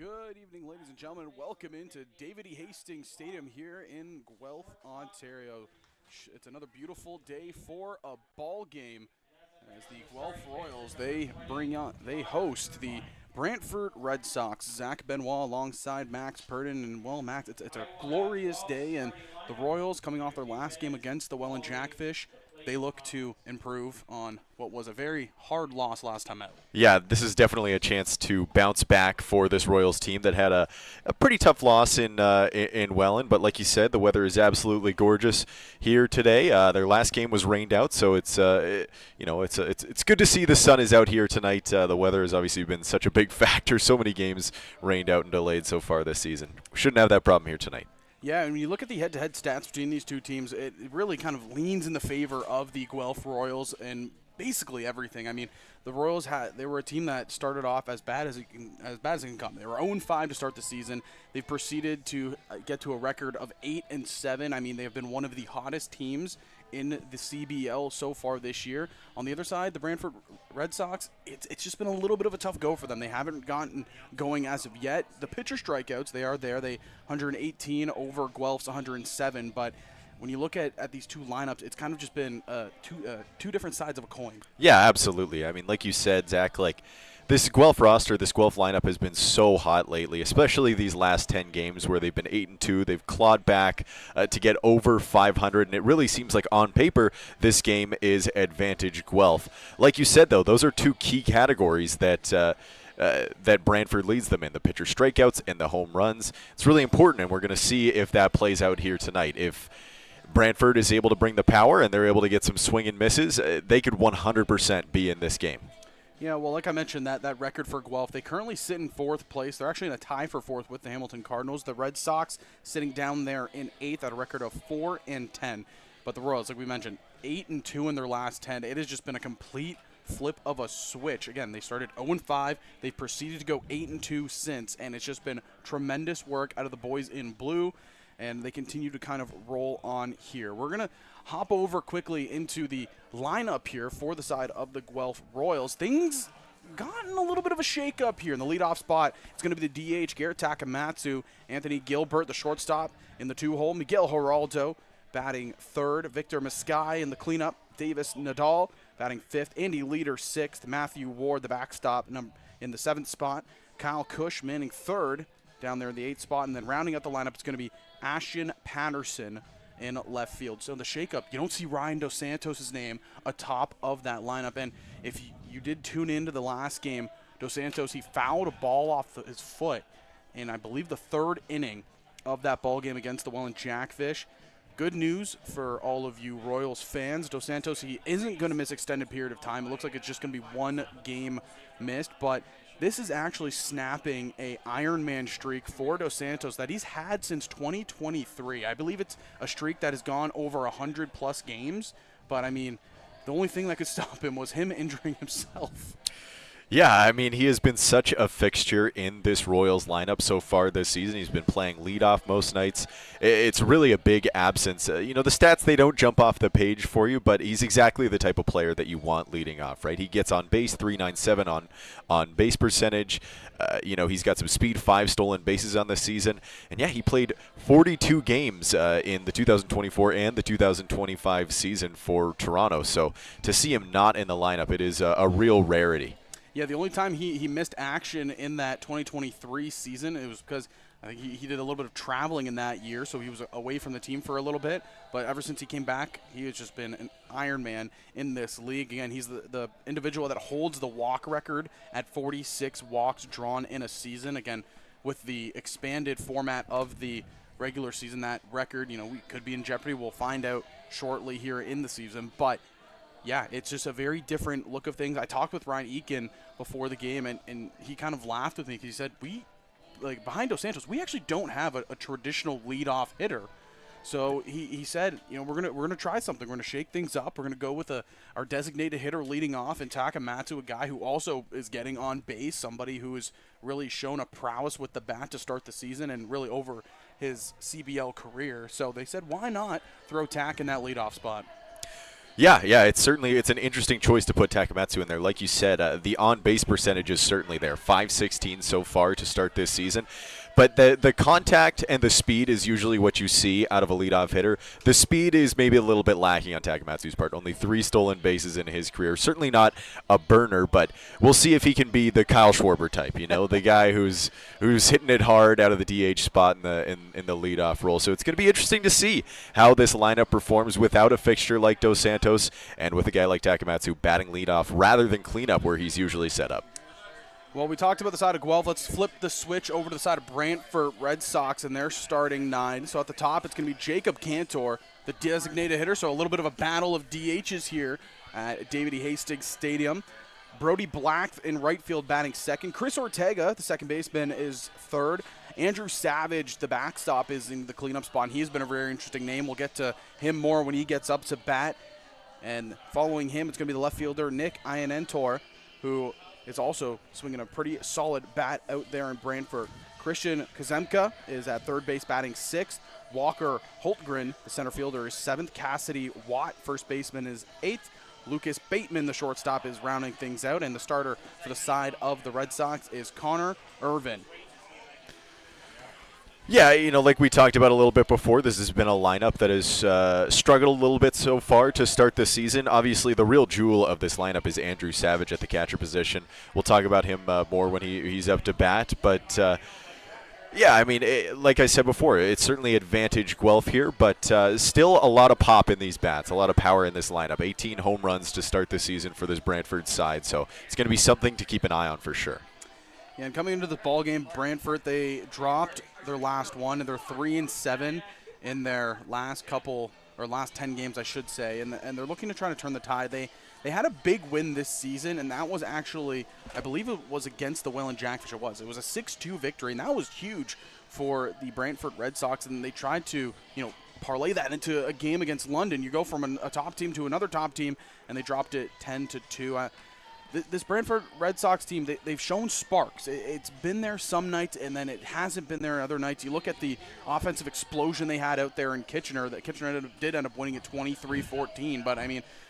Good evening, ladies and gentlemen. Welcome into David E. Hastings Stadium here in Guelph, Ontario. It's another beautiful day for a ball game as the Guelph Royals they host the Brantford Red Sox. Zach Benoit alongside Max Purdon, and well, Max, it's a glorious day, and the Royals coming off their last game against the Welland Jackfish. They look to improve on what was a very hard loss last time out. Yeah, this is definitely a chance to bounce back for this Royals team that had a pretty tough loss in Welland. But like you said, the weather is absolutely gorgeous here today. Their last game was rained out, so it's good to see the sun is out here tonight. The weather has obviously been such a big factor. So many games rained out and delayed so far this season. We shouldn't have that problem here tonight. Yeah, and when you look at the head-to-head stats between these two teams, it really kind of leans in the favor of the Guelph Royals and basically everything. I mean, the Royals they were a team that started off as bad as it can come. They were 0-5 to start the season. They've proceeded to get to a record of 8-7. I mean, they have been one of the hottest teams in the CBL so far this year. On the other side, the Brantford Red Sox, it's just been a little bit of a tough go for them. They haven't gotten going as of yet. The pitcher strikeouts, they are there. They 118 over Guelph's 107, but when you look at these two lineups, it's kind of just been two different sides of a coin. Yeah, absolutely. I mean, like you said, Zach, this Guelph roster, this Guelph lineup has been so hot lately, especially these last 10 games where they've been 8-2. They've clawed back to get over 500, and it really seems like on paper this game is advantage Guelph. Like you said, though, those are two key categories that Brantford leads them in, the pitcher strikeouts and the home runs. It's really important, and we're going to see if that plays out here tonight. If Brantford is able to bring the power and they're able to get some swing and misses, they could 100% be in this game. Yeah, well, like I mentioned, that record for Guelph, they currently sit in fourth place. They're actually in a tie for fourth with the Hamilton Cardinals. The Red Sox sitting down there in eighth at a record of 4-10. But the Royals, like we mentioned, 8-2 in their last 10. It has just been a complete flip of a switch. Again, they started 0-5. They've proceeded to go 8-2 since, and it's just been tremendous work out of the boys in blue, and they continue to kind of roll on here. We're going to hop over quickly into the lineup here for the side of the Guelph Royals. Things gotten a little bit of a shake-up here in the leadoff spot. It's going to be the DH, Garrett Takamatsu, Anthony Gilbert, the shortstop in the two-hole, Miguel Geraldo batting third, Victor Mascai in the cleanup, Davis Nadal batting fifth, Andy Leader sixth, Matthew Ward, the backstop in the seventh spot, Kyle Cush manning third down there in the eighth spot, and then rounding out the lineup, it's going to be Ashton Patterson in left field. So in the shakeup, you don't see Ryan Dos Santos' name atop of that lineup. And if you did tune into the last game, Dos Santos, he fouled a ball off his foot in, I believe, the third inning of that ball game against the Welland Jackfish. Good news for all of you Royals fans. Dos Santos, he isn't going to miss extended period of time. It looks like it's just going to be one game missed, but this is actually snapping a Ironman streak for Dos Santos that he's had since 2023. I believe it's a streak that has gone over 100-plus games, but, I mean, the only thing that could stop him was him injuring himself. Yeah, I mean, he has been such a fixture in this Royals lineup so far this season. He's been playing leadoff most nights. It's really a big absence. The stats, they don't jump off the page for you, but he's exactly the type of player that you want leading off, right? He gets on base, 397 on base percentage. He's got some speed, 5 stolen bases on this season. And, yeah, he played 42 games in the 2024 and the 2025 season for Toronto. So to see him not in the lineup, it is a real rarity. Yeah, the only time he missed action in that 2023 season, it was because I think he did a little bit of traveling in that year, so he was away from the team for a little bit. But ever since he came back, he has just been an Iron Man in this league. Again, he's the individual that holds the walk record at 46 walks drawn in a season. Again, with the expanded format of the regular season, that record, we could be in jeopardy. We'll find out shortly here in the season. But yeah, it's just a very different look of things. I talked with Ryan Eakin before the game, and he kind of laughed with me because he said, behind Dos Santos, we actually don't have a traditional leadoff hitter. So he said, we're gonna try something. We're gonna shake things up. We're gonna go with our designated hitter leading off, and Takamatsu, a guy who also is getting on base, somebody who has really shown a prowess with the bat to start the season and really over his CBL career. So they said, why not throw Tak in that leadoff spot? Yeah, it's an interesting choice to put Takamatsu in there. Like you said, the on-base percentage is certainly there, 516 so far to start this season. But the contact and the speed is usually what you see out of a leadoff hitter. The speed is maybe a little bit lacking on Takamatsu's part. Only 3 stolen bases in his career. Certainly not a burner, but we'll see if he can be the Kyle Schwarber type. The guy who's hitting it hard out of the DH spot in the leadoff role. So it's going to be interesting to see how this lineup performs without a fixture like Dos Santos and with a guy like Takamatsu batting leadoff rather than cleanup where he's usually set up. Well, we talked about the side of Guelph. Let's flip the switch over to the side of Brantford Red Sox and their starting 9. So at the top, it's going to be Jacob Cantor, the designated hitter. So a little bit of a battle of DHs here at David E. Hastings Stadium. Brody Black in right field batting second. Chris Ortega, the second baseman, is third. Andrew Savage, the backstop, is in the cleanup spot. He's been a very interesting name. We'll get to him more when he gets up to bat. And following him, it's going to be the left fielder, Nick Ianentor, who is also swinging a pretty solid bat out there in Brantford. Christian Kazemka is at third base batting sixth. Walker Holtgren, the center fielder, is seventh. Cassidy Watt, first baseman, is eighth. Lucas Bateman, the shortstop, is rounding things out. And the starter for the side of the Red Sox is Connor Irvin. Yeah, like we talked about a little bit before, this has been a lineup that has struggled a little bit so far to start the season. Obviously, the real jewel of this lineup is Andrew Savage at the catcher position. We'll talk about him more when he's up to bat. But, like I said before, it's certainly advantage Guelph here, but still a lot of pop in these bats, a lot of power in this lineup. 18 home runs to start the season for this Brantford side, so it's going to be something to keep an eye on for sure. Yeah, and coming into the ball game, Brantford, they dropped their last one, and they're 3-7 in their last 10 games, I should say, and they're looking to try to turn the tide. They had a big win this season, and that was actually, I believe it was against the Welland Jackfish. It was a 6-2 victory, and that was huge for the Brantford Red Sox, and they tried to, parlay that into a game against London. You go from a top team to another top team, and they dropped it 10-2. This Brantford Red Sox team, they've shown sparks. It's been there some nights, and then it hasn't been there other nights. You look at the offensive explosion they had out there in Kitchener. That Kitchener did end up winning at 23-14. But,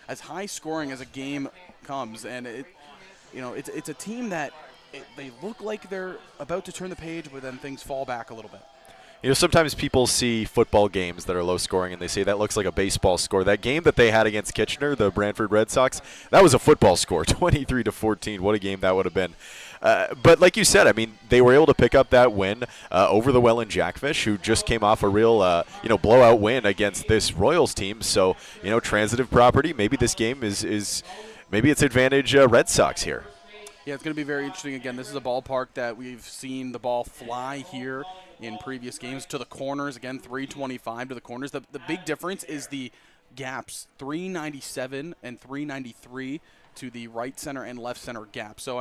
as high scoring as a game comes, and it's a team that they look like they're about to turn the page, but then things fall back a little bit. Sometimes people see football games that are low scoring and they say that looks like a baseball score. That game that they had against Kitchener, the Brantford Red Sox, that was a football score, 23-14. What a game that would have been. But like you said, they were able to pick up that win over the Welland Jackfish, who just came off a real, blowout win against this Royals team. So, transitive property. Maybe this game is maybe it's advantage Red Sox here. Yeah, it's going to be very interesting. Again, this is a ballpark that we've seen the ball fly here in previous games to the corners. Again, 325 to the corners. The big difference is the gaps, 397 and 393 to the right center and left center gap. So,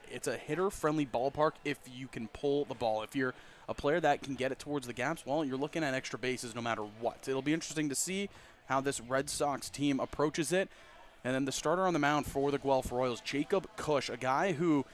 it's a hitter-friendly ballpark if you can pull the ball. If you're a player that can get it towards the gaps, well, you're looking at extra bases no matter what. It'll be interesting to see how this Red Sox team approaches it. And then the starter on the mound for the Guelph Royals, Jacob Cush, a guy who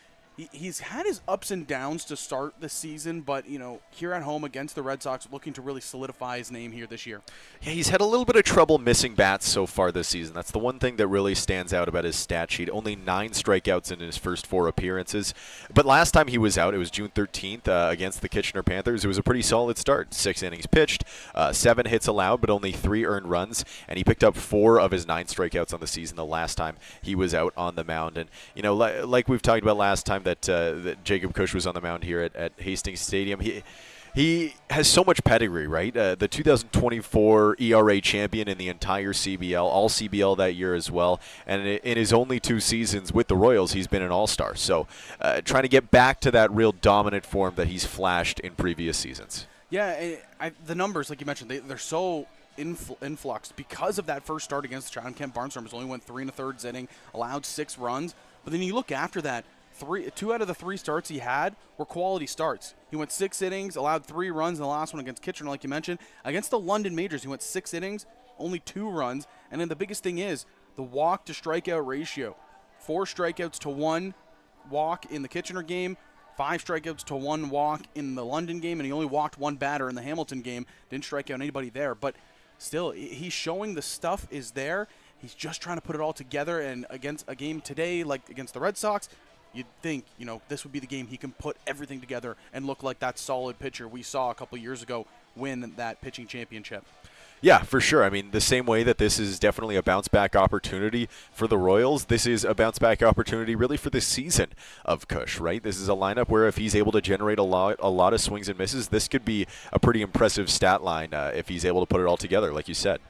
he's had his ups and downs to start the season, but, here at home against the Red Sox, looking to really solidify his name here this year. Yeah, he's had a little bit of trouble missing bats so far this season. That's the one thing that really stands out about his stat sheet. Only 9 strikeouts in his first 4 appearances. But last time he was out, it was June 13th against the Kitchener Panthers. It was a pretty solid start. 6 innings pitched, 7 hits allowed, but only 3 earned runs. And he picked up 4 of his 9 strikeouts on the season the last time he was out on the mound. And, like we've talked about last time, that Jacob Cush was on the mound here at Hastings Stadium. He has so much pedigree, right? The 2024 ERA champion in the entire CBL, all CBL that year as well. And in his only 2 seasons with the Royals, he's been an all-star. So trying to get back to that real dominant form that he's flashed in previous seasons. Yeah, the numbers, like you mentioned, they're so influxed because of that first start against John Kent Barnstormers. Only went 3 1/3 inning, allowed 6 runs. But then you look after that, 2 out of the 3 starts he had were quality starts. He went 6 innings, allowed 3 runs in the last one against Kitchener, like you mentioned. Against the London Majors, he went 6 innings, only 2 runs. And then the biggest thing is the walk to strikeout ratio. 4 strikeouts to 1 walk in the Kitchener game, 5 strikeouts to 1 walk in the London game, and he only walked 1 batter in the Hamilton game. Didn't strike out anybody there. But still, he's showing the stuff is there. he's just trying to put it all together. And against a game today, like against the Red Sox, you'd think, this would be the game he can put everything together and look like that solid pitcher we saw a couple years ago win that pitching championship. Yeah, for sure. I mean, the same way that this is definitely a bounce-back opportunity for the Royals, this is a bounce-back opportunity really for this season of Kush, right? This is a lineup where if he's able to generate a lot of swings and misses, this could be a pretty impressive stat line if he's able to put it all together, like you said.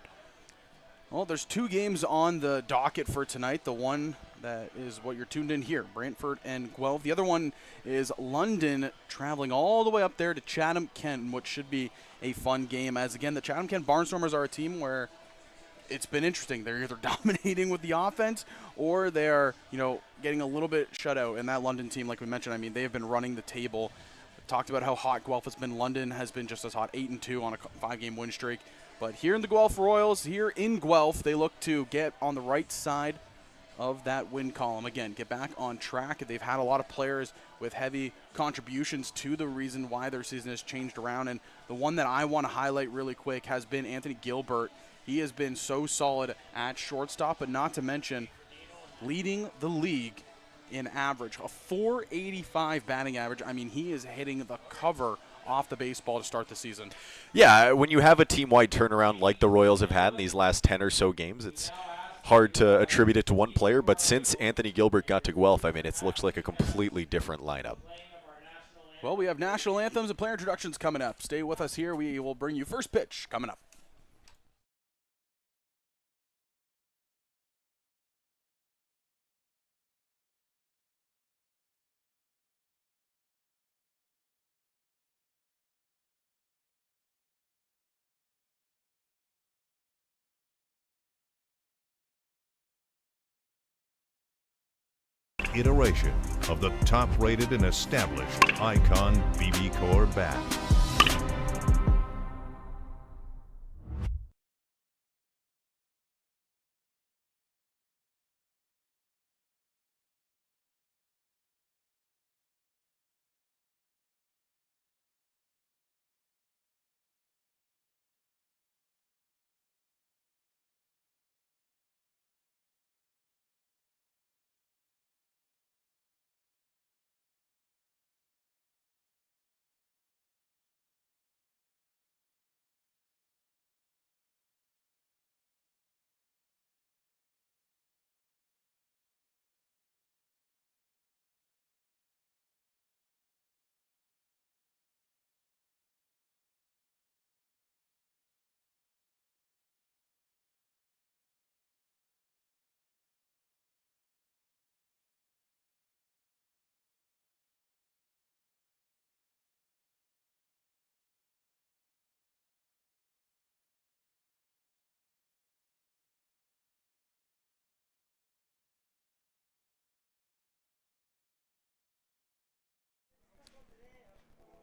Well, there's 2 games on the docket for tonight. The one that is what you're tuned in here, Brantford and Guelph. The other one is London traveling all the way up there to Chatham-Kent, which should be a fun game. As again, the Chatham-Kent Barnstormers are a team where it's been interesting. They're either dominating with the offense or they're, getting a little bit shut out. And that London team, like we mentioned, I mean, they have been running the table. We talked about how hot Guelph has been. London has been just as hot, 8-2 on a 5-game win streak. But here in the Guelph Royals, here in Guelph, they look to get on the right side of that win column. Again, get back on track. They've had a lot of players with heavy contributions to the reason why their season has changed around. And the one that I want to highlight really quick has been Anthony Gilbert. He has been so solid at shortstop, but not to mention leading the league in average, a .485 batting average. I mean, he is hitting the cover off the baseball to start the season. Yeah, when you have a team-wide turnaround like the Royals have had in these last 10 or so games, it's hard to attribute it to one player, but since Anthony Gilbert got to Guelph, I mean, it looks like a completely different lineup. Well, we have national anthems and player introductions coming up. Stay with us here. We will bring you first pitch coming up. Iteration of the top-rated and established Icon BB Core bat.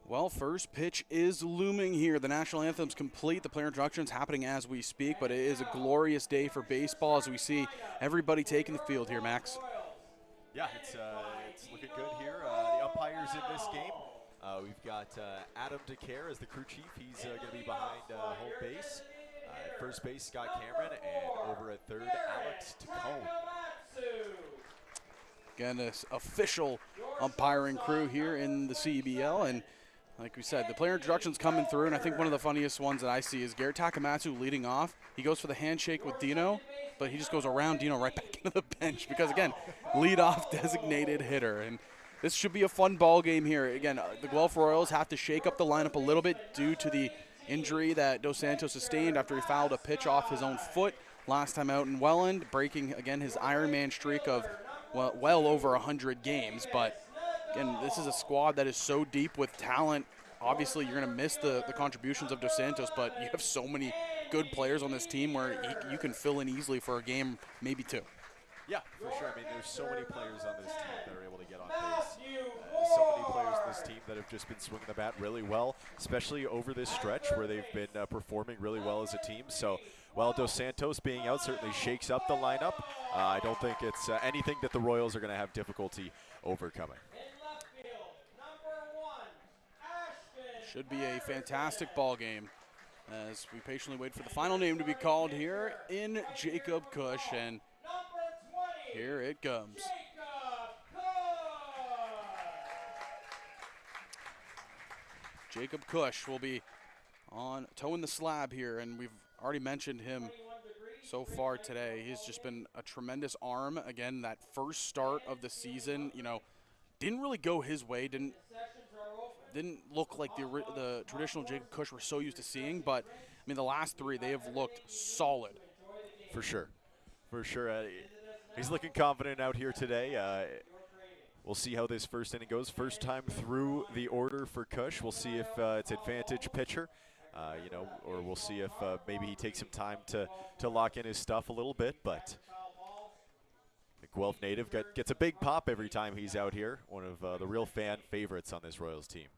Well, first pitch is looming here. The national anthem's complete. The player introductions happening as we speak, but it is a glorious day for baseball as we see everybody taking the field here, Max. Yeah, it's looking good here. The umpires in this game, we've got Adam DeCare as the crew chief. He's going to be behind home base. At first base, Scott Cameron, and over at third, Alex Tacone. Again, this official umpiring crew here in the CBL, and like we said, the player introductions coming through, and I think one of the funniest ones that I see is Garrett Takamatsu leading off. He goes for the handshake with Dino, but he just goes around Dino right back into the bench because, again, leadoff designated hitter. And this should be a fun ball game here. Again, the Guelph Royals have to shake up the lineup a little bit due to the injury that Dos Santos sustained after he fouled a pitch off his own foot last time out in Welland, breaking, again, his Ironman streak of well over 100 games. But again, this is a squad that is so deep with talent. Obviously, you're going to miss the contributions of Dos Santos, but you have so many good players on this team where you can fill in easily for a game, maybe two. Yeah, for sure. I mean, there's so many players on this team that are able to get on base. So many players on this team that have just been swinging the bat really well, especially over this stretch where they've been performing really well as a team. So while Dos Santos being out certainly shakes up the lineup, I don't think it's anything that the Royals are going to have difficulty overcoming. Should be a fantastic ball game. as we patiently wait for the final name to be called here in Jacob Cush, and here it comes. Jacob Cush will be on toeing the slab here, and we've already mentioned him so far today. He's just been a tremendous arm. Again, that first start of the season, didn't really go his way, didn't look like the traditional Jacob Cush we're so used to seeing, but I mean the last three, they have looked solid. For sure. He's looking confident out here today. We'll see how this first inning goes. First time through the order for Cush. We'll see if it's advantage pitcher, or we'll see if maybe he takes some time to lock in his stuff a little bit. But the Guelph native gets a big pop every time he's out here. One of the real fan favorites on this Royals team.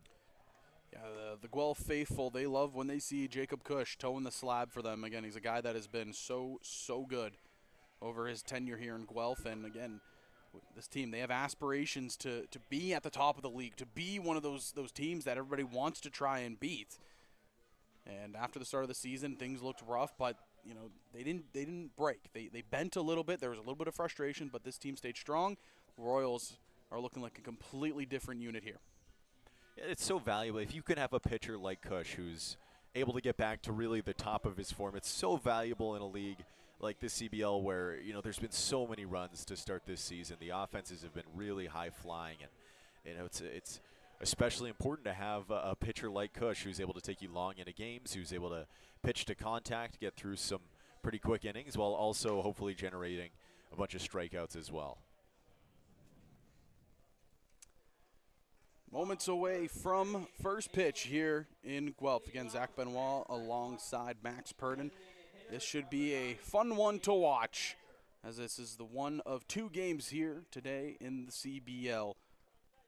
Yeah, the Guelph faithful, they love when they see Jacob Cush toeing the slab for them. Again, he's a guy that has been so good over his tenure here in Guelph. And again, this team, they have aspirations to be at the top of the league, to be one of those teams that everybody wants to try and beat. And after the start of the season, things looked rough, but they didn't break. They bent a little bit. There was a little bit of frustration, but this team stayed strong. The Royals are looking like a completely different unit here. It's so valuable. If you can have a pitcher like Cush who's able to get back to really the top of his form, it's so valuable in a league like the CBL where, there's been so many runs to start this season. The offenses have been really high flying, and it's especially important to have a pitcher like Cush who's able to take you long into games, who's able to pitch to contact, get through some pretty quick innings while also hopefully generating a bunch of strikeouts as well. Moments away from first pitch here in Guelph. Again, Zach Benoit alongside Max Purdon. This should be a fun one to watch, as this is the one of two games here today in the CBL.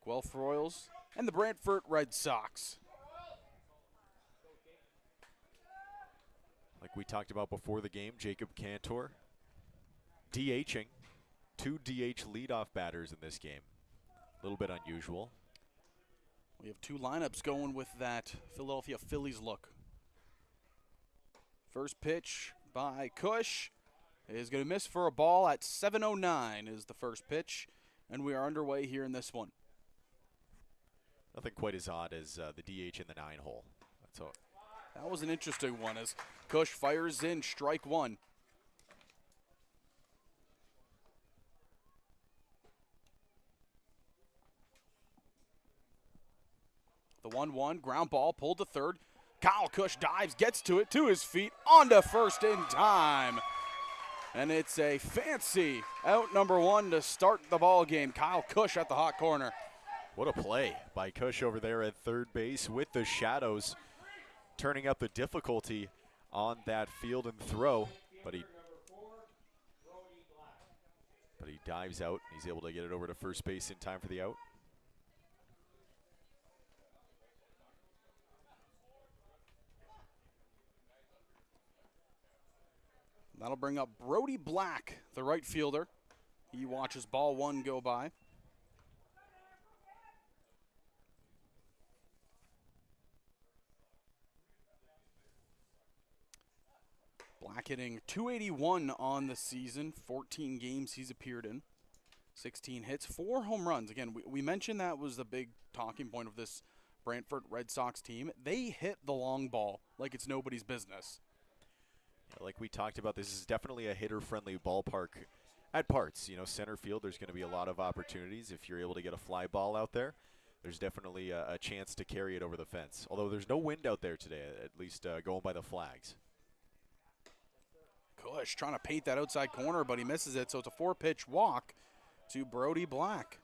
Guelph Royals and the Brantford Red Sox. Like we talked about before the game, Jacob Cantor DHing. 2 DH leadoff batters in this game. A little bit unusual. We have two lineups going with that Philadelphia Phillies look. First pitch by Cush is going to miss for a ball at 7:09 is the first pitch, and we are underway here in this one. Nothing quite as odd as the DH in the 9-hole. That's all. That was an interesting one as Cush fires in strike one. The 1-1 ground ball pulled to third. Kyle Cush dives, gets to it, to his feet, onto first in time. And it's a fancy out number one to start the ball game. Kyle Cush at the hot corner. What a play by Cush over there at third base with the shadows, turning up the difficulty on that field and throw. But he dives out, and he's able to get it over to first base in time for the out. That'll bring up Brody Black, the right fielder. He watches ball one go by. Black hitting .281 on the season, 14 games he's appeared in, 16 hits, 4 home runs. Again, we mentioned that was the big talking point of this Brantford Red Sox team. They hit the long ball like it's nobody's business. Like we talked about, this is definitely a hitter-friendly ballpark at parts. Center field, there's going to be a lot of opportunities. If you're able to get a fly ball out there, there's definitely a chance to carry it over the fence. Although there's no wind out there today, at least going by the flags. Cush trying to paint that outside corner, but he misses it, so it's a 4-pitch walk to Brody Black.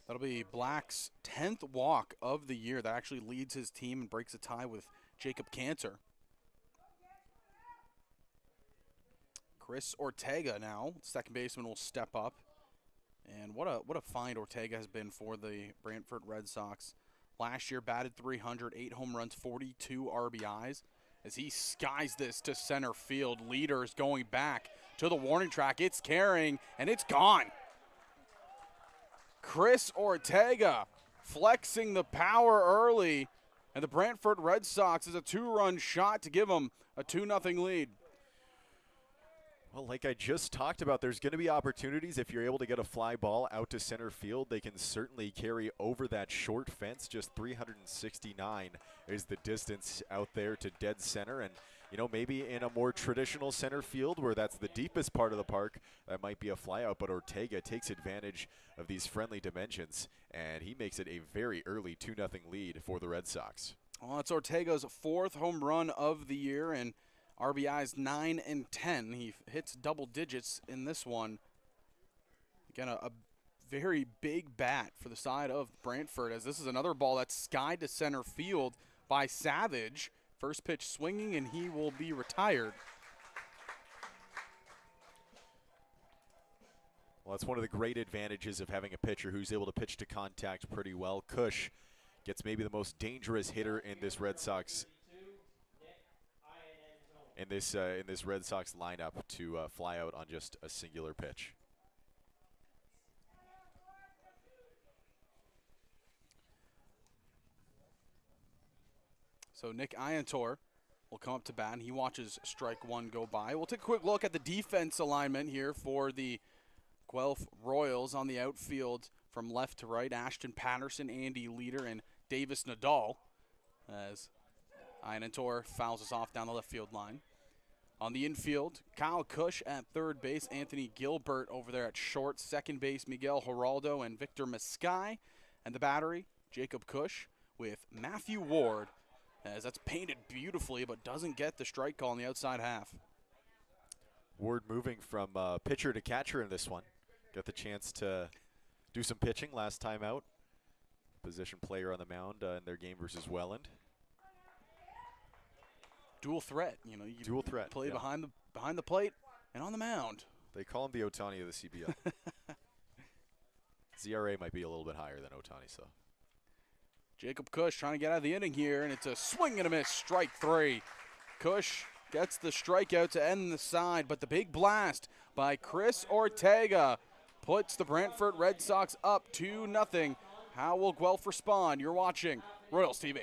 That'll be Black's 10th walk of the year. That actually leads his team and breaks a tie with Jacob Cantor. Chris Ortega now, second baseman, will step up. And what a find Ortega has been for the Brantford Red Sox. Last year batted .300, 8 home runs, 42 RBIs. As he skies this to center field, leaders going back to the warning track. It's carrying, and it's gone. Chris Ortega flexing the power early. And the Brantford Red Sox is a 2-run shot to give them a 2-0 lead. Well, like I just talked about, there's going to be opportunities. If you're able to get a fly ball out to center field, they can certainly carry over that short fence. Just 369 is the distance out there to dead center. And, you know, maybe in a more traditional center field where that's the deepest part of the park, that might be a fly out. But Ortega takes advantage of these friendly dimensions, and he makes it a very early 2-0 lead for the Red Sox. Well, it's Ortega's 4th home run of the year, and RBIs 9 and 10. He hits double digits in this one. Again, a very big bat for the side of Brantford, as this is another ball that's skied to center field by Savage. First pitch swinging, and he will be retired. Well, that's one of the great advantages of having a pitcher who's able to pitch to contact pretty well. Cush gets maybe the most dangerous hitter in this Red Sox in this Red Sox lineup to fly out on just a singular pitch. So Nick Iantor will come up to bat, and he watches strike one go by. We'll take a quick look at the defense alignment here for the Guelph Royals. On the outfield from left to right, Ashton Patterson, Andy Leader, and Davis Nadal, as Iantor fouls us off down the left field line. On the infield, Kyle Cush at third base, Anthony Gilbert over there at short, second base, Miguel Geraldo and Victor Mascai, and the battery, Jacob Cush with Matthew Ward, as that's painted beautifully but doesn't get the strike call in the outside half. Ward moving from pitcher to catcher in this one. Got the chance to do some pitching last time out. Position player on the mound in their game versus Welland. Dual threat, you know. You Dual threat. Play yeah. behind the plate and on the mound. They call him the Ohtani of the CBL. ZRA might be a little bit higher than Ohtani, so. Jacob Cush trying to get out of the inning here, and it's a swing and a miss, strike 3. Cush gets the strikeout to end the side, but the big blast by Chris Ortega puts the Brantford Red Sox up 2-0. How will Guelph respond? You're watching Royals TV.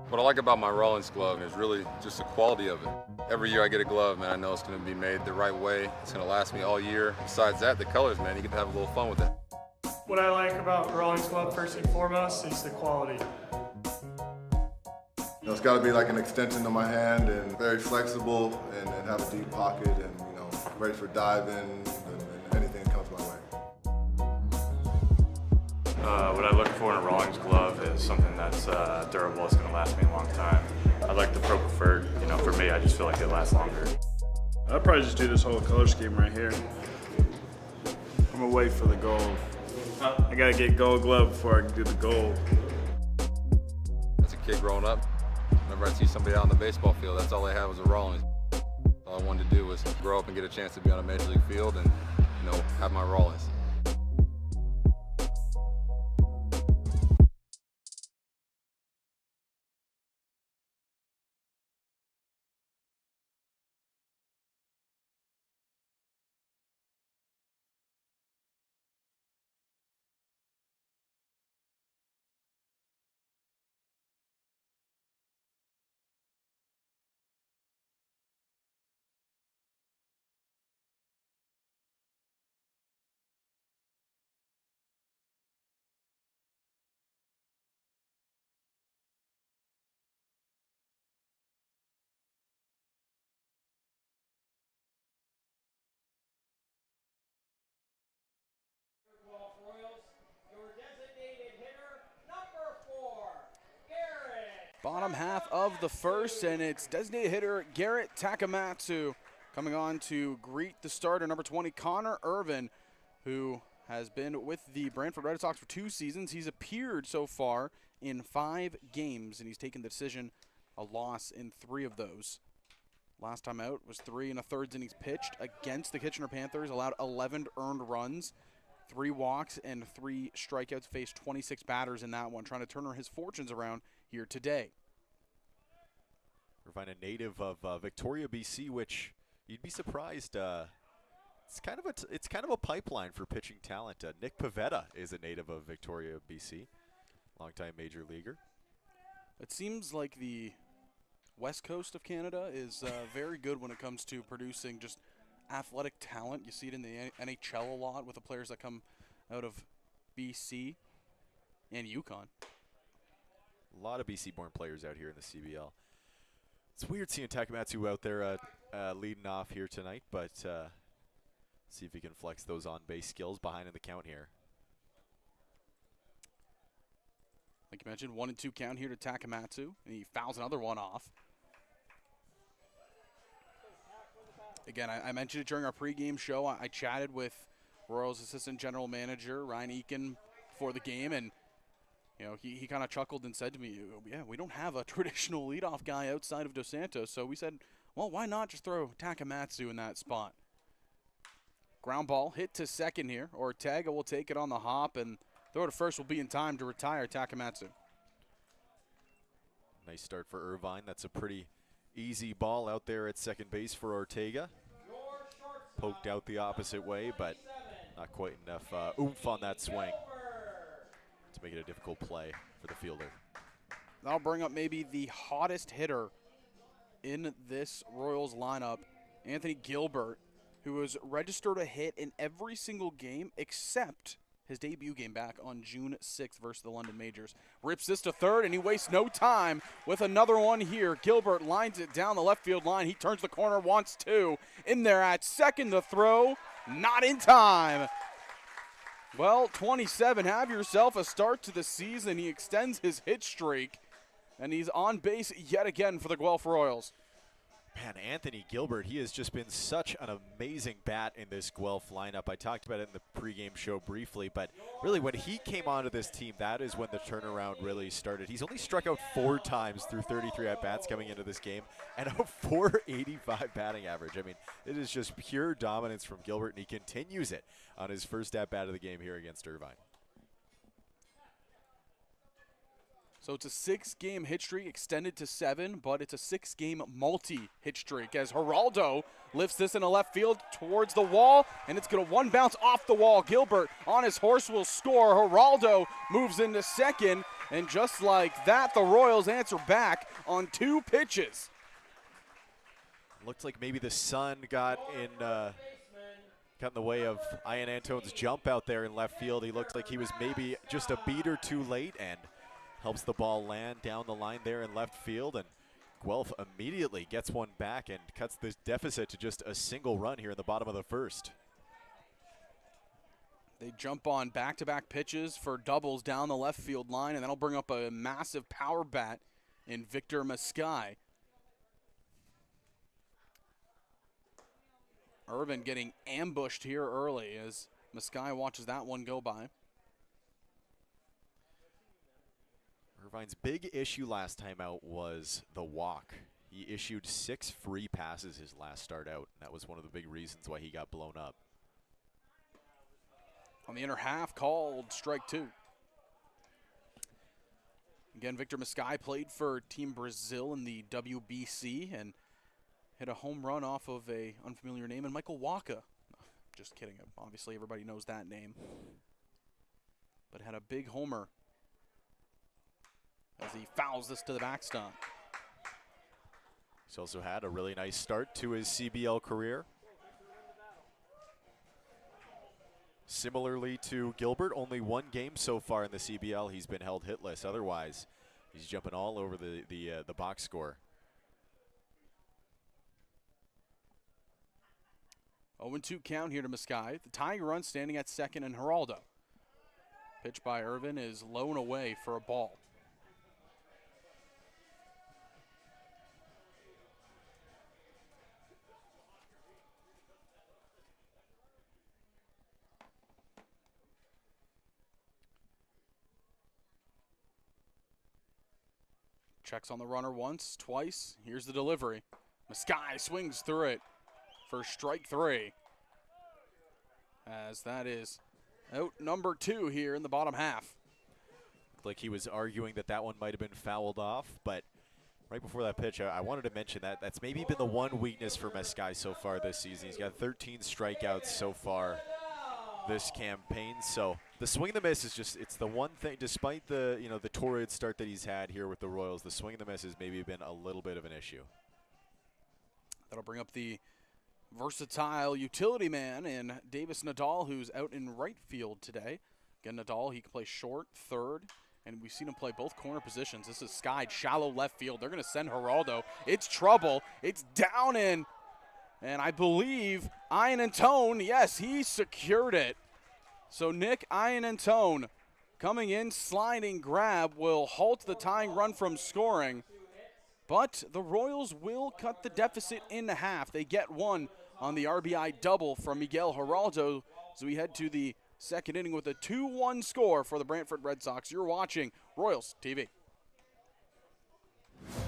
What I like about my Rollins glove is really just the quality of it. Every year I get a glove, man, I know it's going to be made the right way. It's going to last me all year. Besides that, the colors, man, you get to have a little fun with it. What I like about Rollins glove, first and foremost, is the quality. You know, it's got to be like an extension of my hand and very flexible and have a deep pocket and, you know, ready for diving and anything that comes my way. What I look for in a Rawlings glove is something that's durable, it's going to last me a long time. I like the Pro Preferred. You know, for me, I just feel like it lasts longer. I'd probably just do this whole color scheme right here. I'm gonna wait for the gold. I gotta get gold glove before I can do the gold. As a kid growing up, whenever I see somebody out on the baseball field, that's all I had was a Rawlings. All I wanted to do was grow up and get a chance to be on a major league field and, you know, have my Rawlings. Guelph Royals, your designated hitter, number 4, Garrett. Bottom half of the first, and it's designated hitter Garrett Takamatsu coming on to greet the starter, number 20, Connor Irvin, who has been with the Brantford Red Sox for 2 seasons. He's appeared so far in 5 games, and he's taken the decision, a loss in 3 of those. Last time out was 3 1/3 innings pitched against the Kitchener Panthers, allowed 11 earned runs, 3 walks and 3 strikeouts, faced 26 batters in that one, trying to turn his fortunes around here today. Irvine, a native of Victoria, BC, which you'd be surprised It's kind of a pipeline for pitching talent. Nick Pivetta is a native of Victoria, BC, longtime major leaguer. It seems like the west coast of Canada is very good when it comes to producing just athletic talent. You see it in the NHL a lot with the players that come out of BC and Yukon. A lot of BC-born players out here in the CBL. It's weird seeing Takamatsu out there leading off here tonight, but see if he can flex those on-base skills behind in the count here. Like you mentioned, 1-2 count here to Takamatsu, and he fouls another one off. Again, I mentioned it during our pregame show. I chatted with Royals assistant general manager Ryan Eakin before the game, and he kind of chuckled and said to me, yeah, we don't have a traditional leadoff guy outside of Dos Santos, so we said, well, why not just throw Takamatsu in that spot? Ground ball hit to second here. Ortega will take it on the hop, and throw to first will be in time to retire Takamatsu. Nice start for Irvine. That's a pretty easy ball out there at second base for Ortega. Poked out the opposite way, but not quite enough oomph on that swing to make it a difficult play for the fielder. That'll bring up maybe the hottest hitter in this Royals lineup, Anthony Gilbert, who has registered a hit in every single game except his debut game back on June 6th versus the London Majors. Rips this to third, and he wastes no time with another one here. Gilbert lines it down the left field line. He turns the corner, wants two. In there at second, the throw, not in time. Well, 27, have yourself a start to the season. He extends his hit streak, and he's on base yet again for the Guelph Royals. Man, Anthony Gilbert, he has just been such an amazing bat in this Guelph lineup. I talked about it in the pregame show briefly, but really when he came onto this team, that is when the turnaround really started. He's only struck out 4 times through 33 at-bats coming into this game, and a .485 batting average. I mean, it is just pure dominance from Gilbert, and he continues it on his first at-bat of the game here against Irvine. So it's a 6-game hit streak extended to 7, but it's a 6-game multi-hit streak as Geraldo lifts this in the left field towards the wall, and it's going to one bounce off the wall. Gilbert on his horse will score. Geraldo moves into second, and just like that, the Royals answer back on 2 pitches. Looked like maybe the sun got in the way of Ian Antone's jump out there in left field. He looked like he was maybe just a beat or 2 late, and helps the ball land down the line there in left field, and Guelph immediately gets one back and cuts this deficit to just a single run here in the bottom of the first. They jump on back-to-back pitches for doubles down the left field line, and that'll bring up a massive power bat in Victor Mascai. Irvin getting ambushed here early as Mascai watches that one go by. Irvine's big issue last time out was the walk. He issued 6 free passes his last start out, and that was one of the big reasons why he got blown up. On the inner half, called strike 2. Again, Victor Mascai played for Team Brazil in the WBC and hit a home run off of a unfamiliar name, and Michael Waka. Just kidding. Obviously, everybody knows that name. But had a big homer as he fouls this to the backstop. He's also had a really nice start to his CBL career. Similarly to Gilbert, only 1 game so far in the CBL he's been held hitless. Otherwise, he's jumping all over the box score. 0-2 count here to Mascai. The tying run standing at second, and Geraldo. Pitch by Irvin is low and away for a ball. Checks on the runner once, twice. Here's the delivery. Mascai swings through it for strike 3. As that is out number 2 here in the bottom half. Looked like he was arguing that one might have been fouled off, but right before that pitch, I wanted to mention that that's maybe been the one weakness for Meskai so far this season. He's got 13 strikeouts so far this campaign. So the swing and the miss is just, it's the one thing, despite the, the torrid start that he's had here with the Royals, the swing and the miss has maybe been a little bit of an issue. That'll bring up the versatile utility man in Davis Nadal, who's out in right field today. Again, Nadal, he can play short, third, and we've seen him play both corner positions. This is skied, shallow left field. They're going to send Geraldo. It's trouble. It's down in, and I believe Ian Antone, yes, he secured it. So Nick Ian Antone coming in, sliding grab will halt the tying run from scoring. But the Royals will cut the deficit in half. They get one on the RBI double from Miguel Geraldo as we head to the second inning with a 2-1 score for the Brantford Red Sox. You're watching Royals TV.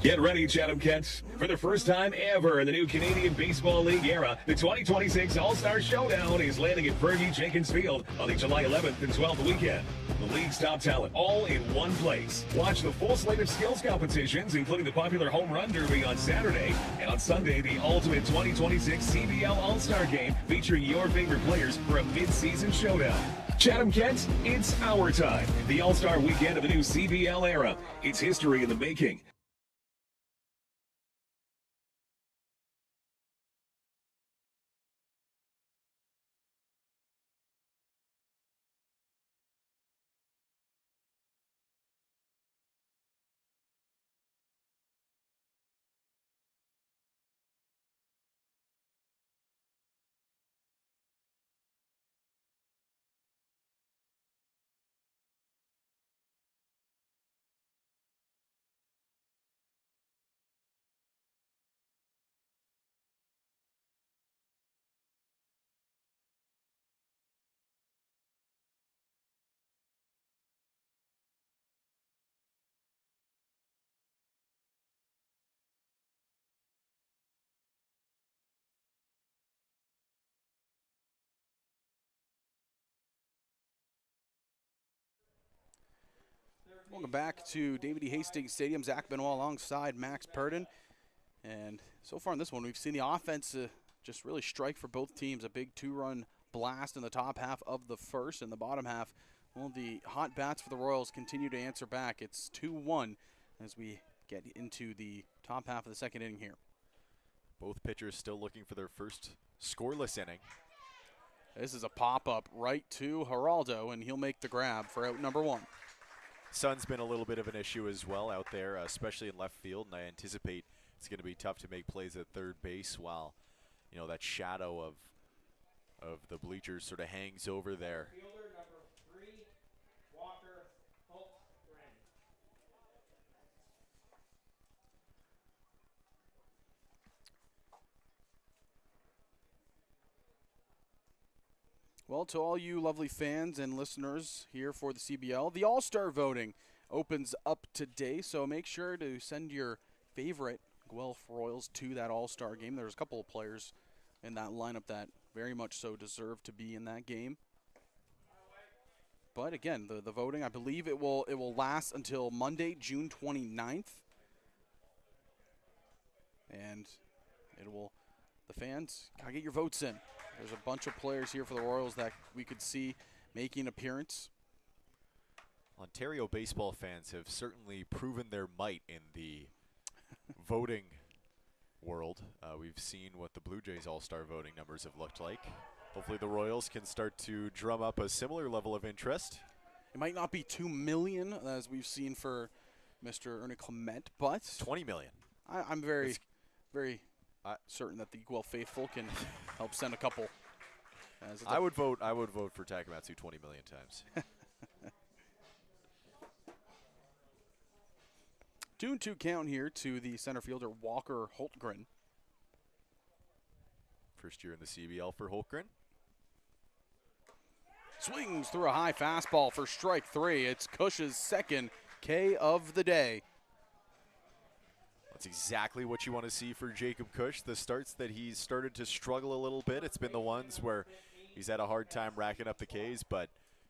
Get ready, Chatham-Kent. For the first time ever in the new Canadian Baseball League era, the 2026 All-Star Showdown is landing at Fergie Jenkins Field on the July 11th and 12th weekend. The league's top talent, all in one place. Watch the full slate of skills competitions, including the popular Home Run Derby on Saturday, and on Sunday, the ultimate 2026 CBL All-Star Game featuring your favorite players for a mid-season showdown. Chatham-Kent, it's our time. The All-Star Weekend of the new CBL era. It's history in the making. Welcome back to David E. Hastings Stadium. Zach Benoit alongside Max Purdon. And so far in this one, we've seen the offense just really strike for both teams. A big 2-run blast in the top half of the first. In the bottom half, well, the hot bats for the Royals continue to answer back. It's 2-1 as we get into the top half of the second inning here. Both pitchers still looking for their first scoreless inning. This is a pop-up right to Geraldo, and he'll make the grab for out number one. Sun's been a little bit of an issue as well out there, especially in left field, and I anticipate it's going to be tough to make plays at third base while, that shadow of the bleachers sort of hangs over there. Fielder number 3, Walker Holtgren. Well, to all you lovely fans and listeners here for the CBL, the All-Star voting opens up today, so make sure to send your favorite Guelph Royals to that All-Star game. There's a couple of players in that lineup that very much so deserve to be in that game. But again, the voting, I believe it will last until Monday, June 29th. And the fans, gotta get your votes in. There's a bunch of players here for the Royals that we could see making an appearance. Ontario baseball fans have certainly proven their might in the voting world. We've seen what the Blue Jays All-Star voting numbers have looked like. Hopefully the Royals can start to drum up a similar level of interest. It might not be 2 million, as we've seen for Mr. Ernie Clement, but 20 million. I'm very certain that the Guelph faithful can help send a couple. I would vote for Takamatsu 20 million times. 2-2 count here to the center fielder Walker Holtgren. First year in the CBL for Holtgren. Swings through a high fastball for strike 3. It's Cush's second K of the day. That's exactly what you want to see for Jacob Cush. The starts that he's started to struggle a little bit, it's been the ones where he's had a hard time racking up the Ks, but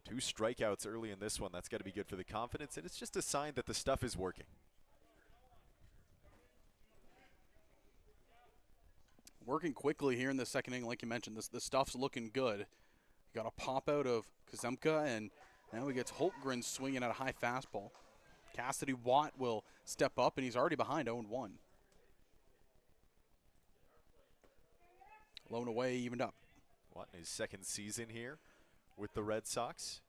2 strikeouts early in this one, that's got to be good for the confidence, and it's just a sign that the stuff is working. working quickly here in the second inning. Like you mentioned, the stuff's looking good. Got a pop out of Kazemka, and now he gets Holtgren swinging at a high fastball. Cassidy Watt will step up, and he's already behind 0-1. Blown away, evened up. Watt in his second season here with the Red Sox.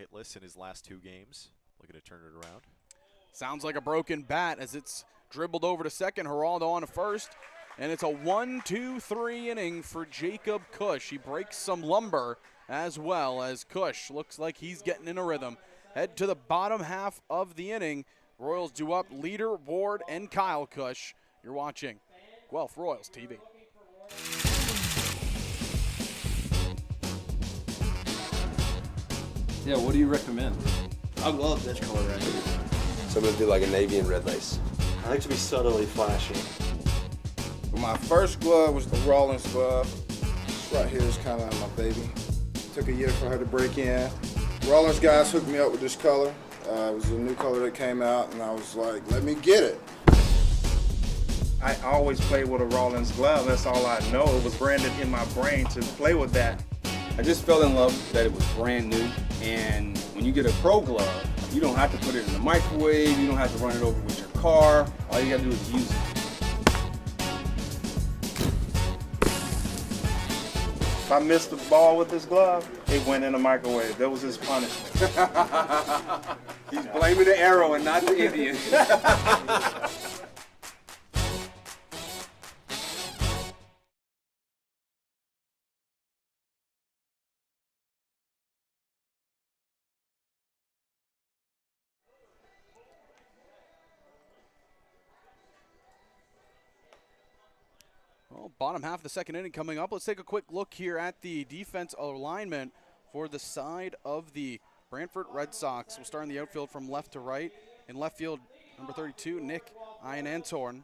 Hitless in his last 2 games. Looking to turn it around. Sounds like a broken bat as it's dribbled over to second. Geraldo on to first. And it's a 1-2-3 inning for Jacob Cush. He breaks some lumber as well as Cush looks like he's getting in a rhythm. Head to the bottom half of the inning. Royals do up Leader, Ward, and Kyle Cush. You're watching Guelph Royals TV. Yeah, what do you recommend? I love this color right here. So I'm gonna do like a navy and red lace. I like to be subtly flashy. My first glove was the Rawlins glove. This right here is kind of my baby. Took a year for her to break in. Rawlins guys hooked me up with this color. It was a new color that came out, and I was like, let me get it. I always played with a Rawlins glove. That's all I know. It was branded in my brain to play with that. I just fell in love that it was brand new, and when you get a pro glove, you don't have to put it in the microwave, you don't have to run it over with your car. All you gotta do is use it. If I missed the ball with this glove, it went in the microwave. That was his punishment. He's blaming the arrow and not the Indian. Well, bottom half of the second inning coming up. Let's take a quick look here at the defense alignment for the side of the Brantford Red Sox. We'll start in the outfield from left to right. In left field, number 32, Nick Ian-Antorn.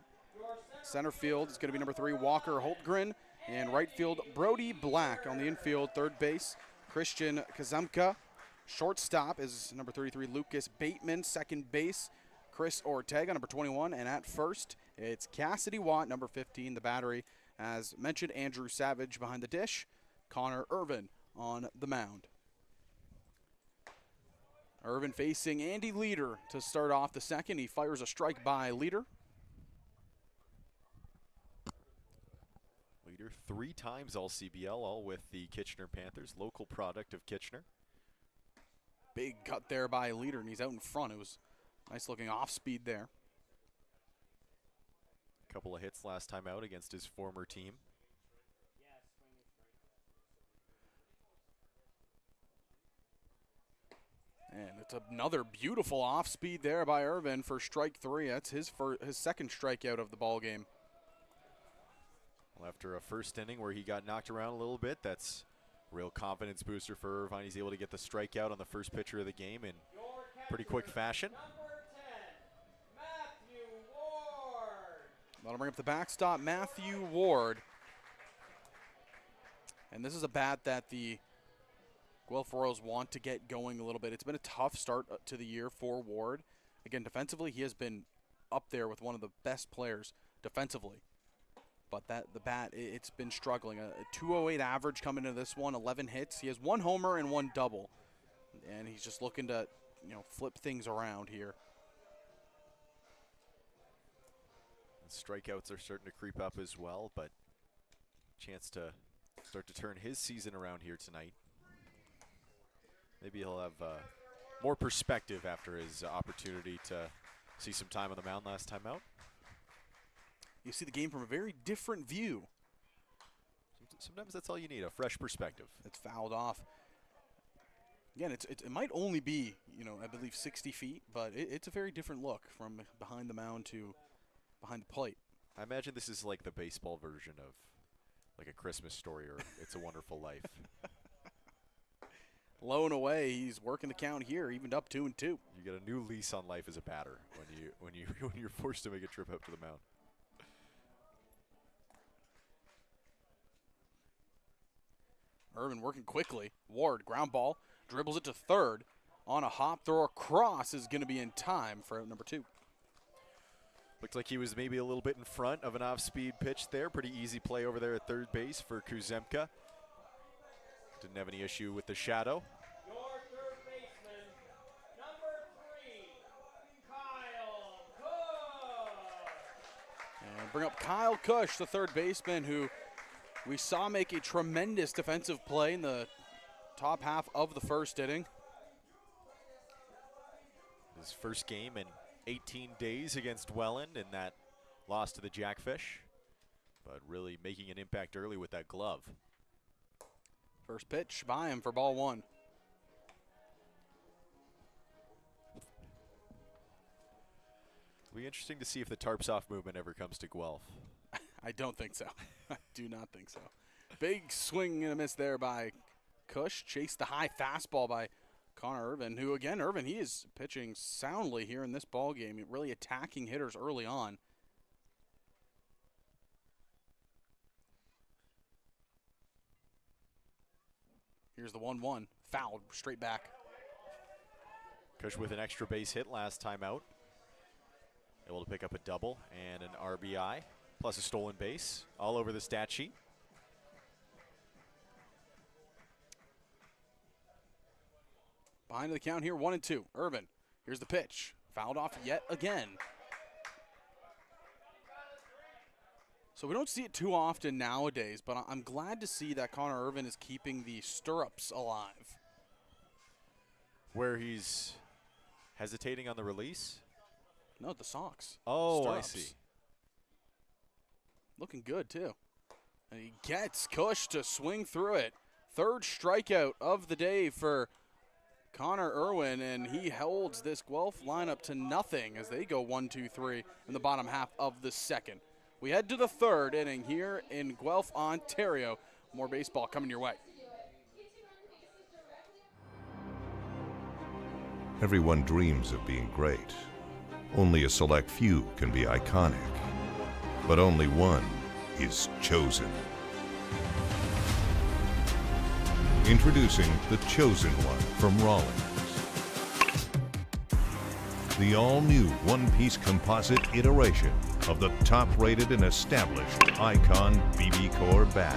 Center field is going to be number 3, Walker Holtgren. And right field, Brody Black. On the infield, third base, Christian Kazemka. Shortstop is number 33, Lucas Bateman. Second base, Chris Ortega, number 21. And at first, it's Cassidy Watt, number 15, the battery. As mentioned, Andrew Savage behind the dish. Connor Irvin on the mound. Irvin facing Andy Leader to start off the second. He fires a strike by Leader. Leader 3 times all CBL, all with the Kitchener Panthers, local product of Kitchener. Big cut there by Leader, and he's out in front. It was nice looking off speed there. Couple of hits last time out against his former team. And it's another beautiful off speed there by Irvin for strike 3. That's his second strikeout of the ball game. Well, after a first inning where he got knocked around a little bit, that's a real confidence booster for Irvine. He's able to get the strikeout on the first pitcher of the game in pretty quick fashion. That'll bring up the backstop, Matthew Ward. And this is a bat that the Guelph Royals want to get going a little bit. It's been a tough start to the year for Ward. Again, defensively, he has been up there with one of the best players defensively. But the bat, it's been struggling. A 208 average coming into this one, 11 hits. He has 1 homer and 1 double. And he's just looking to, flip things around here. Strikeouts are starting to creep up as well, but chance to start to turn his season around here tonight. Maybe he'll have more perspective after his opportunity to see some time on the mound last time out. You see the game from a very different view. Sometimes that's all you need, a fresh perspective. It's fouled off. Again, it might only be, I believe 60 feet, but it's a very different look from behind the mound to behind the plate. I imagine this is like the baseball version of like A Christmas Story or It's a Wonderful Life. Low and away, he's working the count here, evened up 2-2. You get a new lease on life as a batter when you're forced to make a trip up to the mound. Irvin working quickly. Ward, ground ball, dribbles it to third. On a hop, throw across is going to be in time for out number 2. Looked like he was maybe a little bit in front of an off-speed pitch there. Pretty easy play over there at third base for Kuzemka. Didn't have any issue with the shadow. Your third baseman, number 3, Kyle Kush. And bring up Kyle Kush, the third baseman, who we saw make a tremendous defensive play in the top half of the first inning. His first game in 18 days against Welland in that loss to the Jackfish, but really making an impact early with that glove. First pitch by him for ball 1. It'll be interesting to see if the tarps off movement ever comes to Guelph. I don't think so. I do not think so. Big swing and a miss there by Kush. Chased the high fastball by Connor Irvin, who, again, Irvin, he is pitching soundly here in this ball game, really attacking hitters early on. Here's the 1-1, fouled straight back. Kush with an extra base hit last time out. Able to pick up a double and an RBI, plus a stolen base, all over the stat sheet. Behind the count here, 1-2. Irvin, here's the pitch. Fouled off yet again. So we don't see it too often nowadays, but I'm glad to see that Connor Irvin is keeping the stirrups alive. Where he's hesitating on the release? No, the socks. Oh, stirrups. I see. Looking good, too. And he gets Kush to swing through it. Third strikeout of the day for Connor Irwin, and he holds this Guelph lineup to nothing as they go 1-2-3 in the bottom half of the second. We head to the third inning here in Guelph, Ontario. More baseball coming your way. Everyone dreams of being great. Only a select few can be iconic. But only one is chosen. Introducing the Chosen One from Rawlings. The all-new one-piece composite iteration of the top-rated and established Icon BB Core bat.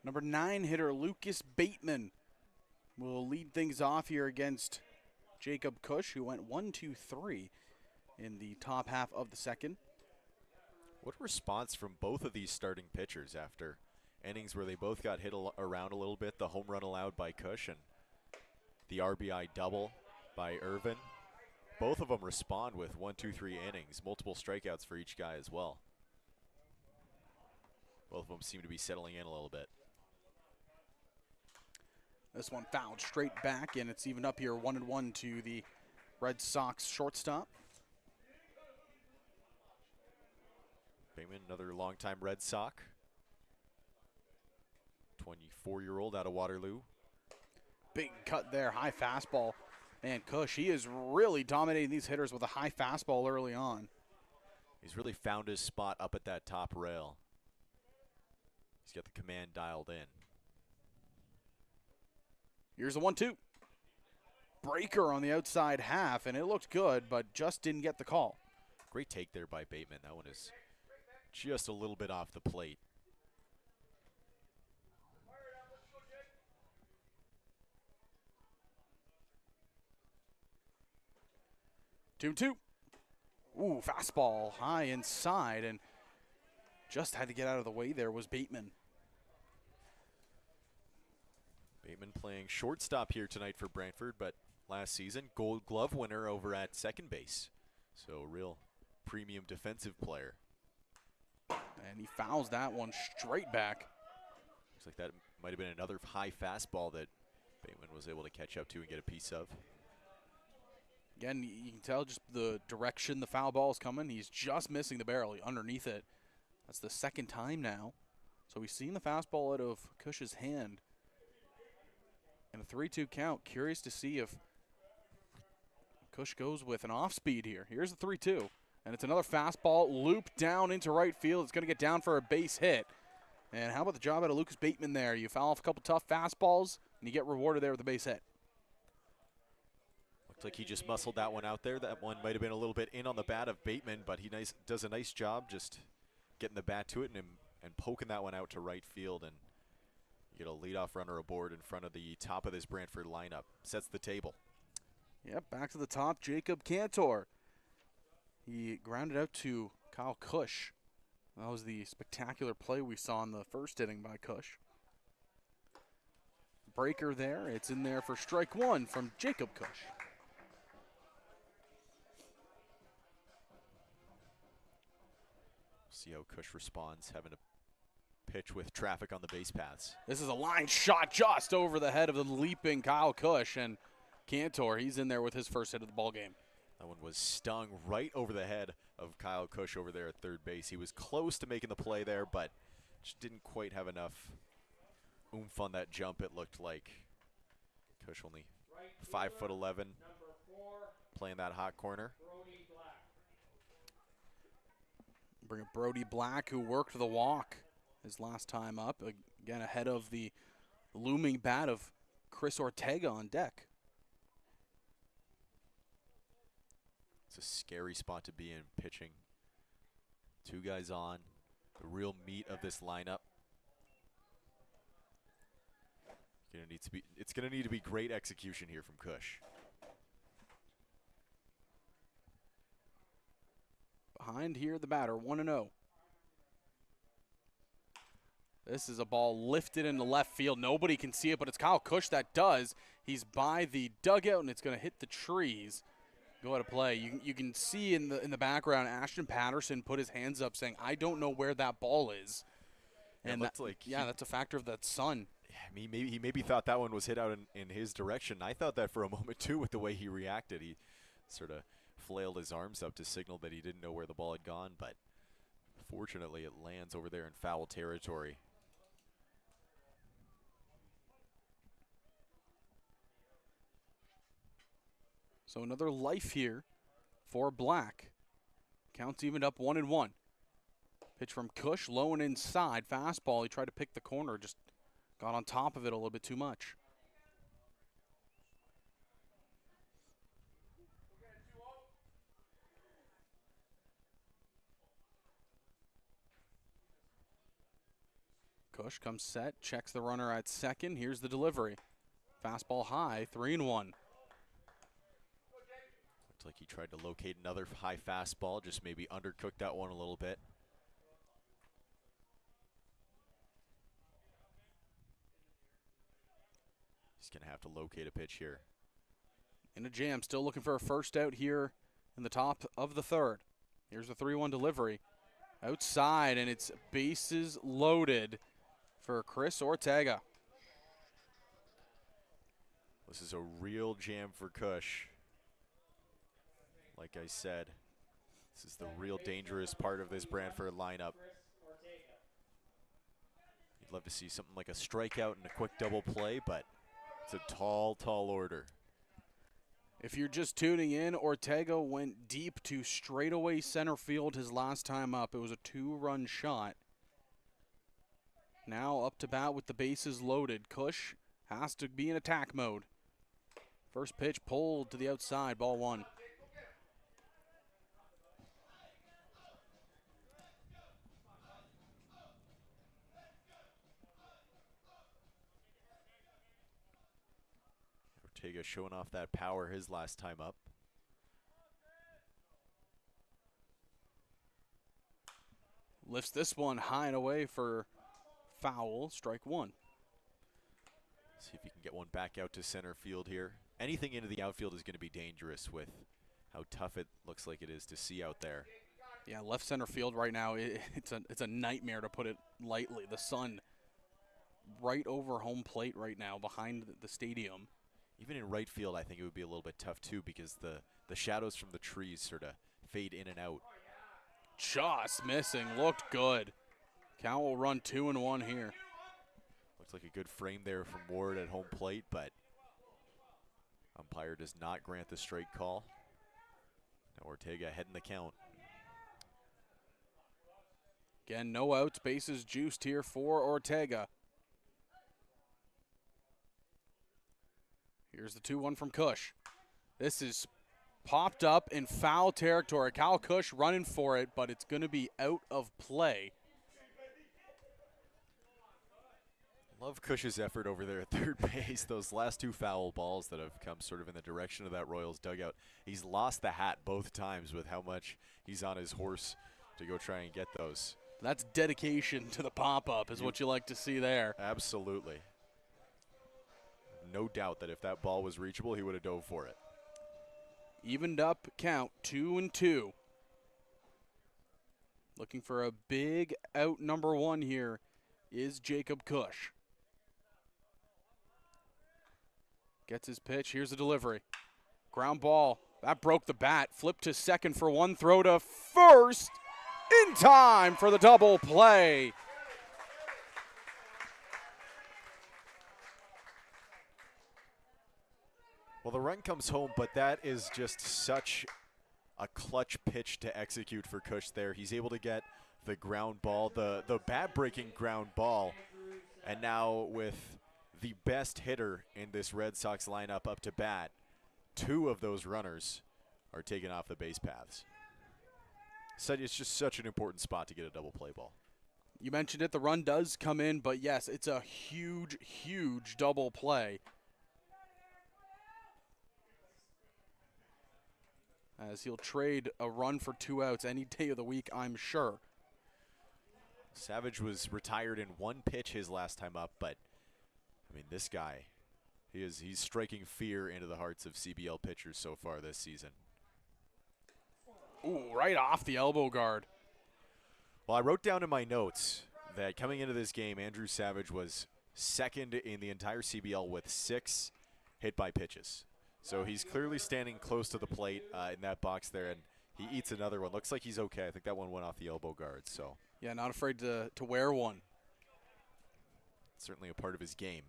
Number 9 hitter Lucas Bateman will lead things off here against Jacob Kush, who went 1-2-3 in the top half of the second. What a response from both of these starting pitchers after innings where they both got hit around a little bit. The home run allowed by Kush and the RBI double by Irvin. Both of them respond with 1, 2, 3 innings, multiple strikeouts for each guy as well. Both of them seem to be settling in a little bit. This one fouled straight back, and it's even up here 1-1 to the Red Sox shortstop. Bateman, another longtime Red Sox. 24-year-old out of Waterloo. Big cut there, high fastball. And Kush, he is really dominating these hitters with a high fastball early on. He's really found his spot up at that top rail. He's got the command dialed in. Here's the 1-2. breaker on the outside half, and it looked good, but just didn't get the call. Great take there by Bateman. That one is just a little bit off the plate. Two. Ooh, fastball high inside, and just had to get out of the way there was Bateman. Bateman playing shortstop here tonight for Brantford, but last season, Gold Glove winner over at second base. So a real premium defensive player. And he fouls that one straight back. Looks like that might have been another high fastball that Bateman was able to catch up to and get a piece of. Again, you can tell just the direction the foul ball is coming. He's just missing the barrel underneath it. That's the second time now. So he's seen the fastball out of Cush's hand. And a 3-2 count. Curious to see if Cush goes with an off speed here. Here's the 3-2. And it's another fastball looped down into right field. It's going to get down for a base hit. And how about the job out of Lucas Bateman there? You foul off a couple tough fastballs, and you get rewarded there with a base hit. Looked like he just muscled that one out there. That one might have been a little bit in on the bat of Bateman, but he does a nice job just getting the bat to it and poking that one out to right field. And you get a leadoff runner aboard in front of the top of this Brantford lineup. Sets the table. Yep, back to the top, Jacob Cantor. He grounded out to Kyle Cush. That was the spectacular play we saw in the first inning by Cush. Breaker there. It's in there for strike one from Jacob Cush. See how Cush responds, having to pitch with traffic on the base paths. This is a line shot just over the head of the leaping Kyle Cush, and Cantor, he's in there with his first hit of the ball game. That one was stung right over the head of Kyle Cush over there at third base. He was close to making the play there, but just didn't quite have enough oomph on that jump, it looked like. Cush only 5'11", playing that hot corner. Bring up Brody Black, who worked the walk his last time up. Again, ahead of the looming bat of Chris Ortega on deck. It's a scary spot to be in, pitching. Two guys on, the real meat of this lineup. It's going to need to be great execution here from Cush. Behind here, the batter, 1-0. This is a ball lifted into left field. Nobody can see it, but it's Kyle Cush that does. He's by the dugout, and it's going to hit the trees. Go out of play. You can see in the background, Ashton Patterson put his hands up saying, I don't know where that ball is. And that's a factor of that sun. Yeah, he maybe thought that one was hit out in his direction. I thought that for a moment, too, with the way he reacted. He sort of flailed his arms up to signal that he didn't know where the ball had gone, but fortunately it lands over there in foul territory. So another life here for Black. Counts evened up 1-1. Pitch from Cush, low and inside. Fastball, he tried to pick the corner, just got on top of it a little bit too much. Cush comes set, checks the runner at second. Here's the delivery. Fastball high, 3-1. Looked like he tried to locate another high fastball, just maybe undercooked that one a little bit. He's going to have to locate a pitch here. In a jam, still looking for a first out here in the top of the third. Here's the 3-1 delivery. Outside, and it's bases loaded for Chris Ortega. This is a real jam for Cush. Like I said, this is the real dangerous part of this Brantford lineup. You'd love to see something like a strikeout and a quick double play, but it's a tall, tall order. If you're just tuning in, Ortega went deep to straightaway center field his last time up. It was a 2-run shot. Now up to bat with the bases loaded. Cush has to be in attack mode. First pitch pulled to the outside, ball one. Ortega showing off that power his last time up. Lifts this one high and away for foul, strike one. See if he can get one back out to center field here. Anything into the outfield is going to be dangerous with how tough it looks like it is to see out there. Yeah, left center field right now, it's a nightmare, to put it lightly. The sun right over home plate right now behind the stadium. Even in right field, I think it would be a little bit tough too, because the shadows from the trees sort of fade in and out. Just missing, looked good. Count will run 2-1 here. Looks like a good frame there from Ward at home plate, but umpire does not grant the strike call. Now Ortega ahead in the count. Again, no outs, bases juiced here for Ortega. Here's the 2-1 from Cush. This is popped up in foul territory. Kyle Cush running for it, but it's going to be out of play. Love Cush's effort over there at third base. Those last two foul balls that have come sort of in the direction of that Royals dugout. He's lost the hat both times with how much he's on his horse to go try and get those. That's dedication to the pop-up is what you like to see there. Absolutely. No doubt that if that ball was reachable, he would have dove for it. Evened up count, 2-2. Looking for a big out number one here is Jacob Cush. Gets his pitch. Here's the delivery. Ground ball. That broke the bat. Flip to second for one. Throw to first. In time for the double play. Well, the run comes home, but that is just such a clutch pitch to execute for Cush there. He's able to get the ground ball, the bat-breaking ground ball, and now with the best hitter in this Red Sox lineup up to bat, two of those runners are taken off the base paths. So it's just such an important spot to get a double play ball. You mentioned it, the run does come in, but yes, it's a huge, huge double play. As he'll trade a run for 2 outs any day of the week, I'm sure. Savage was retired in one pitch his last time up, but I mean, this guy, he's striking fear into the hearts of CBL pitchers so far this season. Ooh, right off the elbow guard. Well, I wrote down in my notes that coming into this game, Andrew Savage was second in the entire CBL with 6 hit by pitches. So he's clearly standing close to the plate in that box there, and he eats another one. Looks like he's okay. I think that one went off the elbow guard. So yeah, not afraid to wear one. Certainly a part of his game.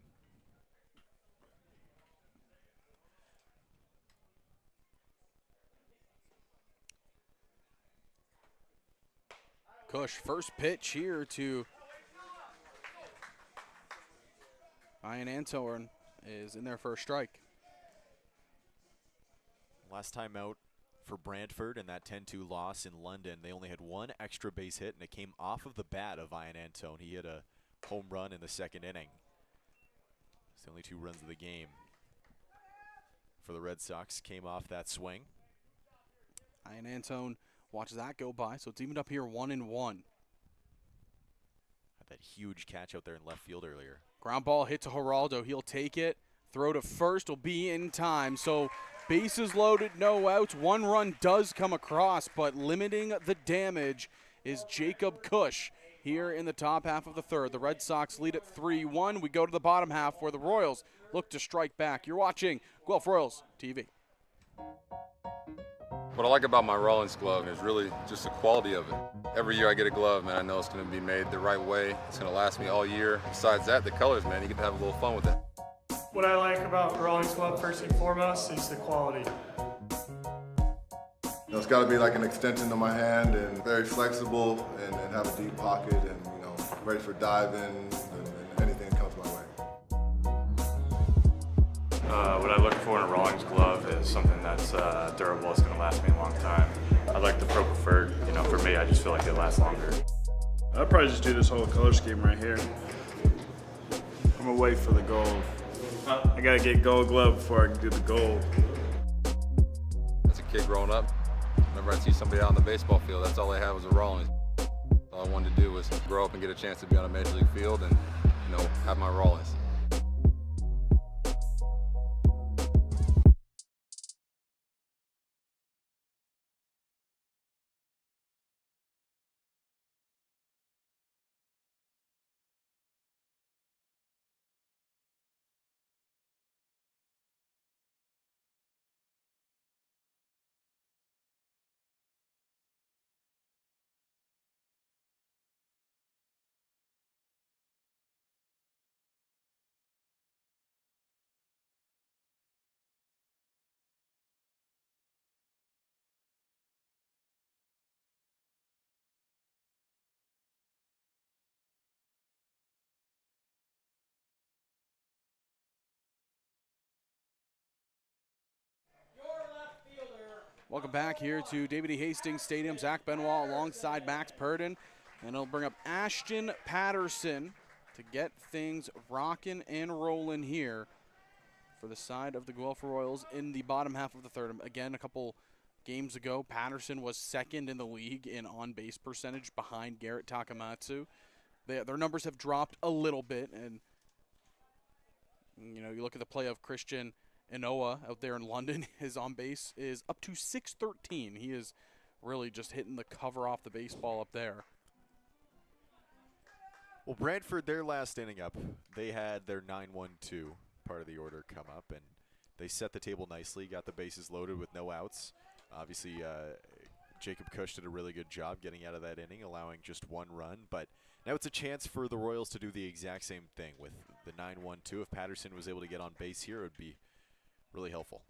Cush, first pitch here to Ian Antorn is in there for a strike. Last time out for Brantford in that 10-2 loss in London, they only had one extra base hit, and it came off of the bat of Ian Antone. He hit a home run in the second inning. It's the only 2 runs of the game for the Red Sox came off that swing. Ian Antone watches that go by, so it's evened up here 1-1. Had that huge catch out there in left field earlier. Ground ball hit to Geraldo. He'll take it. Throw to first will be in time. So bases loaded, no outs. 1 run does come across, but limiting the damage is Jacob Cush here in the top half of the third. The Red Sox lead at 3-1. We go to the bottom half where the Royals look to strike back. You're watching Guelph Royals TV. What I like about my Rollins glove is really just the quality of it. Every year I get a glove, man, I know it's going to be made the right way. It's going to last me all year. Besides that, the colors, man, you get to have a little fun with it. What I like about Rollins glove first and foremost is the quality. You know, it's got to be like an extension of my hand and very flexible and have a deep pocket and, you know, ready for diving and anything that comes my way. What I look for in a Rawlings glove is something that's durable, it's going to last me a long time. I like the Pro Preferred. You know, for me, I just feel like it lasts longer. I'd probably just do this whole color scheme right here. I'm gonna wait for the gold. I gotta get gold glove before I can do the gold. As a kid growing up, whenever I'd see somebody out on the baseball field, that's all I had was a Rawlings. All I wanted to do was grow up and get a chance to be on a major league field and, you know, have my Rawlings. Welcome back here to David E. Hastings Stadium. Zach Benoit alongside Max Purdon. And he'll bring up Ashton Patterson to get things rocking and rolling here for the side of the Guelph Royals in the bottom half of the third. Again, a couple games ago, Patterson was second in the league in on-base percentage behind Garrett Takamatsu. Their numbers have dropped a little bit, and you know, you look at the play of Christian Inoa out there in London, his on base is up to 613. He is really just hitting the cover off the baseball up there. Well, Brantford, their last inning up, they had their 9-1-2 part of the order come up, and they set the table nicely, got the bases loaded with no outs. Obviously, Jacob Cush did a really good job getting out of that inning, allowing just one run, but now it's a chance for the Royals to do the exact same thing with the 9-1-2. If Patterson was able to get on base here, it would be really helpful.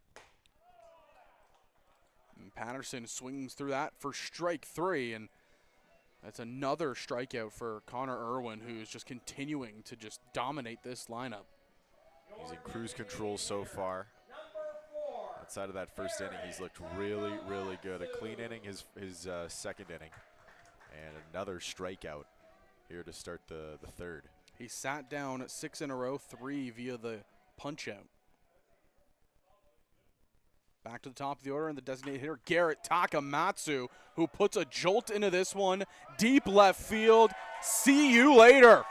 And Patterson swings through that for strike three, and that's another strikeout for Connor Irwin, who's just continuing to just dominate this lineup. He's in cruise control so far. Outside of that first inning, he's looked really, really good. A clean inning, his second inning, and another strikeout here to start the third. He sat down 6 in a row, 3 via the punch-out. Back to the top of the order, and the designated hitter, Garrett Takamatsu, who puts a jolt into this one. Deep left field. See you later.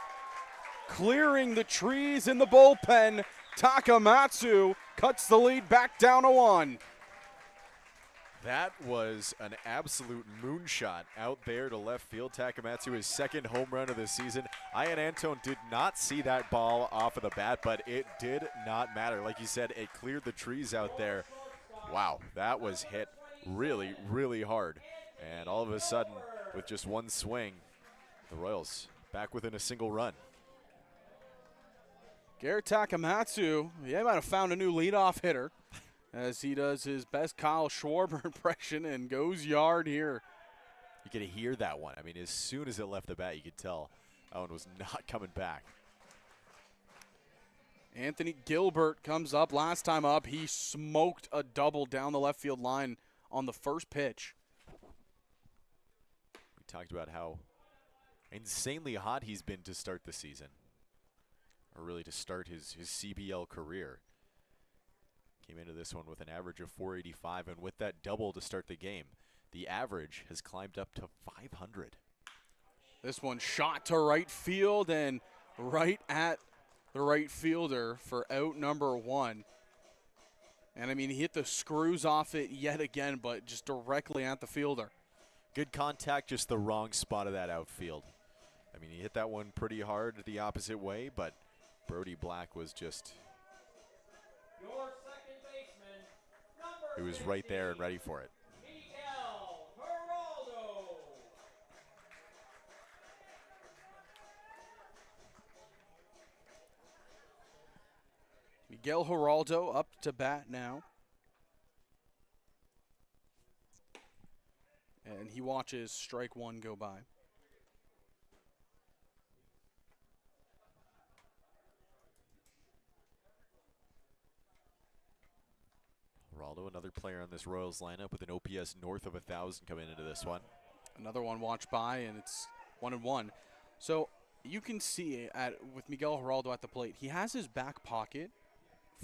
Clearing the trees in the bullpen. Takamatsu cuts the lead back down to 1. That was an absolute moonshot out there to left field. Takamatsu, his second home run of the season. Ian Antone did not see that ball off of the bat, but it did not matter. Like you said, it cleared the trees out there. Wow, that was hit really, really hard. And all of a sudden, with just one swing, the Royals back within a single run. Garrett Takamatsu, he might have found a new leadoff hitter as he does his best Kyle Schwarber impression and goes yard here. You could hear that one. I mean, as soon as it left the bat, you could tell that one was not coming back. Anthony Gilbert comes up. Last time up, he smoked a double down the left field line on the first pitch. We talked about how insanely hot he's been to start the season, or really to start his CBL career. Came into this one with an average of 485, and with that double to start the game, the average has climbed up to 500. This one shot to right field and right at the right fielder for out number 1. And I mean, he hit the screws off it yet again, but just directly at the fielder. Good contact, just the wrong spot of that outfield. I mean, he hit that one pretty hard the opposite way, but Brody Black was just, Your second baseman, he was right there and ready for it. Miguel Geraldo. Miguel Geraldo up to bat now. And he watches strike 1 go by. another player on this Royals lineup with an OPS north of 1,000 coming into this one. Another one watched by, and it's 1-1. So you can see with Miguel Geraldo at the plate, he has his back pocket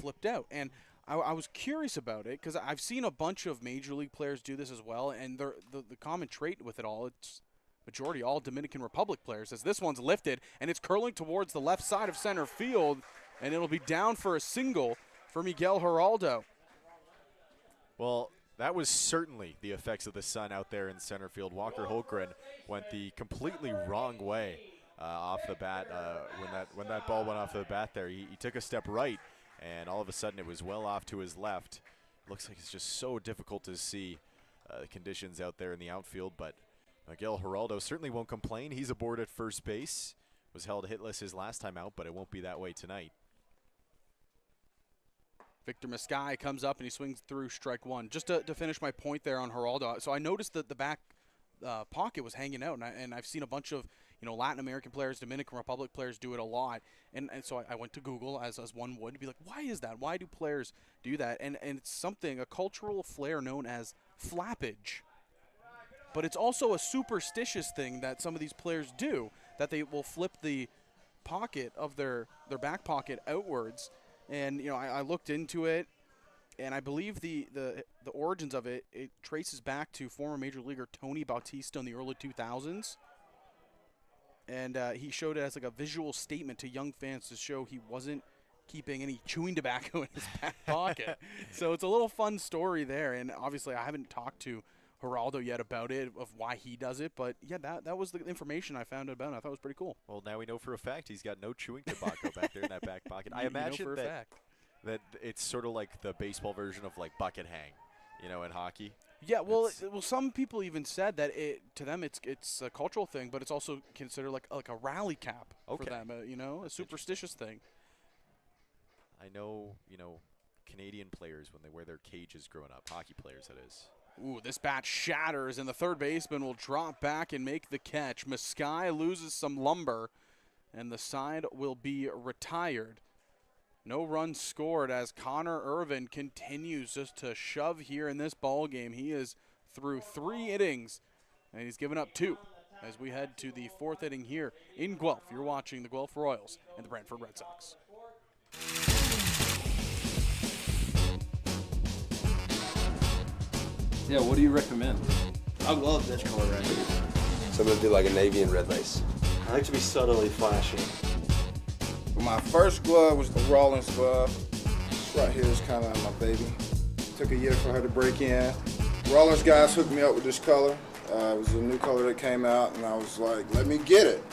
flipped out. And I was curious about it because I've seen a bunch of Major League players do this as well, and the common trait with it all, it's majority all Dominican Republic players, as this one's lifted, and it's curling towards the left side of center field, and it'll be down for a single for Miguel Geraldo. Well, that was certainly the effects of the sun out there in center field. Walker Holmgren went the completely wrong way off the bat when that ball went off the bat there. He took a step right, and all of a sudden it was well off to his left. Looks like it's just so difficult to see the conditions out there in the outfield, but Miguel Geraldo certainly won't complain. He's aboard at first base. Was held hitless his last time out, but it won't be that way tonight. Victor Mascai comes up and he swings through strike one. Just to finish my point there on Geraldo, so I noticed that the back pocket was hanging out, and I've seen a bunch of Latin American players, Dominican Republic players do it a lot, and so I went to Google as one would to be like, why is that? Why do players do that? And it's a cultural flair known as flappage. But it's also a superstitious thing that some of these players do, that they will flip the pocket of their back pocket outwards. And I looked into it, and I believe the origins of it traces back to former Major Leaguer Tony Bautista in the early 2000s. And he showed it as like a visual statement to young fans to show he wasn't keeping any chewing tobacco in his back pocket. So it's a little fun story there. And obviously I haven't talked to Geraldo yet about it, of why he does it, but yeah, that was the information I found about it. I thought it was pretty cool. Well, now we know for a fact he's got no chewing tobacco back there in that back pocket. I imagine that it's sort of like the baseball version of like bucket hang, in hockey. Yeah, well, some people even said that to them it's a cultural thing, but it's also considered like a rally cap for them, a superstitious thing. I know, Canadian players when they wear their cages growing up, hockey players that is. Ooh, this bat shatters, and the third baseman will drop back and make the catch. Mascai loses some lumber, and the side will be retired. No runs scored as Connor Irvin continues just to shove here in this ball game. He is through 3 innings, and he's given up 2 as we head to the 4th inning here in Guelph. You're watching the Guelph Royals and the Brantford Red Sox. Yeah, what do you recommend? I love this color right here. So I'm going to do like a navy and red lace. I like to be subtly flashy. My first glove was the Rawlins glove. This right here is kind of my baby. Took a year for her to break in. Rawlins guys hooked me up with this color. It was a new color that came out, and I was like, let me get it.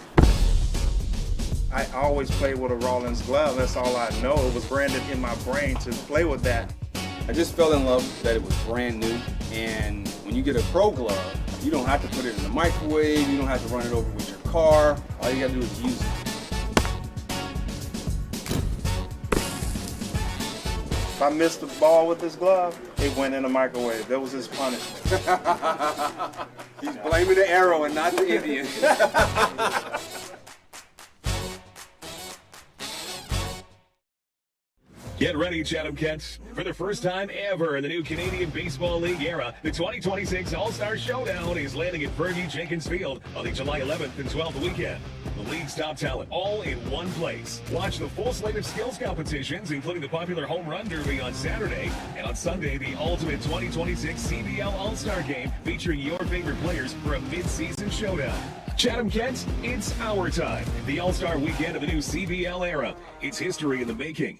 I always played with a Rawlins glove. That's all I know. It was branded in my brain to play with that. I just fell in love that it was brand new, and when you get a pro glove, you don't have to put it in the microwave, you don't have to run it over with your car. All you gotta do is use it. If I missed the ball with this glove, it went in the microwave. That was his punishment. He's blaming the arrow and not the Indian. Get ready, Chatham Kents. For the first time ever in the new Canadian Baseball League era, the 2026 All-Star Showdown is landing at Fergie Jenkins Field on the July 11th and 12th weekend. The league's top talent, all in one place. Watch the full slate of skills competitions, including the popular Home Run Derby on Saturday, and on Sunday, the ultimate 2026 CBL All-Star Game featuring your favorite players for a mid-season showdown. Chatham Kents, it's our time. The All-Star Weekend of the new CBL era. It's history in the making.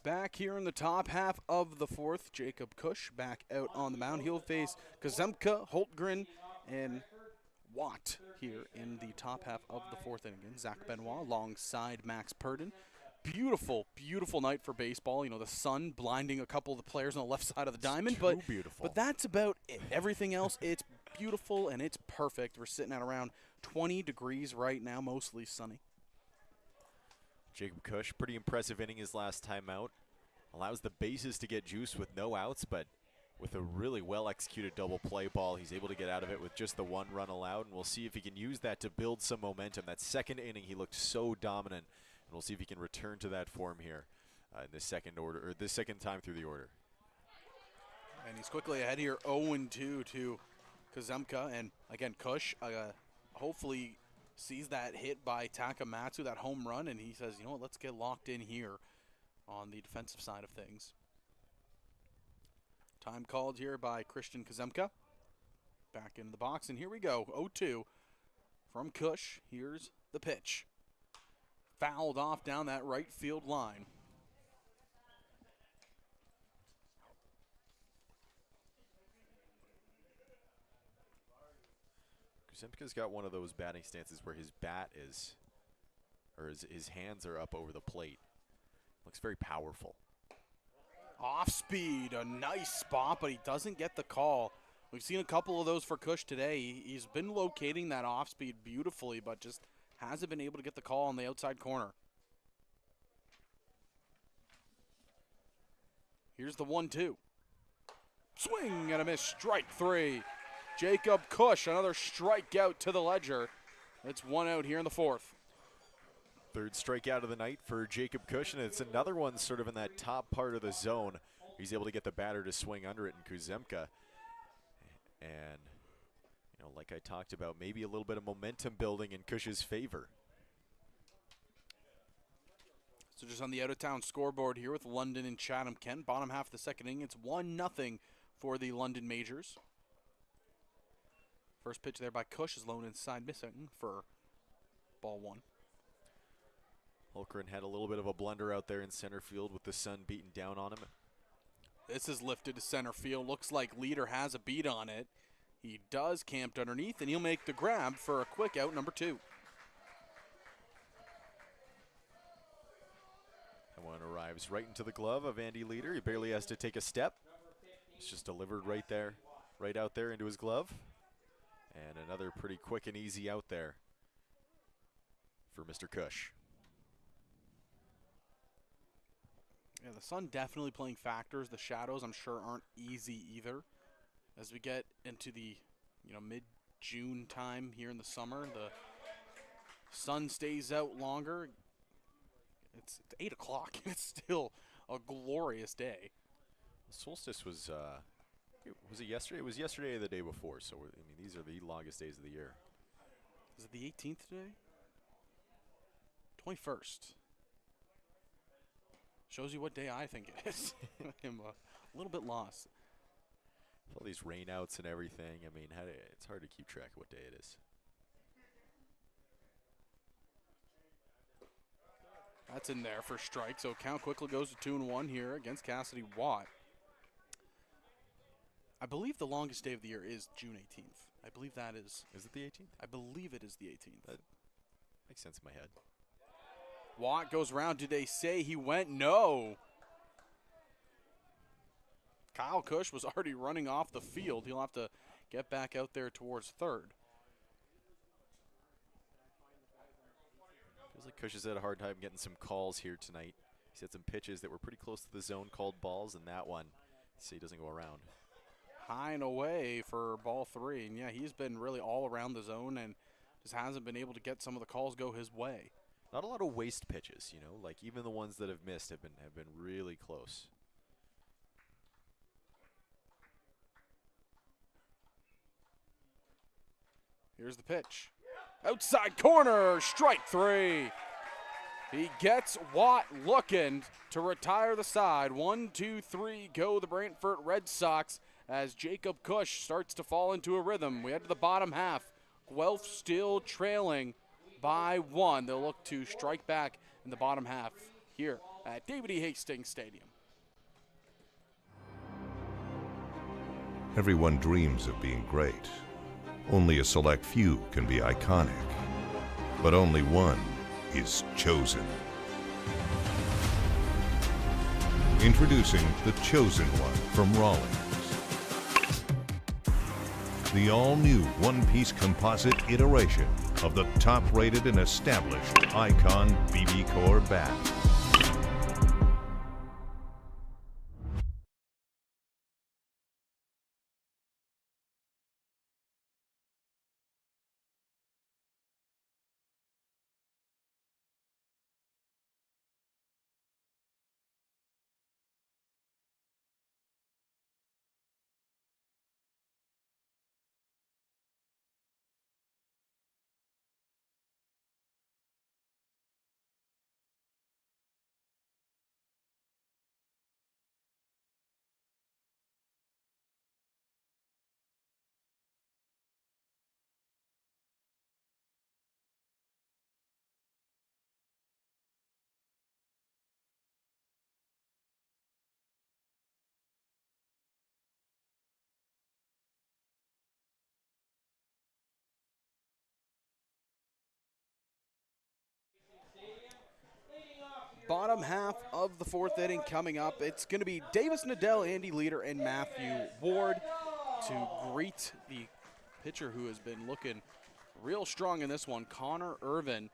Back here in the top half of the 4th, Jacob Cush back out on the mound. He'll face Kazemka, Holtgren, and Watt here in the top half of the 4th inning. And Zach Benoit alongside Max Purdon. Beautiful, beautiful night for baseball. The sun blinding a couple of the players on the left side of the diamond. But that's about it. Everything else, it's beautiful and it's perfect. We're sitting at around 20 degrees right now, mostly sunny. Jacob Cush, pretty impressive inning his last time out. Allows the bases to get juice with no outs, but with a really well-executed double play ball, he's able to get out of it with just the 1 run allowed, and we'll see if he can use that to build some momentum. That second inning, he looked so dominant, and we'll see if he can return to that form here in this second time through the order. And he's quickly ahead here, 0-2 to Kuzemka, and again, Cush hopefully sees that hit by Takamatsu, that home run, and he says, you know what, let's get locked in here on the defensive side of things. Time called here by Christian Kuzemka. Back into the box, and here we go, 0-2 from Cush. Here's the pitch. Fouled off down that right field line. Kuzemka's got one of those batting stances where his bat is, or his hands are up over the plate. Looks very powerful. Off speed, a nice spot, but he doesn't get the call. We've seen a couple of those for Cush today. He's been locating that off speed beautifully, but just hasn't been able to get the call on the outside corner. Here's the 1-2. Swing and a miss, strike 3. Jacob Cush, another strikeout to the ledger. It's 1 out here in the 4th. Third strikeout of the night for Jacob Cush, and it's another one sort of in that top part of the zone. He's able to get the batter to swing under it in Kuzemka. And, you know, like I talked about, maybe a little bit of momentum building in Cush's favor. So just on the out-of-town scoreboard here with London and Chatham-Kent. Bottom half of the second inning, it's 1-0 for the London Majors. First pitch there by Cush is low inside, missing for ball 1. Holmgren had a little bit of a blunder out there in center field with the sun beating down on him. This is lifted to center field. Looks like Leader has a beat on it. He does, camped underneath, and he'll make the grab for a quick out, number 2. That one arrives right into the glove of Andy Leader. He barely has to take a step. It's just delivered right there, right out there into his glove. And another pretty quick and easy out there for Mr. Cush. Yeah, the sun definitely playing factors. The shadows, I'm sure, aren't easy either. As we get into the, mid-June time here in the summer, the sun stays out longer. It's 8 o'clock, and it's still a glorious day. The solstice was it yesterday? It was yesterday or the day before, so these are the longest days of the year. Is it the 18th today? 21st. Shows you what day I think it is. I'm a little bit lost. All these rainouts and everything, it's hard to keep track of what day it is. That's in there for strike, so count quickly goes to 2-1 here against Cassidy Watt. I believe the longest day of the year is June 18th. I believe that is. Is it the 18th? I believe it is the 18th. That makes sense in my head. Watt goes around. Did they say he went? No. Kyle Cush was already running off the field. He'll have to get back out there towards third. Feels like Cush has had a hard time getting some calls here tonight. He's had some pitches that were pretty close to the zone called balls, and that one, see, doesn't go around. High and away for ball 3. And, yeah, he's been really all around the zone and just hasn't been able to get some of the calls go his way. Not a lot of waste pitches, like even the ones that have missed have been really close. Here's the pitch. Outside corner, strike 3. He gets Watt looking to retire the side. 1, 2, 3, go the Brantford Red Sox as Jacob Cush starts to fall into a rhythm. We head to the bottom half. Guelph still trailing by 1. They'll look to strike back in the bottom half here at David E. Hastings Stadium. Everyone dreams of being great. Only a select few can be iconic. But only one is chosen. Introducing the Chosen One from Rawlings. The all-new one-piece composite iteration of the top-rated and established Icon BB Core bat. Bottom half of the fourth inning coming up. It's going to be Davis Nadell, Andy Leader, and Matthew Ward to greet the pitcher who has been looking real strong in this one, Connor Irvin.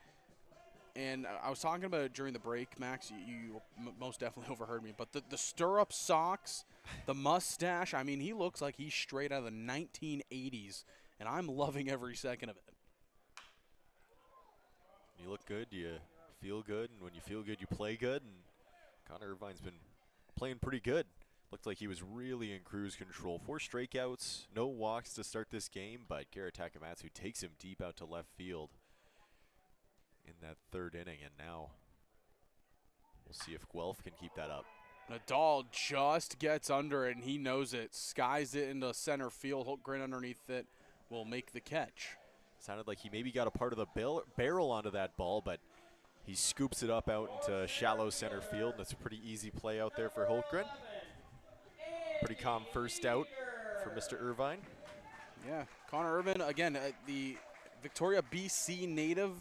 And I was talking about it during the break, Max. You most definitely overheard me. But the stirrup socks, the mustache, I mean, he looks like he's straight out of the 1980s, and I'm loving every second of it. You look good, you feel good, and when you feel good, you play good. And Connor Irvine's been playing pretty good. Looked like he was really in cruise control. 4 strikeouts, no walks to start this game, but Garrett Takamatsu takes him deep out to left field in that third inning, and now we'll see if Guelph can keep that up. Nadal just gets under it, and he knows it. Skies it into center field. Hultgren underneath it will make the catch. Sounded like he maybe got a part of the barrel onto that ball, but he scoops it up out into shallow center field, and it's a pretty easy play out there for Hultgren. Pretty calm first out for Mr. Irvine. Yeah, Connor Irvin, again, the Victoria, BC native.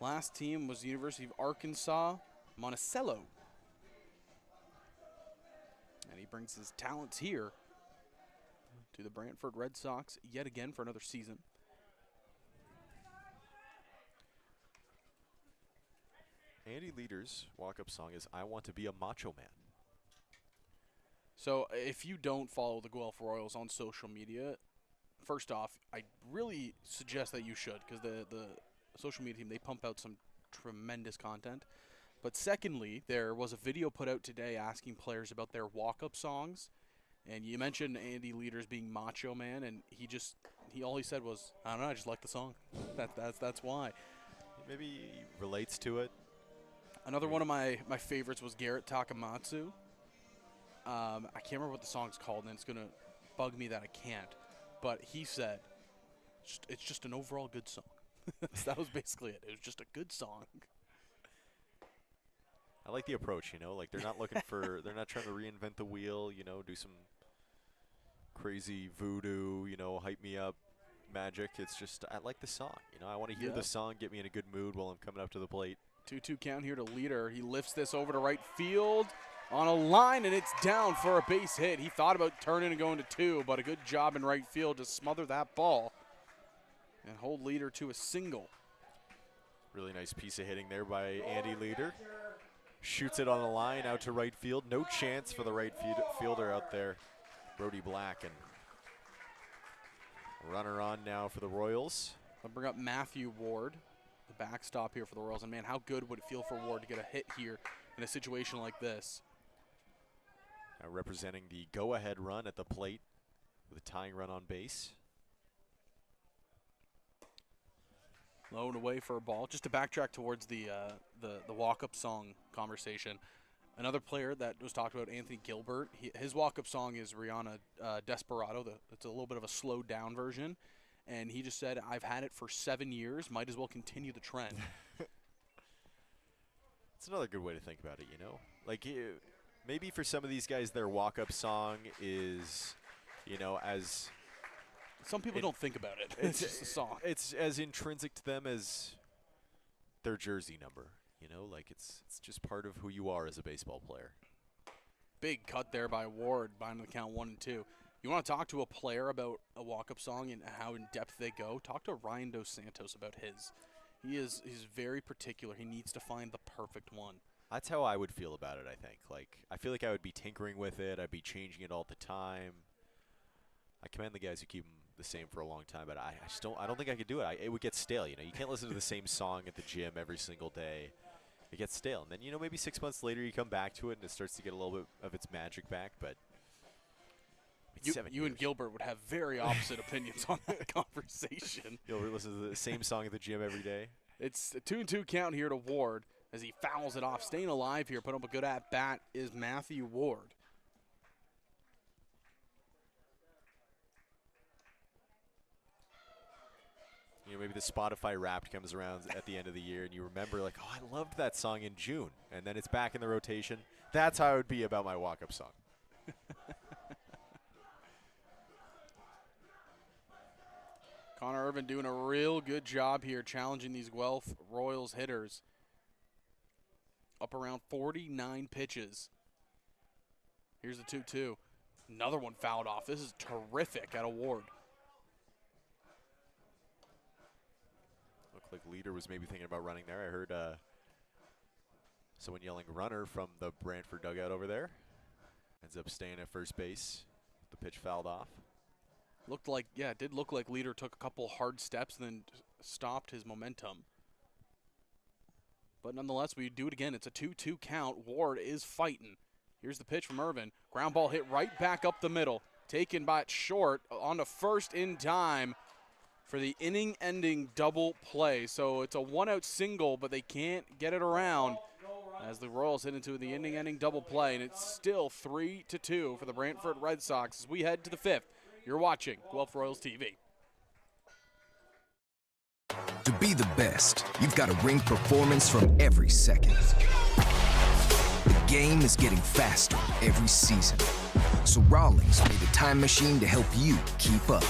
Last team was the University of Arkansas, Monticello. And he brings his talents here to the Brantford Red Sox yet again for another season. Andy Leader's walk-up song is I Want to Be a Macho Man. So if you don't follow the Guelph Royals on social media, first off, I really suggest that you should, because the social media team, they pump out some tremendous content. But secondly, there was a video put out today asking players about their walk-up songs. And you mentioned Andy Leaders being Macho Man, and all he said was, I don't know, I just like the song. That's why. Maybe he relates to it. Another one of my favorites was Garrett Takamatsu. I can't remember what the song's called, and it's going to bug me that I can't. But he said, it's just an overall good song. That was basically it. It was just a good song. I like the approach, like they're not looking for, they're not trying to reinvent the wheel, do some crazy voodoo, hype me up magic. It's just, I like the song. I want to hear the song, get me in a good mood while I'm coming up to the plate. 2-2 count here to Leader. He lifts this over to right field on a line, and it's down for a base hit. He thought about turning and going to 2, but a good job in right field to smother that ball and hold Leader to a single. Really nice piece of hitting there by Andy Leader. Shoots it on the line out to right field. No chance for the right fielder out there, Brody Black. And runner on now for the Royals. I'll bring up Matthew Ward, the backstop here for the Royals. And, man, how good would it feel for Ward to get a hit here in a situation like this? Now representing the go-ahead run at the plate with a tying run on base. Low and away for a ball. Just to backtrack towards the walk-up song conversation, another player that was talked about, Anthony Gilbert, his walk-up song is Rihanna Desperado. It's a little bit of a slowed-down version. And he just said, I've had it for 7 years. Might as well continue the trend. It's another good way to think about it, Like, maybe for some of these guys, their walk-up song is, as... Some people don't think about it. It's just a song. It's as intrinsic to them as their jersey number, Like, it's just part of who you are as a baseball player. Big cut there by Ward, behind the count 1-2. You want to talk to a player about a walk-up song and how in-depth they go? Talk to Ryan Dos Santos about his. He's very particular. He needs to find the perfect one. That's how I would feel about it, I think. Like, I feel like I would be tinkering with it. I'd be changing it all the time. I commend the guys who keep them the same for a long time, but I don't think I could do it. It would get stale, you know. You can't listen to the same song at the gym every single day. It gets stale. And then, you know, maybe 6 months later you come back to it and it starts to get a little bit of its magic back, but you and Gilbert would have very opposite opinions on that conversation. Gilbert listens to the same song at the gym every day. It's a 2-2 count here to Ward as he fouls it off. Staying alive here, put up a good at-bat is Matthew Ward. You know, maybe the Spotify Wrapped comes around at the end of the year and you remember, like, oh, I loved that song in June. And then it's back in the rotation. That's how I would be about my walk-up song. Connor Irvin doing a real good job here challenging these Guelph Royals hitters. Up around 49 pitches. Here's the 2-2. Another one fouled off. This is terrific at Ward. Looked like Leader was maybe thinking about running there. I heard someone yelling runner from the Brantford dugout over there. Ends up staying at first base. The pitch fouled off. Looked like, yeah, it did look like Leader took a couple hard steps and then stopped his momentum. But nonetheless, we do it again. It's a 2-2 count. Ward is fighting. Here's the pitch from Irvin. Ground ball hit right back up the middle. Taken by short on the first in time for the inning-ending double play. So it's a one-out single, but they can't get it around as the Royals hit into the inning-ending double play, and it's still 3-2 for the Brantford Red Sox as we head to the fifth. You're watching Guelph Royals TV. To be the best, you've got to bring performance from every second. The game is getting faster every season, so Rawlings made a time machine to help you keep up.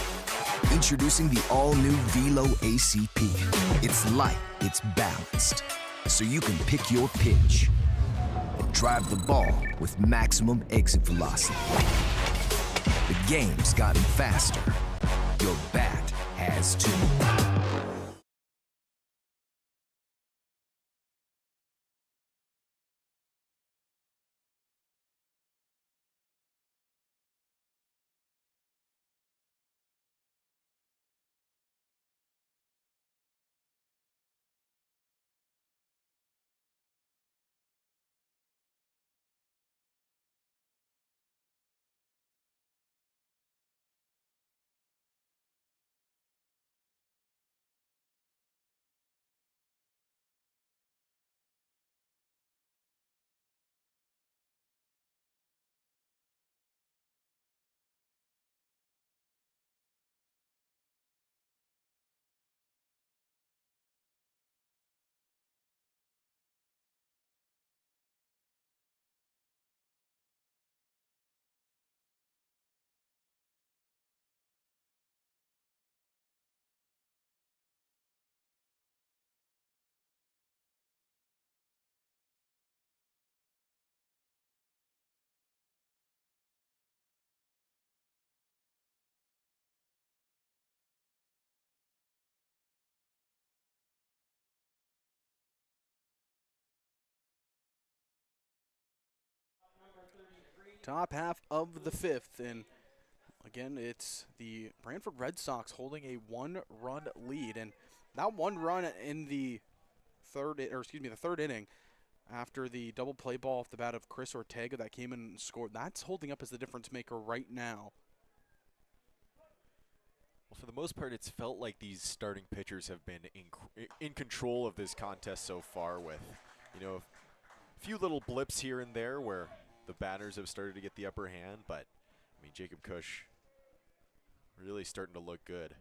Introducing the all-new Velo ACP. It's light, it's balanced, so you can pick your pitch and drive the ball with maximum exit velocity. The game's gotten faster. Your bat has too. Top half of the fifth, and again, it's the Brantford Red Sox holding a one-run lead, and that one run in the third inning after the double play ball off the bat of Chris Ortega that came in and scored, that's holding up as the difference maker right now. Well, for the most part, it's felt like these starting pitchers have been in control of this contest so far with, you know, a few little blips here and there where the batters have started to get the upper hand, but, I mean, Jacob Cush really starting to look good.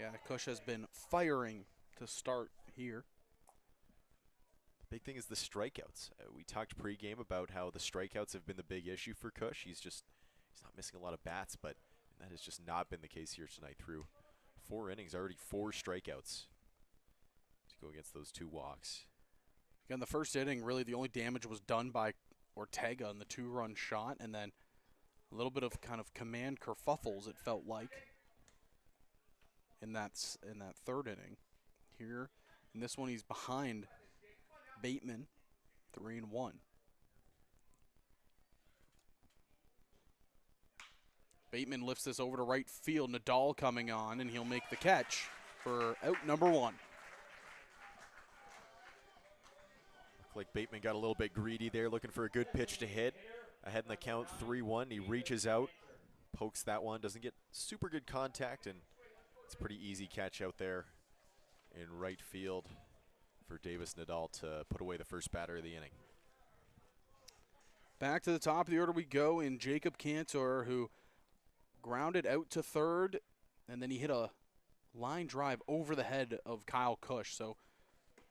Yeah, Cush has been firing to start here. The big thing is the strikeouts. We talked pregame about how the strikeouts have been the big issue for Cush. He's not missing a lot of bats, but that has just not been the case here tonight through 4 innings, already 4 strikeouts to go against those 2 walks. Again, the first inning, really the only damage was done by Ortega on the 2-run shot, and then A little bit of kind of command kerfuffles, it felt like, in that third inning. Here in this one, he's behind Bateman, 3-1. Bateman lifts this over to right field. Nadal coming on, and he'll make the catch for out number 1. Looked like Bateman got a little bit greedy there, looking for a good pitch to hit. Ahead in the count, 3-1. He reaches out, pokes that one, doesn't get super good contact, and it's a pretty easy catch out there in right field for Davis Nadal to put away the first batter of the inning. Back to the top of the order we go in Jacob Cantor, who grounded out to third, and then he hit a line drive over the head of Kyle Cush. So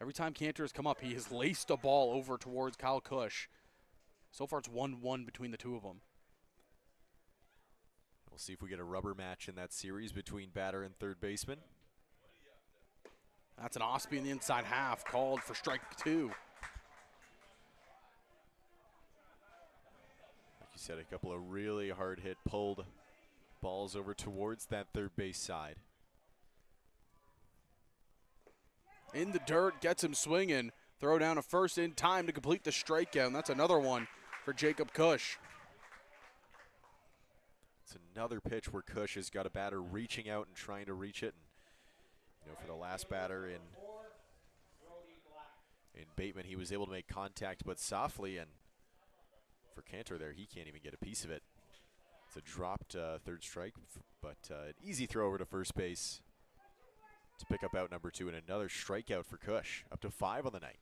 every time Cantor has come up, he has laced a ball over towards Kyle Cush. So far, it's 1-1 between the two of them. We'll see if we get a rubber match in that series between batter and third baseman. That's an Osby in the inside half, called for strike 2. Like you said, a couple of really hard hit, pulled balls over towards that third base side. In the dirt, gets him swinging. Throw down a first in time to complete the strikeout, and that's another one for Jacob Cush. It's another pitch where Cush has got a batter reaching out and trying to reach it. And, for the last batter in Bateman, he was able to make contact, but softly. And for Cantor there, he can't even get a piece of it. It's a dropped third strike, but an easy throw over to first base to pick up out number 2, and another strikeout for Cush, up to 5 on the night.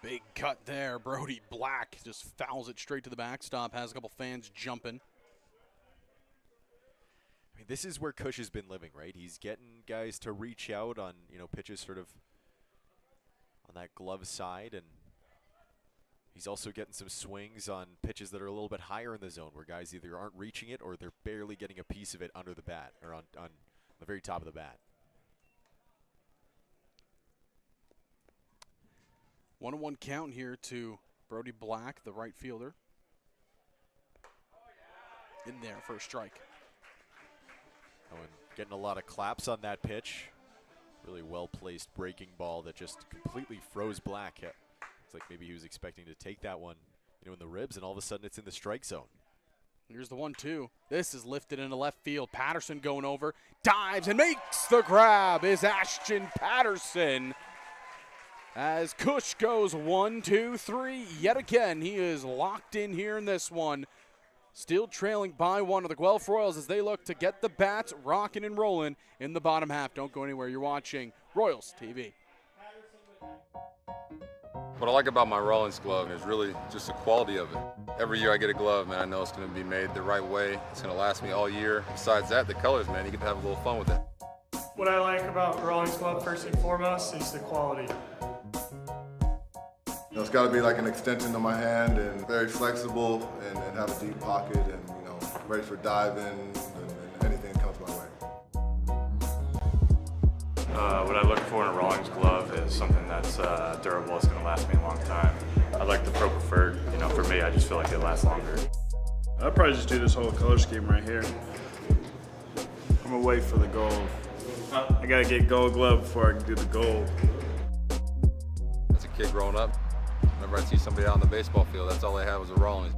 Big cut there. Brody Black just fouls it straight to the backstop, has a couple fans jumping. I mean, this is where Cush has been living, right? He's getting guys to reach out on, pitches sort of on that glove side, and he's also getting some swings on pitches that are a little bit higher in the zone, where guys either aren't reaching it or they're barely getting a piece of it under the bat, or on the very top of the bat. 1-1 count here to Brody Black, the right fielder. In there for a strike. Oh, and getting a lot of claps on that pitch. Really well-placed breaking ball that just completely froze Black. It's like maybe he was expecting to take that one, in the ribs, and all of a sudden it's in the strike zone. Here's the 1-2. This is lifted into left field. Patterson going over, dives and makes the grab is Ashton Patterson. As Cush goes 1, 2, 3. Yet again, he is locked in here in this one. Still trailing by 1 of the Guelph Royals as they look to get the bats rocking and rolling in the bottom half. Don't go anywhere. You're watching Royals TV. What I like about my Rollins glove is really just the quality of it. Every year I get a glove, man, I know it's going to be made the right way. It's going to last me all year. Besides that, the colors, man, you get to have a little fun with it. What I like about Rollins glove first and foremost is the quality. It's got to be like an extension of my hand, and very flexible, and have a deep pocket, and ready for diving and anything that comes my way. What I look for in a Rollins glove is something that's durable. It's going to last me a long time. I like the Pro Preferred. For me, I just feel like it lasts longer. I'd probably just do this whole color scheme right here. I'm gonna wait for the gold. I gotta get gold glove before I can do the gold. As a kid growing up, whenever I'd see somebody out on the baseball field, that's all they had was a Rollins.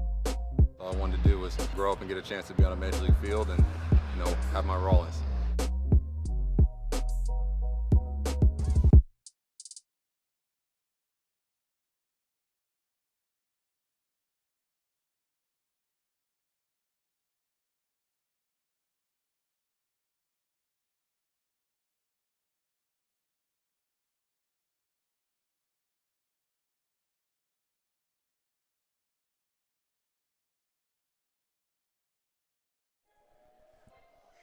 All I wanted to do was grow up and get a chance to be on a major league field and, have my Rollins.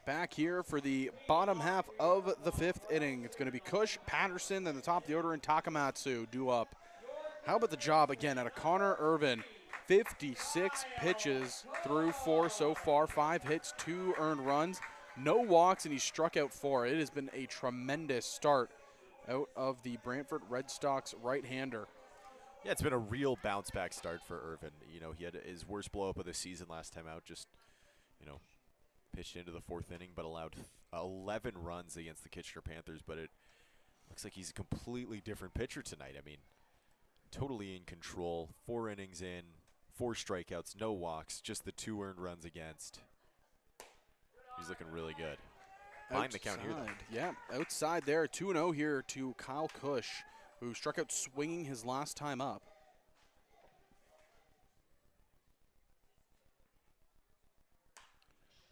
Back here for the bottom half of the 5th inning. It's going to be Cush, Patterson, then the top of the order, and Takamatsu due up. How about the job again out of Connor Irvin? 56 pitches through 4 so far, 5 hits, 2 earned runs, no walks, and he struck out 4. It has been a tremendous start out of the Brantford Red Sox right-hander. Yeah, it's been a real bounce-back start for Irvin. You know, he had his worst blow-up of the season last time out, just, you know, pitched into the 4th inning, but allowed 11 runs against the Kitchener Panthers. But it looks like he's a completely different pitcher tonight. I mean, totally in control. 4 innings in, 4 strikeouts, no walks, just the 2 earned runs against. He's looking really good. Find the count here, though. Yeah, outside there, 2-0 here to Kyle Cush, who struck out swinging his last time up.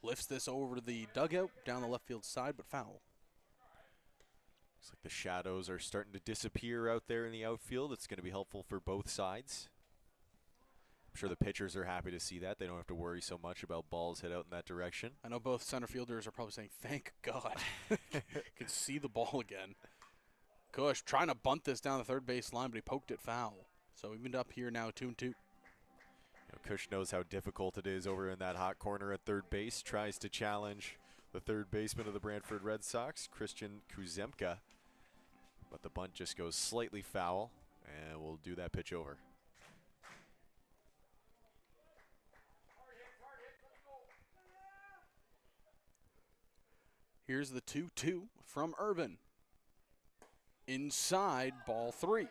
Lifts this over to the dugout, down the left field side, but foul. Looks like the shadows are starting to disappear out there in the outfield. It's going to be helpful for both sides. I'm sure the pitchers are happy to see that. They don't have to worry so much about balls hit out in that direction. I know both center fielders are probably saying, thank God. Can see the ball again. Cush trying to bunt this down the third base line, but he poked it foul. So evened up here now, 2-2. You know, Cush knows how difficult it is over in that hot corner at third base. Tries to challenge the third baseman of the Brantford Red Sox, Christian Kuzemka. But the bunt just goes slightly foul, and we'll do that pitch over. Here's the 2-2 from Irvin. Inside, ball 3.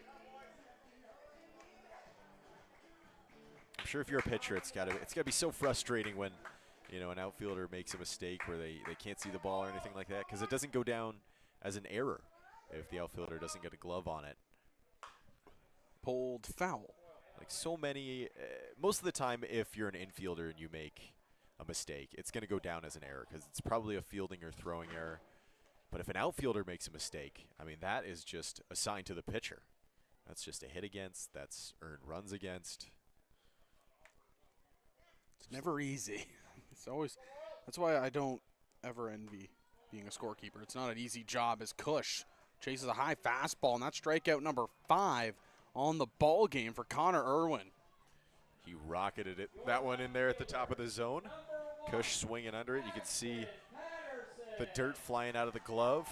I'm sure if you're a pitcher, it's gotta be so frustrating when, you know, an outfielder makes a mistake where they can't see the ball or anything like that, because it doesn't go down as an error if the outfielder doesn't get a glove on it. Pulled foul. Like so many, most of the time, if you're an infielder and you make a mistake, it's going to go down as an error because it's probably a fielding or throwing error. But if an outfielder makes a mistake, I mean, that is just assigned to the pitcher. That's just a hit against. That's earned runs against. It's never easy. It's always. That's why I don't ever envy being a scorekeeper. It's not an easy job. As Cush chases a high fastball, and that's strikeout number 5 on the ball game for Connor Irwin. He rocketed that one in there at the top of the zone. Cush swinging under it. You can see the dirt flying out of the glove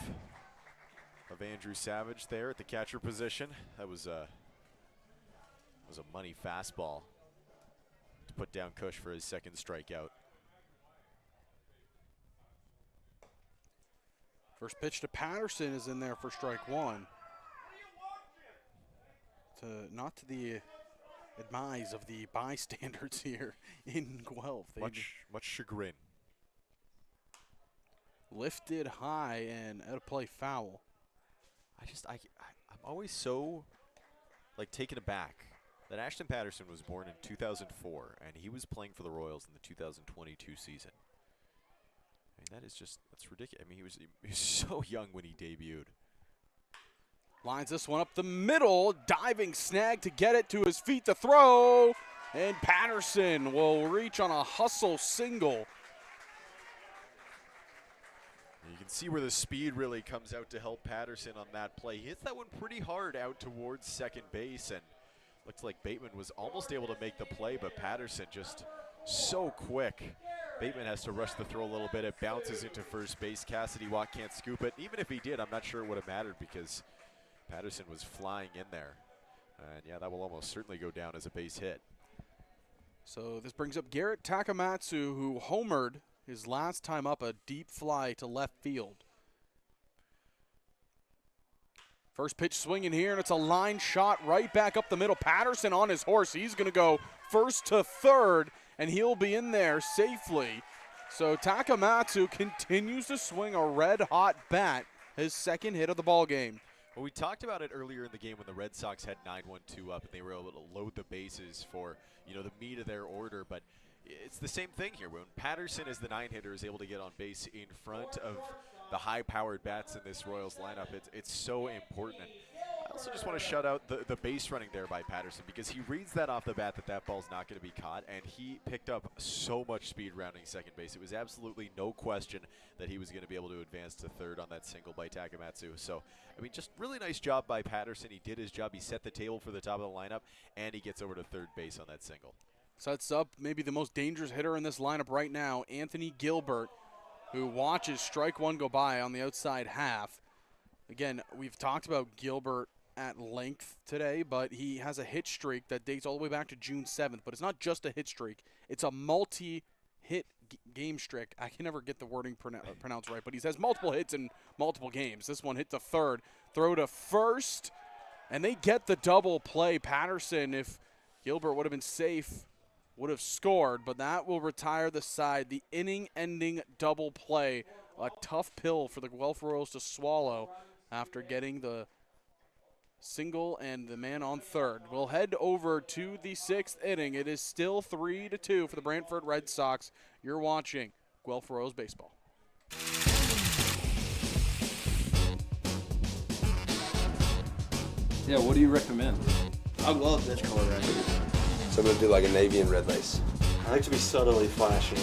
of Andrew Savage there at the catcher position. That was a money fastball to put down Cush for his second strikeout. First pitch to Patterson is in there for strike 1. Not to the admise of the bystanders here in Guelph. Much chagrin. Lifted high and out of play foul. I'm always so taken aback that Ashton Patterson was born in 2004 and he was playing for the Royals in the 2022 season. I mean, that's ridiculous. I mean, he was so young when he debuted. Lines this one up the middle, diving snag to get it to his feet to throw, and Patterson will reach on a hustle single. You can see where the speed really comes out to help Patterson on that play. He hits that one pretty hard out towards second base, and looks like Bateman was almost able to make the play, but Patterson just so quick. Bateman has to rush the throw a little bit. It bounces into first base. Cassidy Watt can't scoop it. Even if he did, I'm not sure it would have mattered because Patterson was flying in there. And yeah, that will almost certainly go down as a base hit. So this brings up Garrett Takamatsu, who homered his last time up, a deep fly to left field. First pitch swinging here, and it's a line shot right back up the middle. Patterson on his horse. He's going to go first to third, and he'll be in there safely. So Takamatsu continues to swing a red-hot bat, his second hit of the ball game. Well, we talked about it earlier in the game when the Red Sox had 9-1-2 up and they were able to load the bases for, the meat of their order. But it's the same thing here. When Patterson as the 9-hitter is able to get on base in front of the high-powered bats in this Royals lineup, it's so important. And I also just want to shout out the base running there by Patterson because he reads that off the bat that ball's not going to be caught, and he picked up so much speed rounding second base. It was absolutely no question that he was going to be able to advance to third on that single by Takamatsu. So, I mean, just really nice job by Patterson. He did his job. He set the table for the top of the lineup, and he gets over to third base on that single. Sets up maybe the most dangerous hitter in this lineup right now, Anthony Gilbert, who watches strike 1 go by on the outside half. Again, we've talked about Gilbert at length today, but he has a hit streak that dates all the way back to June 7th. But it's not just a hit streak. It's a multi-hit game streak. I can never get the wording pronounced right, but he has multiple hits in multiple games. This one hit to third, throw to first, and they get the double play. Patterson, if Gilbert would have been safe, would have scored, but that will retire the side. The inning-ending double play, a tough pill for the Guelph Royals to swallow after getting the single and the man on third. We'll head over to the 6th inning. It is still 3-2 for the Brantford Red Sox. You're watching Guelph Royals baseball. Yeah, what do you recommend? I love this color right here. So I'm gonna do like a navy and red lace. I like to be subtly flashy.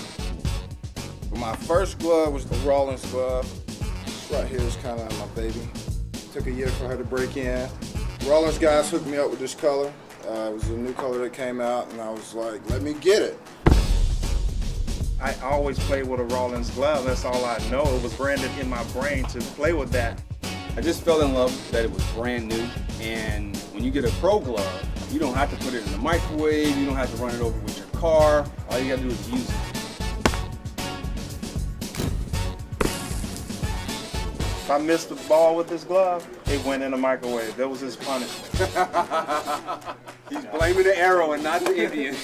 My first glove was the Rawlings glove. This right here is kind of my baby. Took a year for her to break in. Rawlings guys hooked me up with this color. It was a new color that came out, and I was like, let me get it. I always played with a Rawlings glove. That's all I know. It was branded in my brain to play with that. I just fell in love that it was brand new, and when you get a pro glove, you don't have to put it in the microwave, you don't have to run it over with your car. All you gotta do is use it. If I missed the ball with this glove, it went in the microwave. That was his punishment. He's blaming the arrow and not the Indian.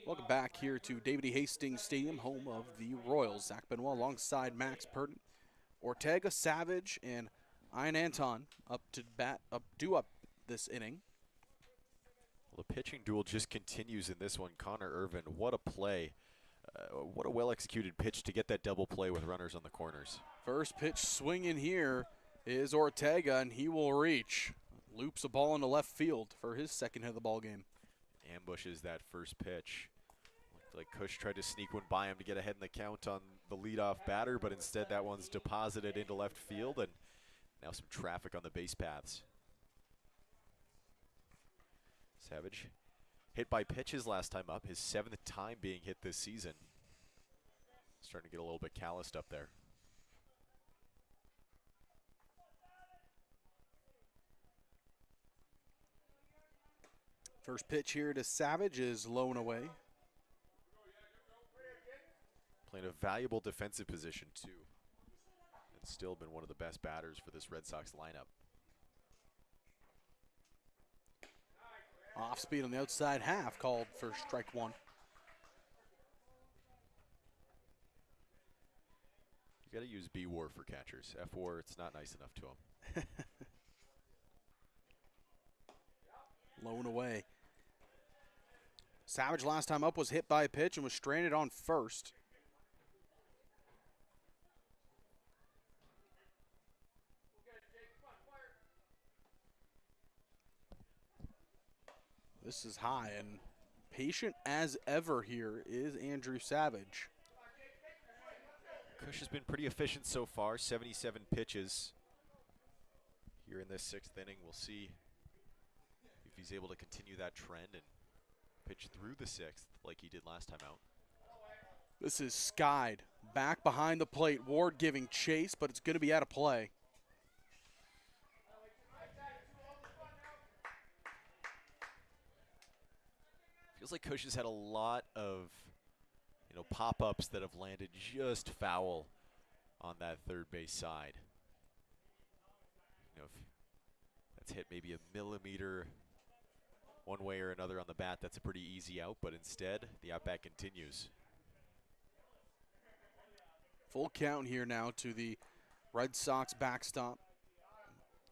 Welcome back here to David E. Hastings Stadium, home of the Royals. Zach Benoit alongside Max Purden, Ortega, Savage, and Ian Anton up to bat, due up this inning. Well, the pitching duel just continues in this one. Connor Irvin, what a play. What a well-executed pitch to get that double play with runners on the corners. First pitch swinging here is Ortega, and he will reach. Loops a ball into left field for his second hit of the ball game. Ambushes that first pitch. Looked like Cush tried to sneak one by him to get ahead in the count on the leadoff batter, but instead that one's deposited into left field, and now some traffic on the base paths. Savage hit by pitches last time up, his 7th time being hit this season. Starting to get a little bit calloused up there. First pitch here to Savage is low and away. Playing a valuable defensive position too, and still been one of the best batters for this Red Sox lineup. Off speed on the outside half, called for strike one. You got to use B-War for catchers. F-War, it's not nice enough to him. Low and away. Savage last time up was hit by a pitch and was stranded on first. This is high, and patient as ever here is Andrew Savage. Cush has been pretty efficient so far, 77 pitches here in this 6th inning. We'll see if he's able to continue that trend and pitch through the 6th like he did last time out. This is skied back behind the plate. Ward giving chase, but it's going to be out of play. Feels like Cush has had a lot of, pop-ups that have landed just foul on that third base side. If that's hit maybe a millimeter one way or another on the bat, that's a pretty easy out, but instead, the at-bat continues. Full count here now to the Red Sox backstop.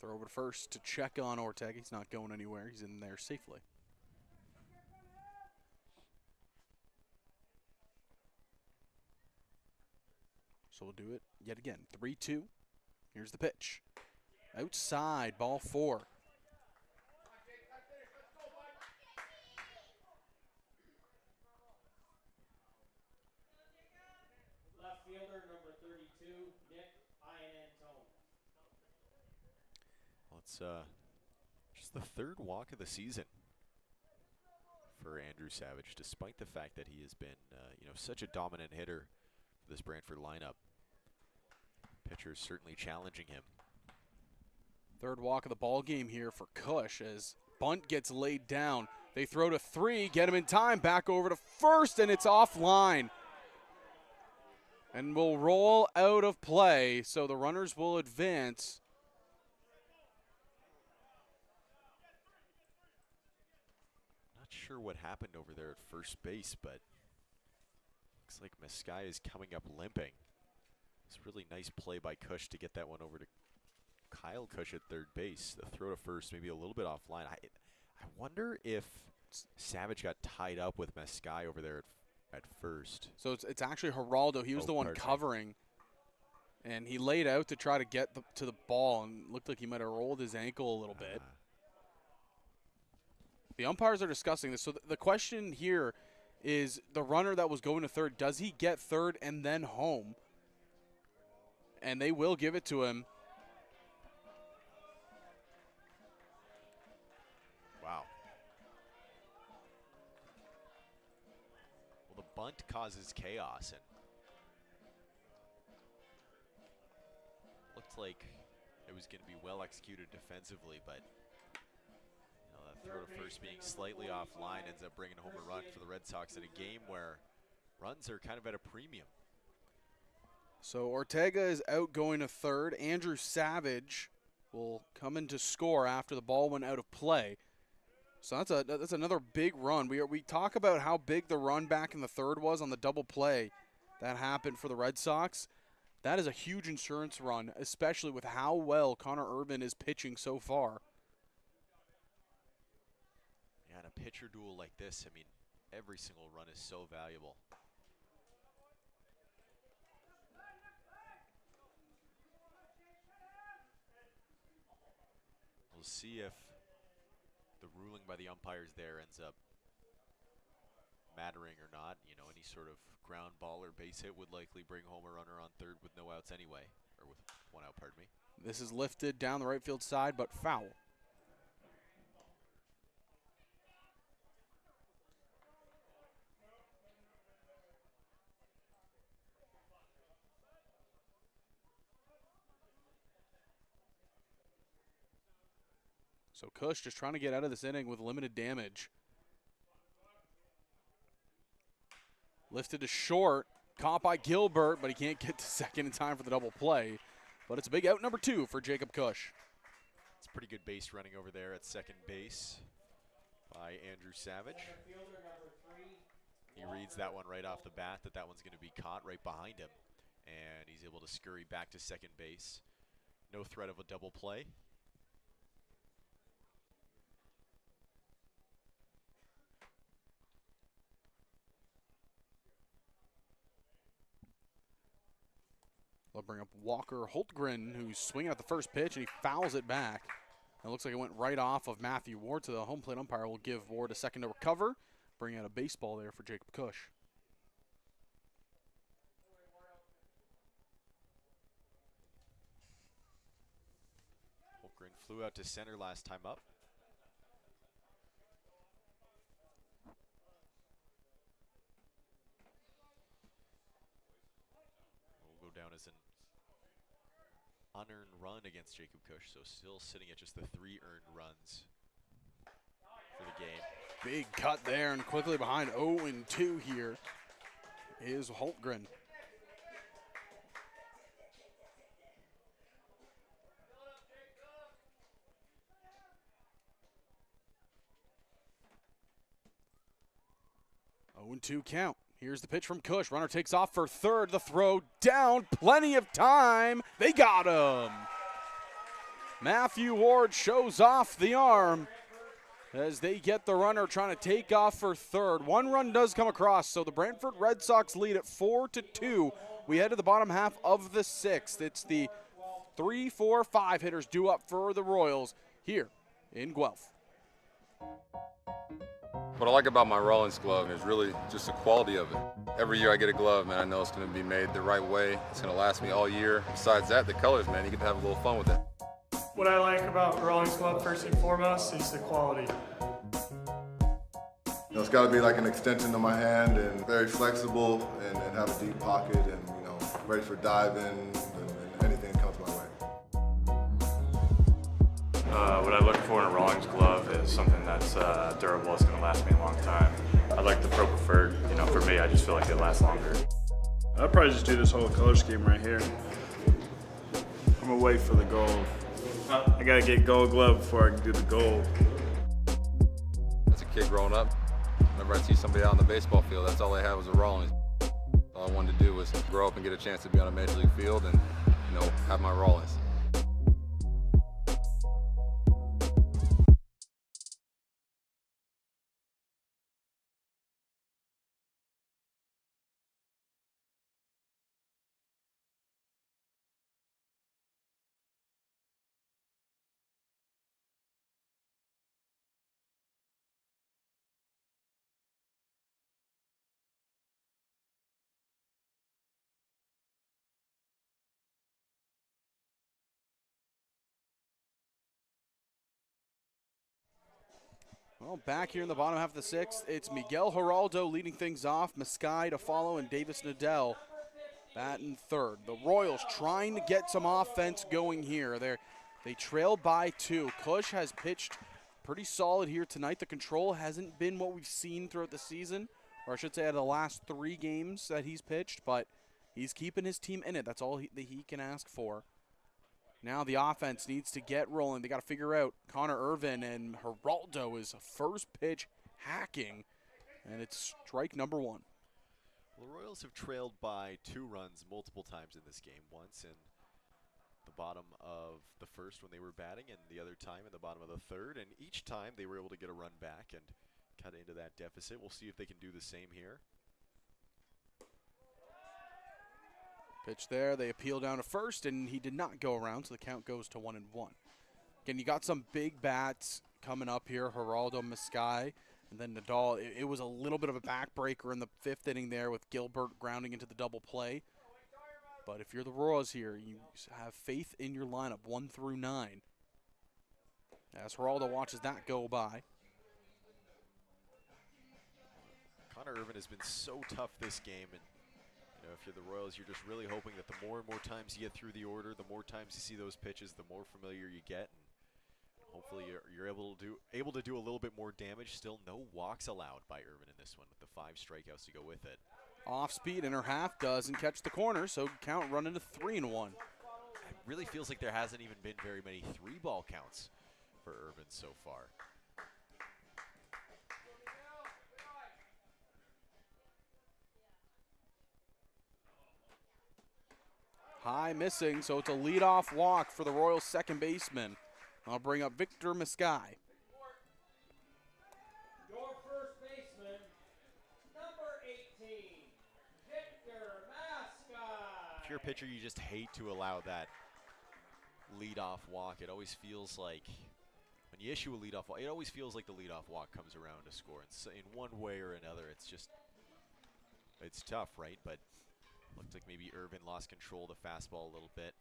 Throw over to first to check on Ortega. He's not going anywhere. He's in there safely. So we'll do it yet again. 3-2. Here's the pitch. Outside, ball 4. Left fielder number 32, Nick Iannantone. Well, it's just the 3rd walk of the season for Andrew Savage, despite the fact that he has been, such a dominant hitter for this Brantford lineup. Pitcher is certainly challenging him. 3rd walk of the ball game here for Cush as bunt gets laid down. They throw to 3, get him in time, back over to first, and it's offline. And will roll out of play, so the runners will advance. Not sure what happened over there at first base, but looks like Meskai is coming up limping. It's a really nice play by Cush to get that one over to Kyle Cush at 3rd base. The throw to first, maybe a little bit offline. I wonder if Savage got tied up with Meskai over there at first. So it's actually Geraldo. He was the one covering, and he laid out to try to get to the ball, and looked like he might have rolled his ankle a little bit. The umpires are discussing this. So the question here is the runner that was going to 3rd, does he get 3rd and then home? And they will give it to him. Wow. Well, the bunt causes chaos, and looked like it was going to be well executed defensively, but that throw to first being slightly offline ends up bringing home a run for the Red Sox in a game where runs are kind of at a premium. So Ortega is out going to 3rd. Andrew Savage will come in to score after the ball went out of play. So that's another big run. We talk about how big the run back in the 3rd was on the double play that happened for the Red Sox. That is a huge insurance run, especially with how well Connor Urban is pitching so far. Yeah, in a pitcher duel like this, I mean, every single run is so valuable. We'll see if the ruling by the umpires there ends up mattering or not. Any sort of ground ball or base hit would likely bring home a runner on 3rd with no outs anyway, or with 1 out, pardon me. This is lifted down the right field side, but foul. So Cush just trying to get out of this inning with limited damage. Lifted to short, caught by Gilbert, but he can't get to 2nd in time for the double play. But it's a big out number 2 for Jacob Cush. It's pretty good base running over there at 2nd base by Andrew Savage. He reads that one right off the bat, that one's going to be caught right behind him. And he's able to scurry back to 2nd base. No threat of a double play. They'll bring up Walker Holtgren, who's swinging at the first pitch, and he fouls it back. It looks like it went right off of Matthew Ward, so the home plate umpire will give Ward a second to recover. Bring out a baseball there for Jacob Cush. Holtgren flew out to center last time up. Will go down as an unearned run against Jacob Cush, so still sitting at just the 3 earned runs for the game. Big cut there, and quickly behind 0-2 here is Holtgren. 0-2 count. Here's the pitch from Cush. Runner takes off for third. The throw down. Plenty of time. They got him. Matthew Ward shows off the arm as they get the runner trying to take off for third. One run does come across, so the Brantford Red Sox lead at 4-2. We head to the bottom half of the sixth. It's the 3, 4, 5 hitters due up for the Royals here in Guelph. What I like about my Rollins glove is really just the quality of it. Every year I get a glove, man, I know it's going to be made the right way. It's going to last me all year. Besides that, the colors, man, you get to have a little fun with it. What I like about Rollins glove first and foremost is the quality. It's got to be like an extension of my hand and very flexible and have a deep pocket and, ready for diving and anything that comes my way. What I look for in a Rawlings glove is something that's durable, it's going to last me a long time. I like the Pro Preferred. For me, I just feel like it lasts longer. I'd probably just do this whole color scheme right here. I'm gonna wait for the gold. I gotta get gold glove before I can do the gold. As a kid growing up, whenever I'd see somebody out on the baseball field, that's all I had was a Rawlings. All I wanted to do was grow up and get a chance to be on a major league field and, have my Rawlings. Well, back here in the bottom half of the sixth, it's Miguel Geraldo leading things off, Maskai to follow, and Davis Nadell batting third. The Royals trying to get some offense going here. They trail by 2. Cush has pitched pretty solid here tonight. The control hasn't been what we've seen throughout the season, or I should say out of the last 3 games that he's pitched, but he's keeping his team in it. That's all that he can ask for. Now the offense needs to get rolling. They got to figure out Connor Irvin, and Geraldo is first pitch hacking, and it's strike number 1. Well, the Royals have trailed by 2 runs multiple times in this game. Once in the bottom of the first when they were batting, and the other time in the bottom of the third. And each time they were able to get a run back and cut into that deficit. We'll see if they can do the same here. Pitch there, they appeal down to first, and he did not go around, so the count goes to 1-1. Again, you got some big bats coming up here, Geraldo, Maskai, and then Nadal. It was a little bit of a backbreaker in the 5th inning there with Gilbert grounding into the double play. But if you're the Royals here, you have faith in your lineup, 1 through 9. As Geraldo watches that go by. Connor Irvin has been so tough this game, and if you're the Royals, you're just really hoping that the more and more times you get through the order, the more times you see those pitches, the more familiar you get, and hopefully you're able to do a little bit more damage. Still no walks allowed by Irvin in this one, with the 5 strikeouts to go with it. Off speed, inner half, doesn't catch the corner, so count running to 3-1. It really feels like there hasn't even been very many 3-ball counts for Irvin so far. High missing, so it's a leadoff walk for the Royals second baseman. I'll bring up Victor Maskai. Your first baseman, number 18, Victor Maskai. If you're a pitcher, you just hate to allow that leadoff walk. It always feels like, when you issue a leadoff walk, it always feels like the leadoff walk comes around to score. And so in one way or another, it's tough, right? But looked like maybe Irvin lost control of the fastball a little bit.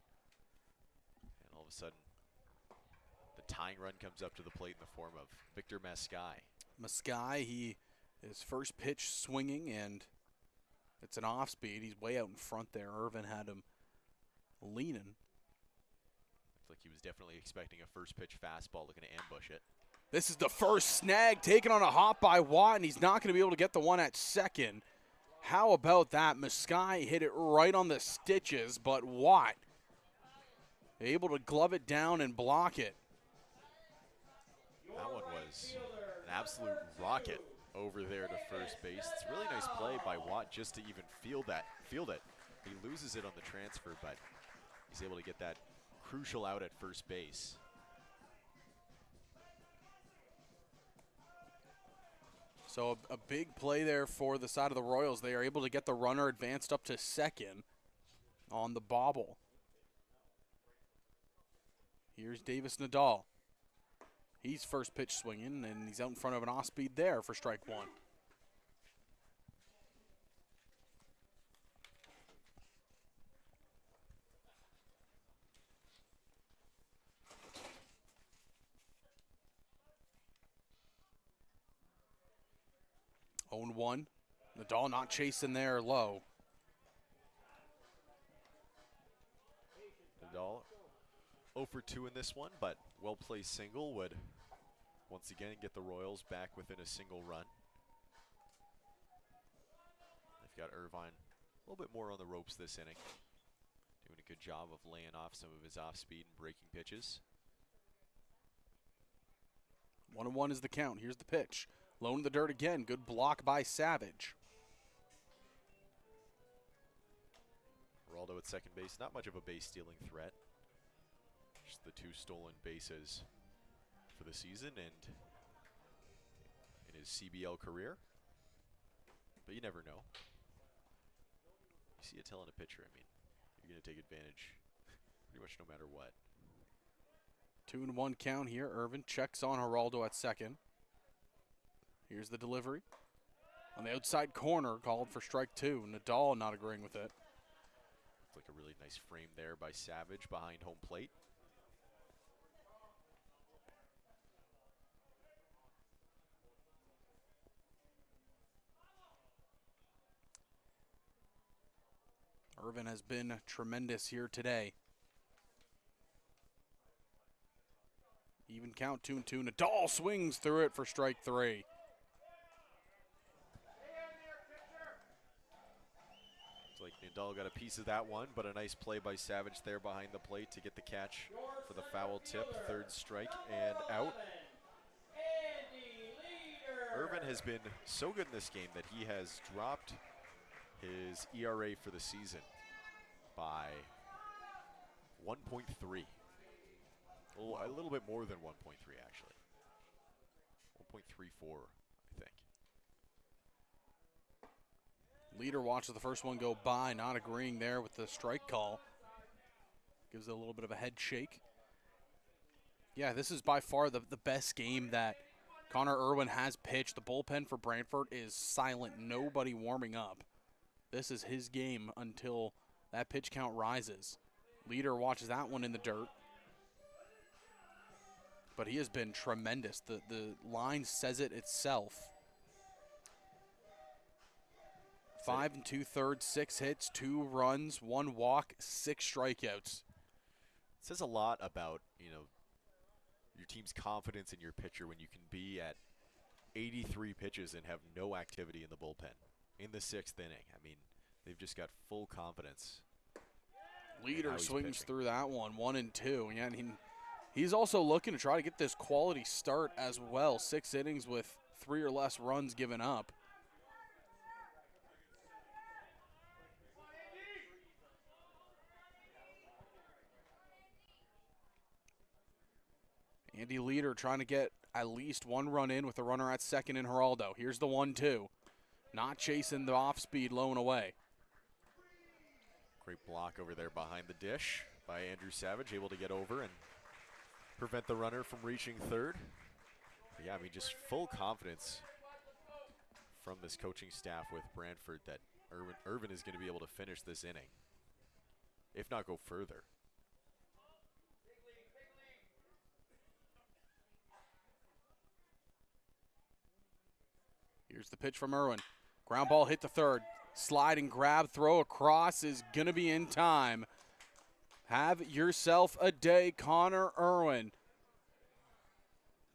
And all of a sudden, the tying run comes up to the plate in the form of Victor Maskai. Maskai, his first pitch swinging, and it's an off speed. He's way out in front there. Irvin had him leaning. Looks like he was definitely expecting a first pitch fastball, looking to ambush it. This is the first snag taken on a hop by Watt, and he's not going to be able to get the one at second. How about that? Maskai hit it right on the stitches, but Watt able to glove it down and block it. That one was an absolute rocket. over there to first base. It's a really nice play by Watt just to even field it. He loses it on the transfer, but he's able to get that crucial out at first base. So a big play there for the side of the Royals. They are able to get the runner advanced up to second on the bobble. Here's Davis Nadal. He's first pitch swinging, and he's out in front of an off-speed there for strike one. Own one. Nadal not chasing there low. Nadal 0 for 2 in this one, but well-placed single would once again get the Royals back within a single run. They've got Irvine a little bit more on the ropes this inning. Doing a good job of laying off some of his off-speed and breaking pitches. 1-1 is the count. Here's the pitch. Low in the dirt again. Good block by Savage. Geraldo at second base. Not much of a base-stealing threat. Just the 2 stolen bases for the season and in his CBL career. But you never know. You see a talented a pitcher, I mean, you're going to take advantage pretty much no matter what. 2-1 count here. Irvin checks on Geraldo at second. Here's the delivery. On the outside corner, called for strike 2. Nadal not agreeing with it. It's like a really nice frame there by Savage behind home plate. Irvin has been tremendous here today. Even count 2-2. Nadal swings through it for strike 3. Looks like Nadal got a piece of that one, but a nice play by Savage there behind the plate to get the catch for the foul tip. 3rd strike and out. Irvin has been so good in this game that he has dropped his ERA for the season by 1.3. A little bit more than 1.3, actually. 1.34, I think. Leader watches the first one go by, not agreeing there with the strike call. Gives it a little bit of a head shake. Yeah, this is by far the best game that Connor Irwin has pitched. The bullpen for Brantford is silent. Nobody warming up. This is his game until that pitch count rises. Leader watches that one in the dirt. But he has been tremendous. The line says it itself. 5 2/3, 6 hits, 2 runs, 1 walk, 6 strikeouts. It says a lot about, your team's confidence in your pitcher when you can be at 83 pitches and have no activity in the bullpen in the 6th inning. I mean, they've just got full confidence. Leader swings through that one, 1-2. Yeah, and he's also looking to try to get this quality start as well. 6 innings with 3 or less runs given up. Andy Leader trying to get at least 1 run in with a runner at second in Geraldo. Here's the 1-2. Not chasing the off-speed, low and away. Great block over there behind the dish by Andrew Savage, able to get over and prevent the runner from reaching third. But yeah, I mean, just full confidence from this coaching staff with Brantford that Irvin is going to be able to finish this inning, if not go further. Here's the pitch from Irwin. Ground ball hit the third. Slide and grab, throw across is going to be in time. Have yourself a day, Connor Irwin.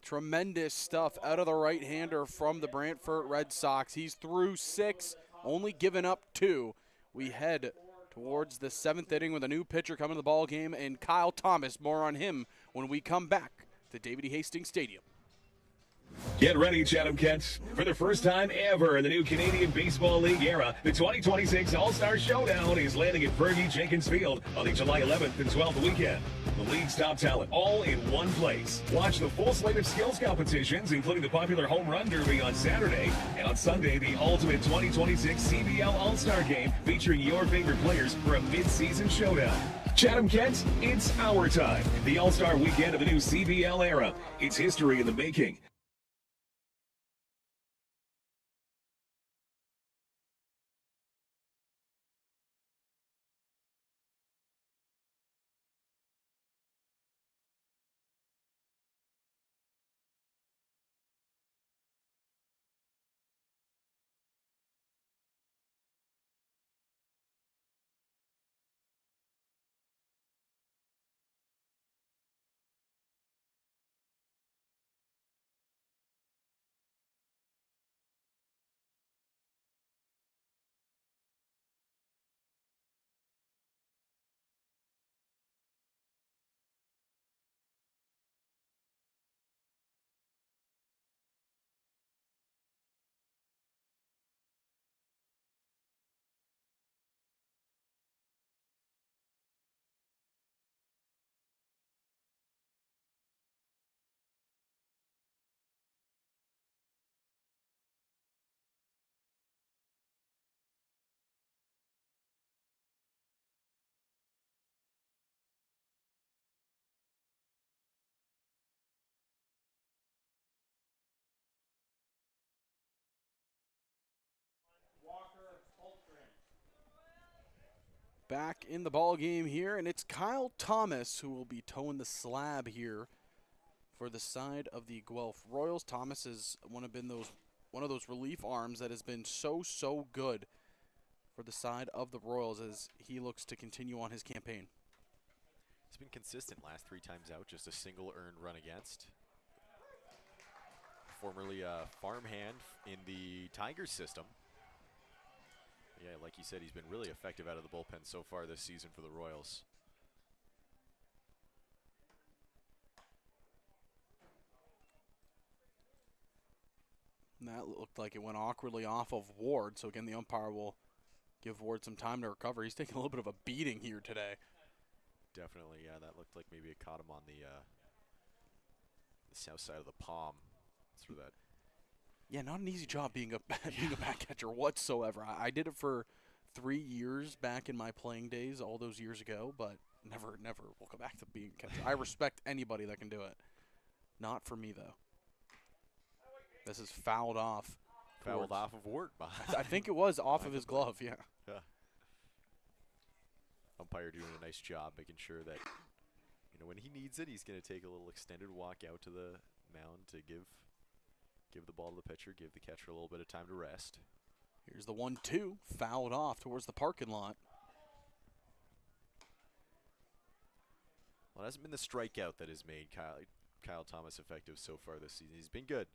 Tremendous stuff out of the right-hander from the Brantford Red Sox. He's through 6, only given up 2. We head towards the 7th inning with a new pitcher coming to the ball game, and Kyle Thomas. More on him when we come back to David E. Hastings Stadium. Get ready, Chatham Kents. For the first time ever in the new Canadian Baseball League era, the 2026 All-Star Showdown is landing at Fergie Jenkins Field on the July 11th and 12th weekend. The league's top talent all in one place. Watch the full slate of skills competitions, including the popular Home Run Derby on Saturday, and on Sunday, the ultimate 2026 CBL All-Star Game featuring your favorite players for a mid-season showdown. Chatham Kents, it's our time. The All-Star Weekend of the new CBL era. It's history in the making. Back in the ball game here, and it's Kyle Thomas who will be towing the slab here for the side of the Guelph Royals. Thomas has one of those relief arms that has been so good for the side of the Royals as he looks to continue on his campaign. He's been consistent last 3 times out, just a single earned run against. Formerly a farmhand in the Tigers system. Yeah, like you said, he's been really effective out of the bullpen so far this season for the Royals. And that looked like it went awkwardly off of Ward, so again, the umpire will give Ward some time to recover. He's taking a little bit of a beating here today. Definitely, yeah, that looked like maybe it caught him on the south side of the palm. Through that. Yeah, not an easy job being a back catcher whatsoever. I did it for 3 years back in my playing days, all those years ago, but never will go back to being a catcher. I respect anybody that can do it. Not for me, though. This is fouled off. Fouled off of Ward. I think it was off of his glove, yeah. Umpire doing a nice job making sure that, when he needs it, he's going to take a little extended walk out to the mound to give the ball to the pitcher, give the catcher a little bit of time to rest. Here's the 1-2, fouled off towards the parking lot. Well, it hasn't been the strikeout that has made Kyle Thomas effective so far this season. He's been good,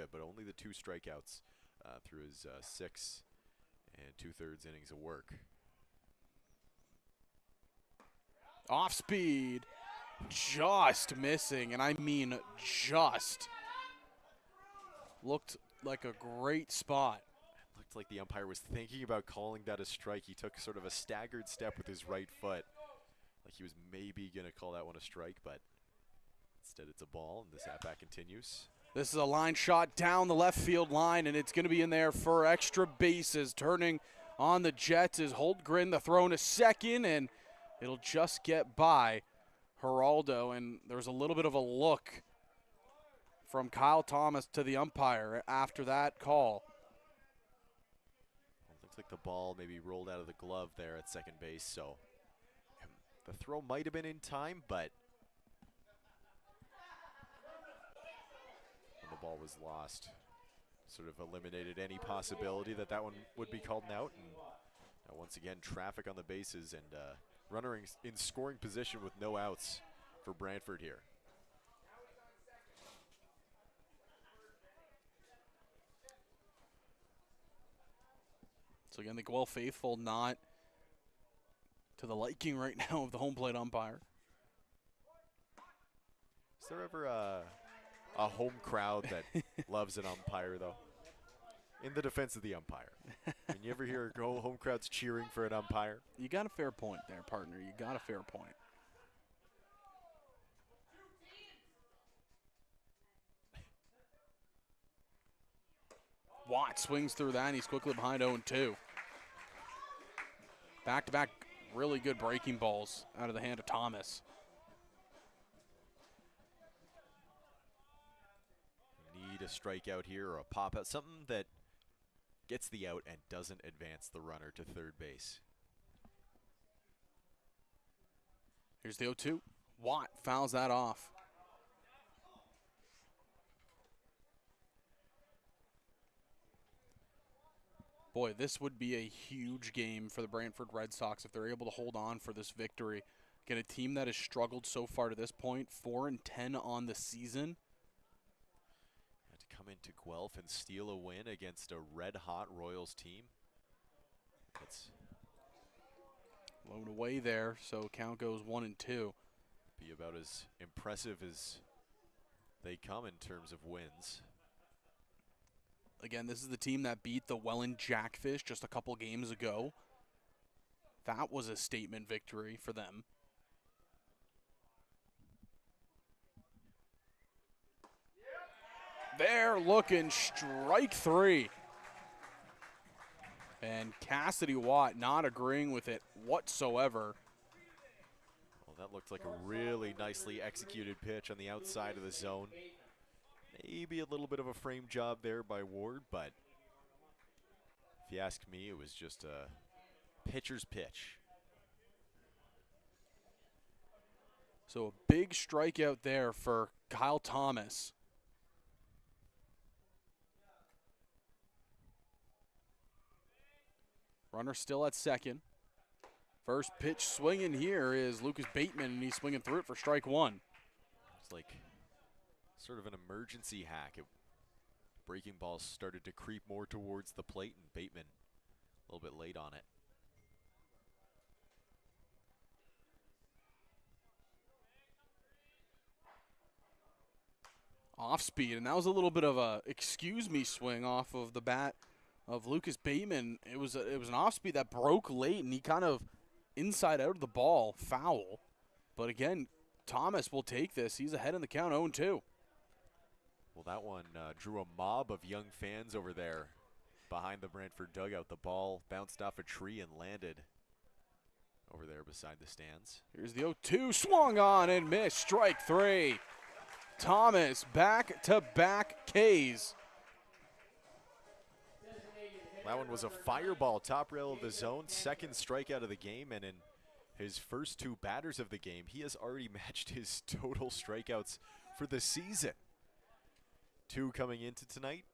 but only the 2 strikeouts through his 6 2/3 innings of work. Off speed, just missing, and I mean just. Looked like a great spot. It looked like the umpire was thinking about calling that a strike. He took sort of a staggered step with his right foot. Like he was maybe going to call that one a strike, but instead it's a ball, and this at-bat continues. This is a line shot down the left field line, and it's going to be in there for extra bases. Turning on the Jets is Holtgren, the throw to second, and it'll just get by Geraldo, and there's a little bit of a look from Kyle Thomas to the umpire after that call. It looks like the ball maybe rolled out of the glove there at second base, so the throw might have been in time, but the ball was lost. Sort of eliminated any possibility that that one would be called out, and now once again traffic on the bases and runner in scoring position with no outs for Brantford here. So again, the Guelph faithful not to the liking right now of the home plate umpire. Is there ever a a home crowd that loves an umpire, though. In the defense of the umpire. When you ever hear home crowds cheering for an umpire? You got a fair point there, partner. You got a fair point. Watt swings through that, and he's quickly behind 0-2. Back-to-back really good breaking balls out of the hand of Thomas. Need a strikeout here or a pop-out, something that gets the out and doesn't advance the runner to third base. Here's the 0-2. Watt fouls that off. Boy, this would be a huge game for the Brantford Red Sox if they're able to hold on for this victory. Again, a team that has struggled so far to this point, 4-10 on the season. To come into Guelph and steal a win against a red-hot Royals team. It's blown away there, so count goes 1-2. Be about as impressive as they come in terms of wins. Again, this is the team that beat the Welland Jackfish just a couple games ago. That was a statement victory for them. They're looking strike 3. And Cassidy Watt not agreeing with it whatsoever. Well, that looked like a really nicely executed pitch on the outside of the zone. Maybe a little bit of a frame job there by Ward, but if you ask me, it was just a pitcher's pitch. So a big strikeout there for Kyle Thomas. Runner still at second. First pitch swinging here is Lucas Bateman, and he's swinging through it for strike 1. It's like sort of an emergency hack. Breaking balls started to creep more towards the plate, and Bateman a little bit late on it. Off speed, and that was a little bit of a excuse me swing off of the bat of Lucas Bateman. It was an off speed that broke late, and he kind of inside out of the ball, foul. But again, Thomas will take this. He's ahead in the count, 0-2. Well, that one drew a mob of young fans over there behind the Brantford dugout. The ball bounced off a tree and landed over there beside the stands. Here's the 0-2, swung on and missed, strike 3. Thomas back-to-back Ks. That one was a fireball, top rail of the zone, second strikeout of the game, and in his first 2 batters of the game, he has already matched his total strikeouts for the season. 2 coming into tonight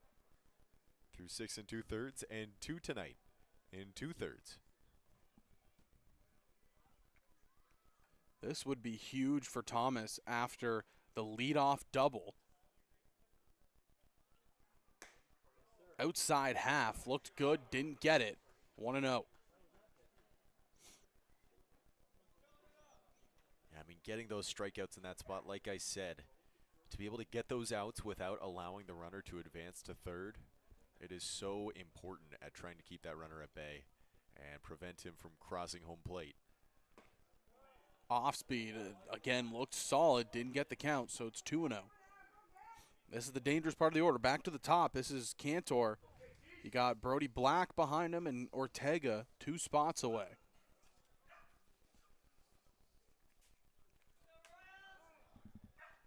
through 6 2/3, and 2 tonight in 2/3. This would be huge for Thomas after the leadoff double. Outside half, looked good, didn't get it. 1-0. Yeah, I mean, getting those strikeouts in that spot, like I said, to be able to get those outs without allowing the runner to advance to third, it is so important at trying to keep that runner at bay and prevent him from crossing home plate. Off speed, again, looked solid, didn't get the count, so it's 2-0. This is the dangerous part of the order. Back to the top, this is Cantor. You got Brody Black behind him and Ortega 2 spots away.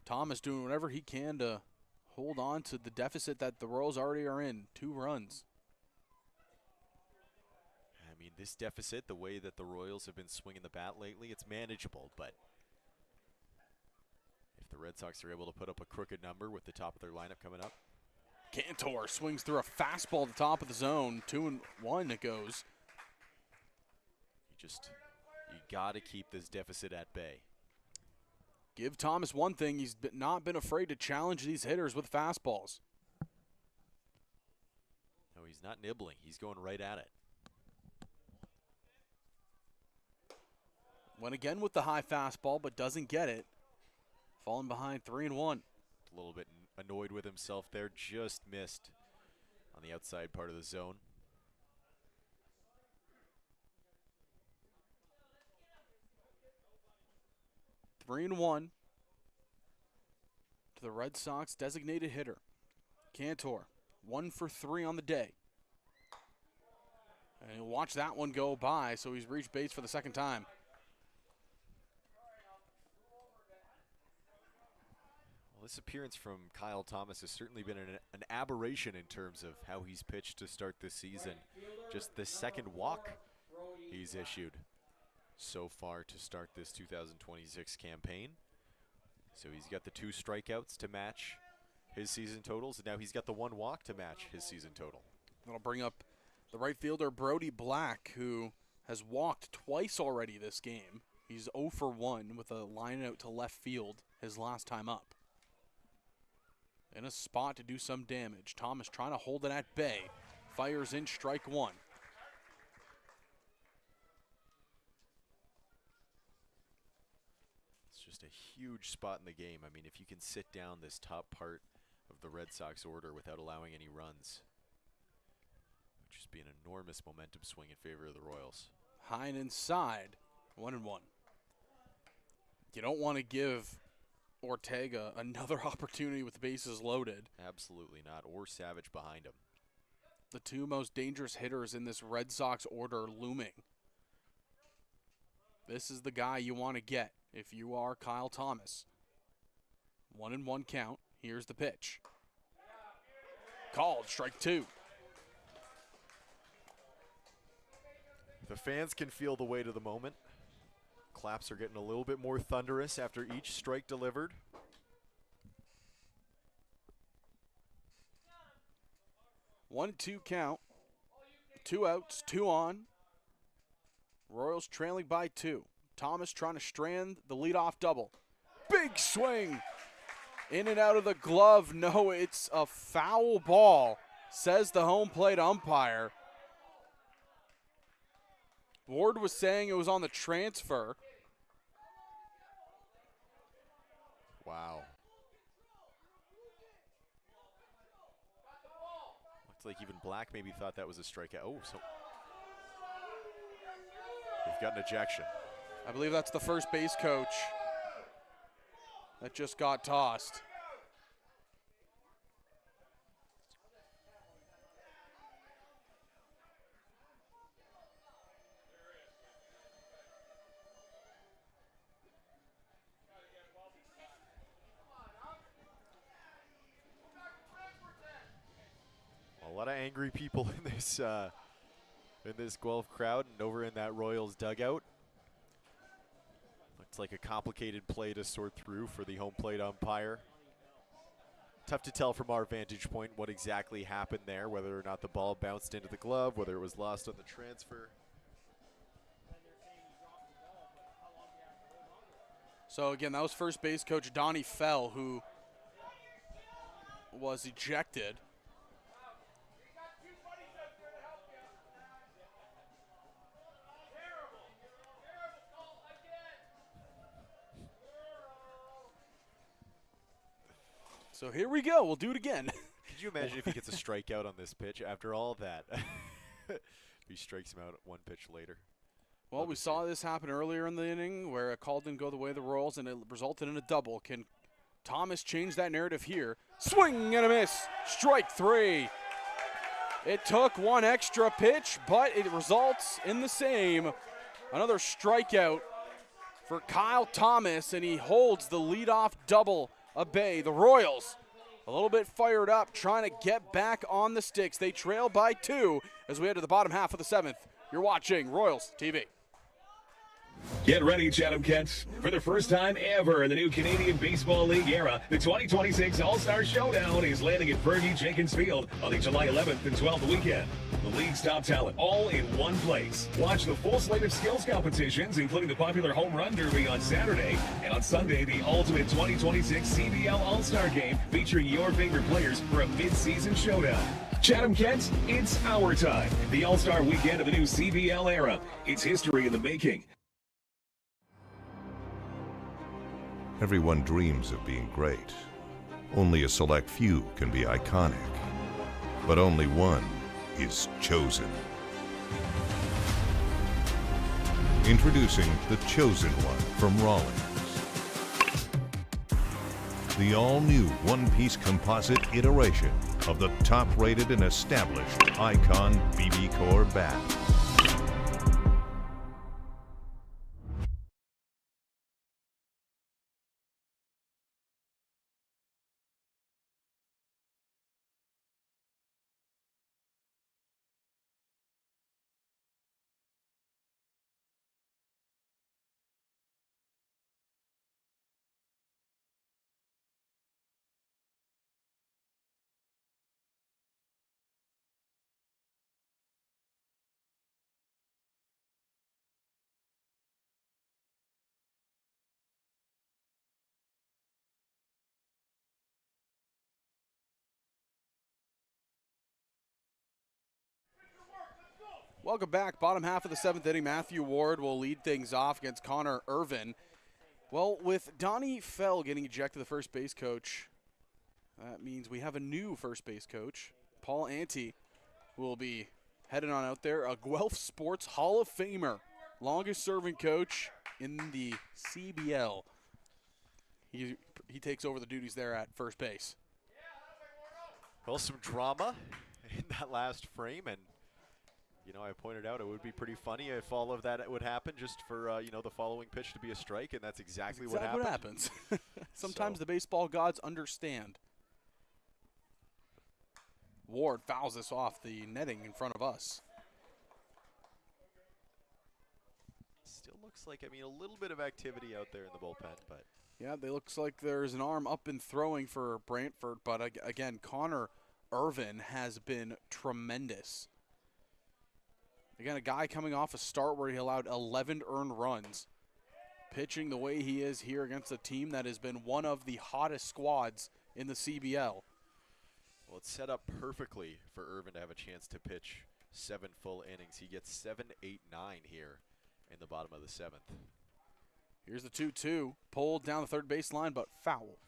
Thomas doing whatever he can to hold on to the deficit that the Royals already are in, 2 runs. I mean, this deficit, the way that the Royals have been swinging the bat lately, it's manageable, but if the Red Sox are able to put up a crooked number with the top of their lineup coming up. Cantor swings through a fastball at the top of the zone, 2-1 it goes. You got to keep this deficit at bay. Give Thomas one thing, he's not been afraid to challenge these hitters with fastballs. No, he's not nibbling. He's going right at it. Went again with the high fastball, but doesn't get it. Falling behind 3-1. A little bit annoyed with himself there. Just missed on the outside part of the zone. Three and one to the Red Sox designated hitter, Cantor. 1 for 3 on the day. And he'll watch that one go by, so he's reached base for the second time. Well, this appearance from Kyle Thomas has certainly been an aberration in terms of how he's pitched to start this season. Just the second walk he's issued so far to start this 2026 campaign. So he's got the 2 strikeouts to match his season totals, and now he's got the 1 walk to match his season total. That'll bring up the right fielder Brody Black, who has walked twice already this game. He's 0 for 1 with a line out to left field his last time up. In a spot to do some damage. Thomas trying to hold it at bay. Fires in strike 1. It's just a huge spot in the game. I mean, if you can sit down this top part of the Red Sox order without allowing any runs, it would just be an enormous momentum swing in favor of the Royals. High and inside, 1-1. You don't want to give Ortega another opportunity with the bases loaded. Absolutely not, or Savage behind him. The 2 most dangerous hitters in this Red Sox order looming. This is the guy you want to get if you are Kyle Thomas. 1-1 count. Here's the pitch. Called, strike 2. The fans can feel the weight of the moment. Claps are getting a little bit more thunderous after each strike delivered. One, 2 count. 2 outs, 2 on. Royals trailing by 2. Thomas trying to strand the leadoff double. Big swing. In and out of the glove. No, it's a foul ball, says the home plate umpire. Ward was saying it was on the transfer. Wow. Looks like even Black maybe thought that was a strikeout. Oh, so we've got an ejection. I believe that's the first base coach that just got tossed. A lot of angry people in this Guelph crowd and over in that Royals dugout. Looks like a complicated play to sort through for the home plate umpire. Tough to tell from our vantage point what exactly happened there, whether or not the ball bounced into the glove, whether it was lost on the transfer. So again, that was first base coach Donnie Fell, who was ejected. So here we go. We'll do it again. Could you imagine if he gets a strikeout on this pitch after all that? He strikes him out 1 pitch later. Well, we saw this happen earlier in the inning where a call didn't go the way of the Royals, and it resulted in a double. Can Thomas change that narrative here? Swing and a miss. Strike 3. It took 1 extra pitch, but it results in the same. Another strikeout for Kyle Thomas, and he holds the leadoff double at bay. The Royals a little bit fired up, trying to get back on the sticks. They trail by 2 as we head to the bottom half of the 7th. You're watching Royals TV. Get ready, Chatham Kents. For the first time ever in the new Canadian Baseball League era, the 2026 All-Star Showdown is landing at Fergie Jenkins Field on the July 11th and 12th weekend. The league's top talent, all in one place. Watch the full slate of skills competitions, including the popular Home Run Derby on Saturday, and on Sunday, the ultimate 2026 CBL All-Star Game featuring your favorite players for a mid-season showdown. Chatham Kents, it's our time. The All-Star Weekend of the new CBL era. It's history in the making. Everyone dreams of being great. Only a select few can be iconic, but only one is chosen. Introducing the Chosen One from Rawlings. The all-new one-piece composite iteration of the top-rated and established Icon BB Core bat. Welcome back. Bottom half of the 7th inning. Matthew Ward will lead things off against Connor Irvin. Well, with Donnie Fell getting ejected, the first base coach, that means we have a new first base coach. Paul Ante will be headed on out there, a Guelph Sports Hall of Famer, longest serving coach in the CBL. He takes over the duties there at first base. Well, some drama in that last frame, and you know, I pointed out it would be pretty funny if all of that would happen just for, you know, the following pitch to be a strike, and that's exactly what happened. What happens. Sometimes the baseball gods understand. Ward fouls this off the netting in front of us. Still looks like, I mean, a little bit of activity out there in the bullpen, but. Yeah, it looks like there's an arm up and throwing for Brantford, but again, Connor Irvin has been tremendous. Again, a guy coming off a start where he allowed 11 earned runs. Pitching the way he is here against a team that has been one of the hottest squads in the CBL. Well, it's set up perfectly for Irvin to have a chance to pitch 7 full innings. He gets 7, 8, 9 here in the bottom of the 7th. Here's the 2-2. Pulled down the third baseline, but foul.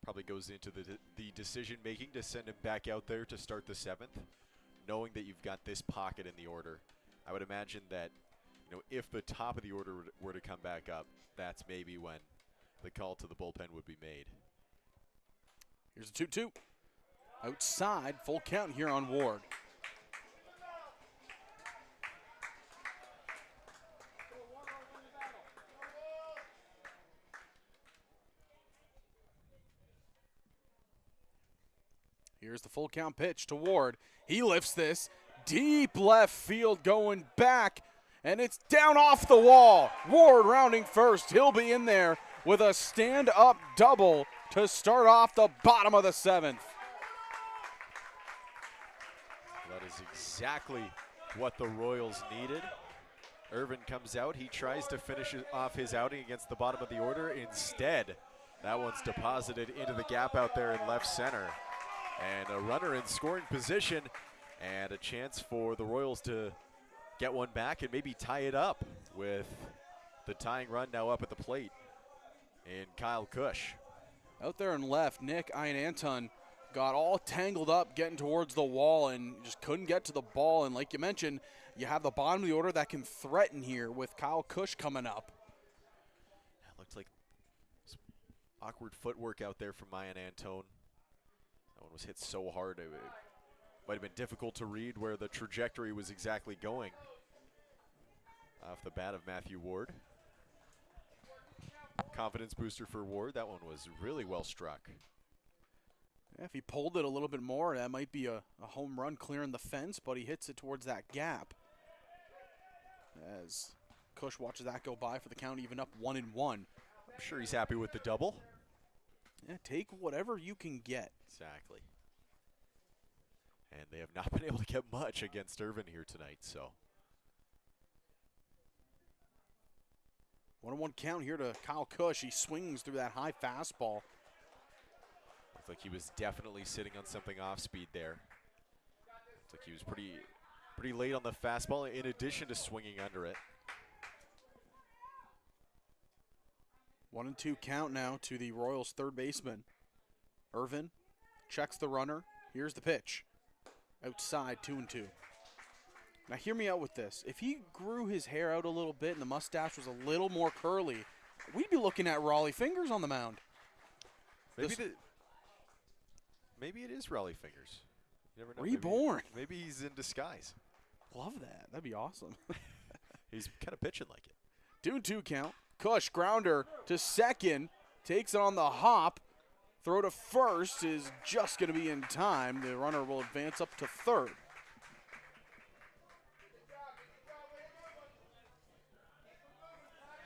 Probably goes into the decision-making to send him back out there to start the 7th. Knowing that you've got this pocket in the order, I would imagine that, you know, if the top of the order were to come back up, that's maybe when the call to the bullpen would be made. Here's a 2-2. Outside, full count here on Ward. Here's the full count pitch to Ward. He lifts this. Deep left field going back, and it's down off the wall. Ward rounding first. He'll be in there with a stand-up double to start off the bottom of the 7th. That is exactly what the Royals needed. Irvin comes out. He tries to finish off his outing against the bottom of the order. Instead, that one's deposited into the gap out there in left center. And a runner in scoring position, and a chance for the Royals to get one back and maybe tie it up with the tying run now up at the plate in Kyle Cush. Out there in left, Nick Iananton got all tangled up getting towards the wall and just couldn't get to the ball. And like you mentioned, you have the bottom of the order that can threaten here with Kyle Cush coming up. It looked like some awkward footwork out there from Iananton. That one was hit so hard, it might have been difficult to read where the trajectory was exactly going off the bat of Matthew Ward. Confidence booster for Ward. That one was really well struck. Yeah, if he pulled it a little bit more, that might be a home run clearing the fence, but he hits it towards that gap. As Cush watches that go by for the count, even up 1-1. I'm sure he's happy with the double. Yeah, take whatever you can get. Exactly. And they have not been able to get much against Irvin here tonight, so. 1-1 count here to Kyle Cush. He swings through that high fastball. Looked like he was definitely sitting on something off speed there. Looks like he was pretty late on the fastball in addition to swinging under it. 1-2 count now to the Royals' third baseman. Irvin checks the runner. Here's the pitch. Outside, 2-2. Now hear me out with this. If he grew his hair out a little bit and the mustache was a little more curly, we'd be looking at Raleigh Fingers on the mound. Maybe it is Raleigh Fingers. You never know. Reborn. Maybe he's in disguise. Love that. That'd be awesome. He's kind of pitching like it. 2-2 count. Cush, grounder to second. Takes it on the hop. Throw to first is just going to be in time. The runner will advance up to third.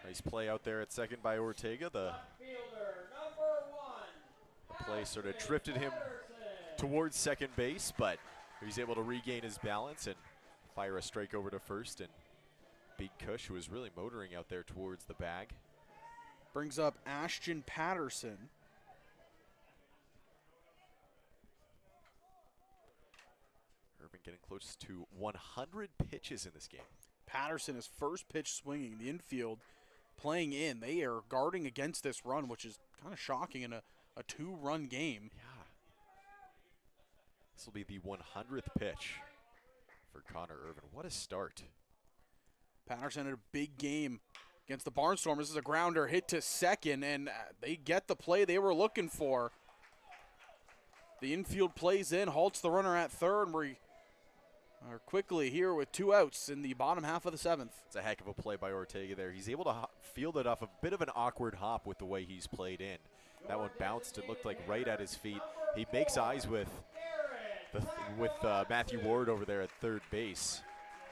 Nice play out there at second by Ortega. The play sort of drifted him towards second base, but he's able to regain his balance and fire a strike over to first and beat Cush, who was really motoring out there towards the bag. Brings up Ashton Patterson. Irvin getting close to 100 pitches in this game. Patterson is first pitch swinging. The infield playing in. They are guarding against this run, which is kind of shocking in a two-run game. Yeah. This will be the 100th pitch for Connor Irvin. What a start. Patterson had a big game against the Barnstormers. This is a grounder hit to second, and they get the play they were looking for. The infield plays in, halts the runner at third, and we are quickly here with 2 outs in the bottom half of the 7th. It's a heck of a play by Ortega there. He's able to field it off a bit of an awkward hop with the way he's played in. That one bounced. It looked like right at his feet. He makes eyes with Matthew Ward over there at third base.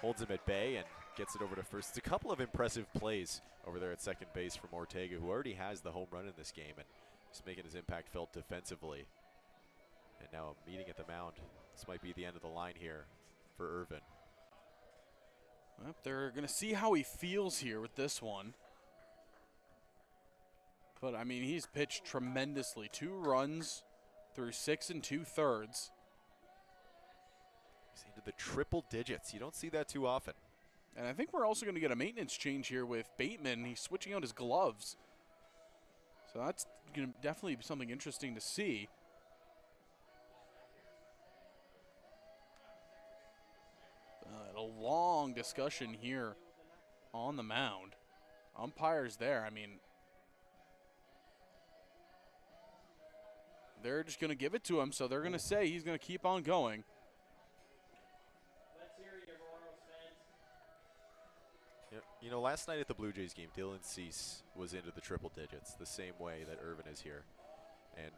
Holds him at bay and gets it over to first. It's a couple of impressive plays over there at second base from Ortega, who already has the home run in this game and is making his impact felt defensively. And now a meeting at the mound. This might be the end of the line here for Irvin. Well, they're going to see how he feels here with this one. But, I mean, he's pitched tremendously. 2 runs through 6 2/3. He's into the triple digits. You don't see that too often. And I think we're also going to get a maintenance change here with Bateman. He's switching out his gloves. So that's going to definitely be something interesting to see. A long discussion here on the mound. Umpires there, I mean, they're just going to give it to him, so they're going to say he's going to keep on going. Let's hear you, Royals fans. Yeah, you know, last night at the Blue Jays game, Dylan Cease was into the triple digits the same way that Irvin is here. And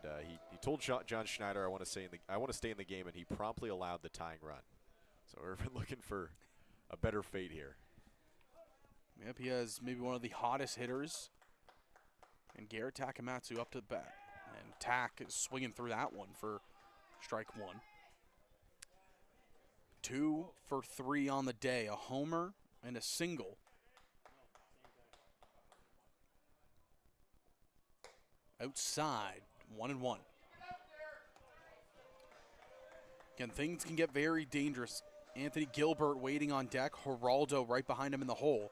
he told John Schneider, I want to stay in the game, and he promptly allowed the tying run. So Irvin looking for a better fate here. Yep, he has maybe one of the hottest hitters. And Garrett Takamatsu up to the bat. And Tak is swinging through that one for strike 1. 2 for 3 on the day. A homer and a single. Outside, 1-1. Again, things can get very dangerous. Anthony Gilbert waiting on deck. Geraldo right behind him in the hole.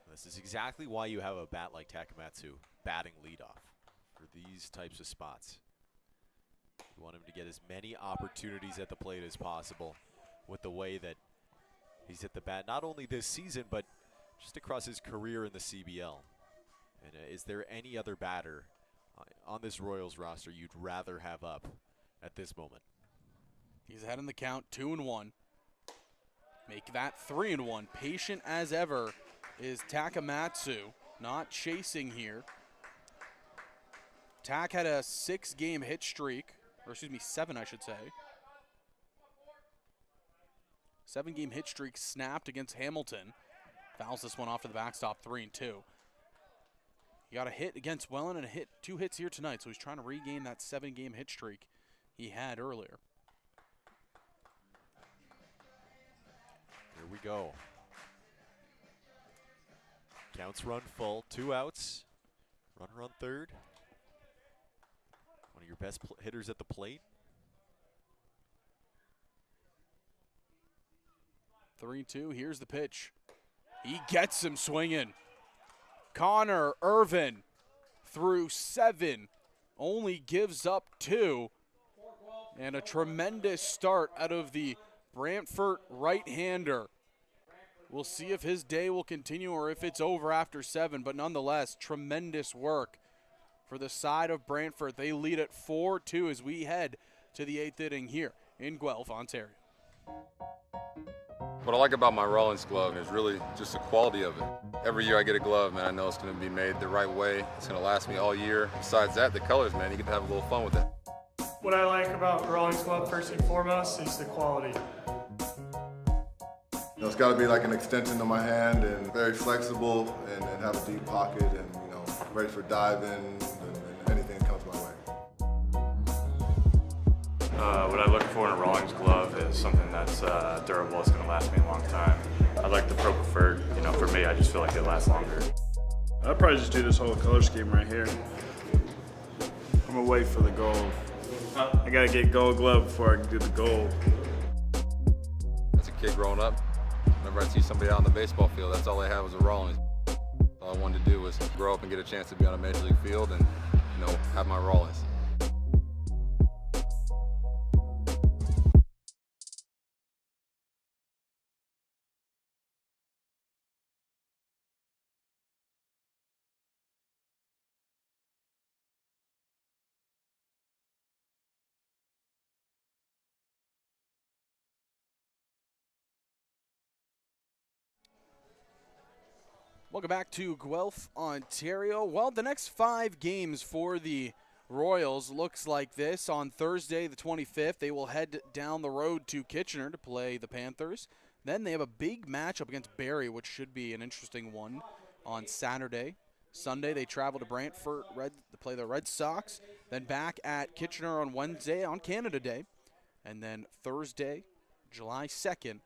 This is exactly why you have a bat like Takamatsu batting leadoff for these types of spots. You want him to get as many opportunities at the plate as possible with the way that he's hit the bat, not only this season, but just across his career in the CBL. And is there any other batter on this Royals roster you'd rather have up at this moment? He's ahead in the count, 2-1. Make that 3-1. Patient as ever is Takamatsu, not chasing here. Tak had a 6-game hit streak, or excuse me, 7 I should say. 7-game hit streak snapped against Hamilton. Fouls this one off to the backstop, 3-2. He got a hit against Welland and 2 hits here tonight, so he's trying to regain that 7-game hit streak he had earlier. Here we go. Counts run full, 2 outs. Runner on third. One of your best hitters at the plate. 3-2, here's the pitch. He gets him swinging. Connor Irvin through 7, only gives up 2. And a tremendous start out of the Brantford right-hander. We'll see if his day will continue or if it's over after 7, but nonetheless, tremendous work for the side of Brantford. They lead at 4-2 as we head to the 8th inning here in Guelph, Ontario. What I like about my Rollins glove is really just the quality of it. Every year I get a glove, man, I know it's going to be made the right way. It's going to last me all year. Besides that, the colors, man, you get to have a little fun with it. What I like about Rollins glove first and foremost is the quality. It's got to be like an extension of my hand and very flexible and have a deep pocket and, ready for diving and anything that comes my way. What I look for in a Rawlings glove is something that's durable, it's going to last me a long time. I like the Pro Preferred. For me, I just feel like it lasts longer. I'd probably just do this whole color scheme right here. I'm gonna wait for the gold. I gotta get gold glove before I can do the gold. As a kid growing up, whenever I'd see somebody out on the baseball field, that's all I had was a Rawlings. All I wanted to do was grow up and get a chance to be on a major league field and, have my Rawlings. Welcome back to Guelph, Ontario. Well, the next 5 games for the Royals looks like this. On Thursday, the 25th, they will head down the road to Kitchener to play the Panthers. Then they have a big matchup against Barrie, which should be an interesting one on Saturday. Sunday, they travel to Brantford Red to play the Red Sox. Then back at Kitchener on Wednesday on Canada Day. And then Thursday, July 2nd,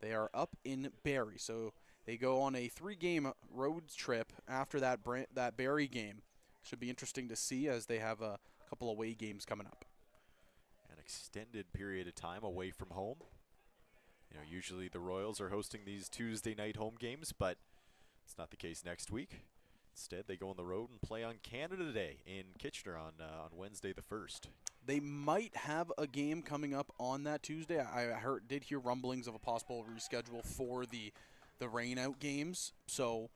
they are up in Barrie. So they go on a 3-game road trip after that Barrie game. Should be interesting to see as they have a couple away games coming up. An extended period of time away from home. Usually the Royals are hosting these Tuesday night home games, but it's not the case next week. Instead, they go on the road and play on Canada Day in Kitchener on Wednesday the 1st. They might have a game coming up on that Tuesday. I did hear rumblings of a possible reschedule for the rain-out games. So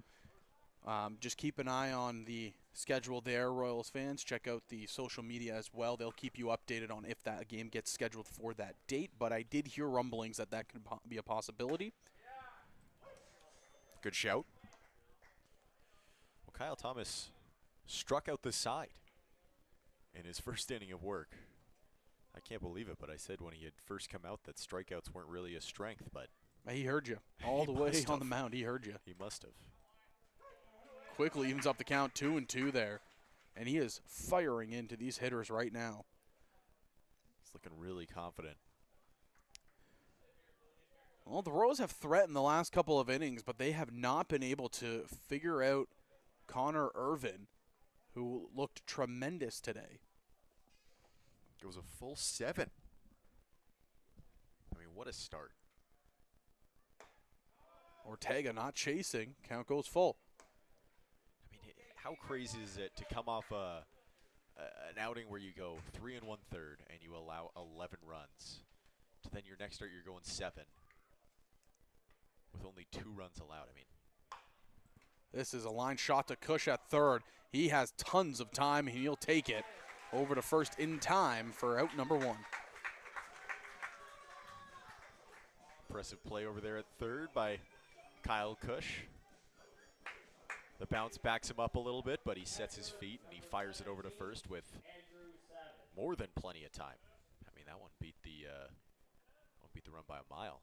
just keep an eye on the schedule there, Royals fans. Check out the social media as well. They'll keep you updated on if that game gets scheduled for that date. But I did hear rumblings that could be a possibility. Good shout. Well, Kyle Thomas struck out the side in his first inning of work. I can't believe it, but I said when he had first come out that strikeouts weren't really his strength, but he heard you all the way on the mound. He heard you. He must have. Quickly evens up the count, 2-2 there. And he is firing into these hitters right now. He's looking really confident. Well, the Royals have threatened the last couple of innings, but they have not been able to figure out Connor Irvin, who looked tremendous today. Goes a full 7. I mean, what a start. Ortega not chasing. Count goes full. I mean, how crazy is it to come off an outing where you go 3 1/3 and you allow 11 runs, to then your next start you're going 7 with only 2 runs allowed? I mean, this is a line shot to Cush at third. He has tons of time, and he'll take it over to first in time for out number 1. Impressive play over there at third by Kyle Cush. The bounce backs him up a little bit, but he sets his feet and he fires it over to first with more than plenty of time. I mean, that one beat the run by a mile.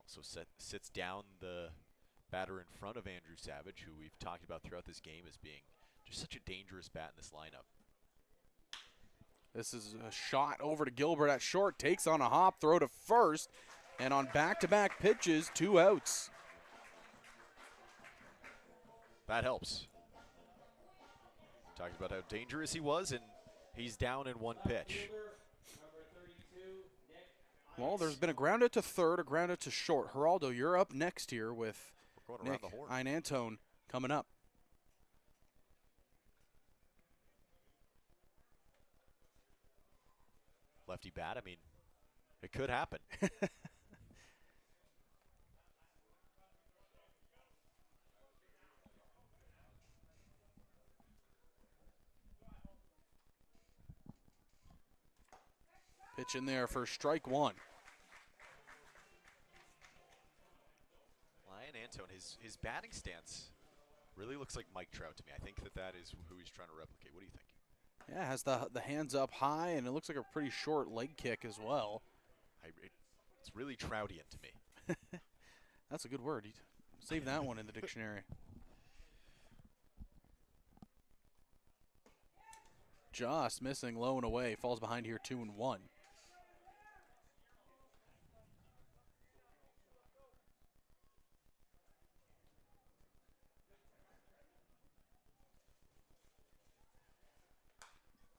Also sits down the batter in front of Andrew Savage, who we've talked about throughout this game as being just such a dangerous bat in this lineup. This is a shot over to Gilbert at short. Takes on a hop, throw to first. And on back-to-back pitches, 2 outs. That helps. Talked about how dangerous he was, and he's down in 1 pitch. Well, there's been a ground out to third, a ground out to short. Geraldo, you're up next here with We're going Nick around the horn. Einantone coming up. Lefty bat, I mean, it could happen. Pitch in there for strike one. Lion Antone, his batting stance really looks like Mike Trout to me. I think that is who he's trying to replicate. What do you think? Yeah, has the hands up high, and it looks like a pretty short leg kick as well. It's really Troutian to me. That's a good word. Save that one in the dictionary. Just missing low and away. Falls behind here 2-1.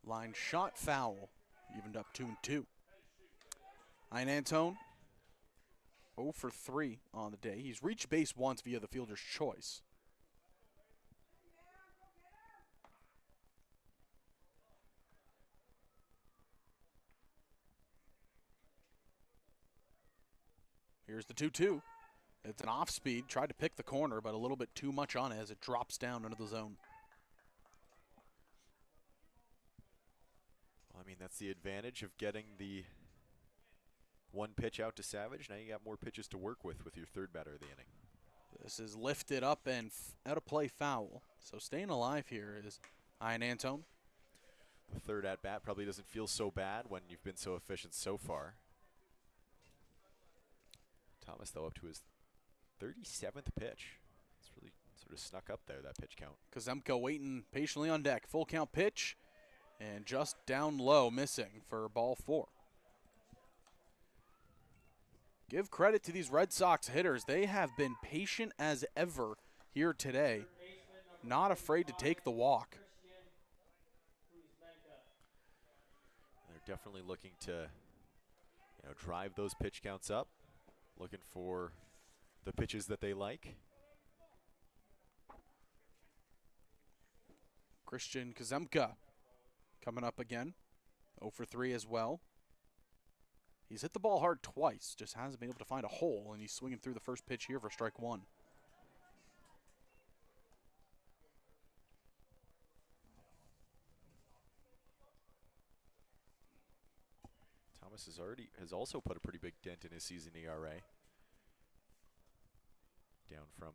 Line shot foul. Evened up 2-2. Einantone 0 for 3 on the day. He's reached base once via the fielder's choice. Here's the 2-2. It's an off speed. Tried to pick the corner, but a little bit too much on it as it drops down into the zone. Well, I mean, that's the advantage of getting the one pitch out to Savage. Now you got more pitches to work with your third batter of the inning. This is lifted up and out of play foul. So staying alive here is Einantone. The third at bat probably doesn't feel so bad when you've been so efficient so far. Thomas, though, up to his 37th pitch. It's really sort of snuck up there, that pitch count. Kazemka waiting patiently on deck. Full count pitch, and just down low, missing for ball 4. Give credit to these Red Sox hitters. They have been patient as ever here today. Not afraid to take the walk. They're definitely looking to, drive those pitch counts up. Looking for the pitches that they like. Christian Kazemka coming up again. 0 for 3 as well. He's hit the ball hard twice, just hasn't been able to find a hole, and he's swinging through the first pitch here for strike 1. Thomas has also put a pretty big dent in his season ERA. Down from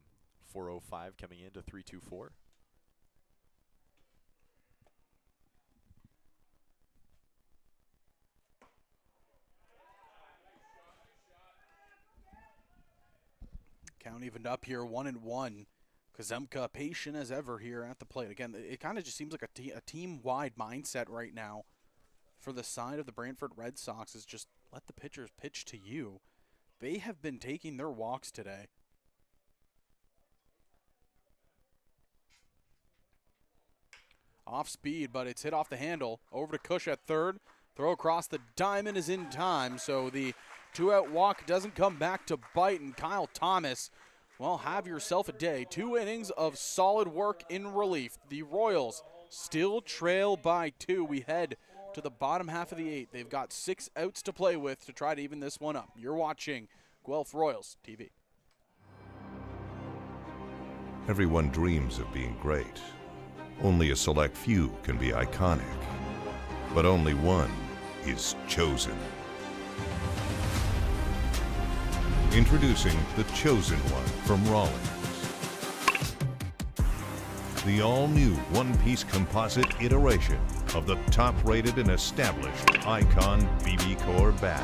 4.05 coming into 3.24. Count evened up here, 1-1. Kazemka patient as ever here at the plate. Again, it kind of just seems like a team-wide mindset right now for the side of the Brantford Red Sox is just let the pitchers pitch to you. They have been taking their walks today. Off speed, but it's hit off the handle. Over to Cush at third. Throw across the diamond is in time, so the 2-out walk doesn't come back to bite. And Kyle Thomas, well, have yourself a day. 2 innings of solid work in relief. The Royals still trail by 2. We head to the bottom half of the 8th. They've got 6 outs to play with to try to even this one up. You're watching Guelph Royals TV. Everyone dreams of being great. Only a select few can be iconic. But only one is chosen. Introducing the Chosen One from Rawlings. The all-new one-piece composite iteration of the top-rated and established Icon BB Core bat.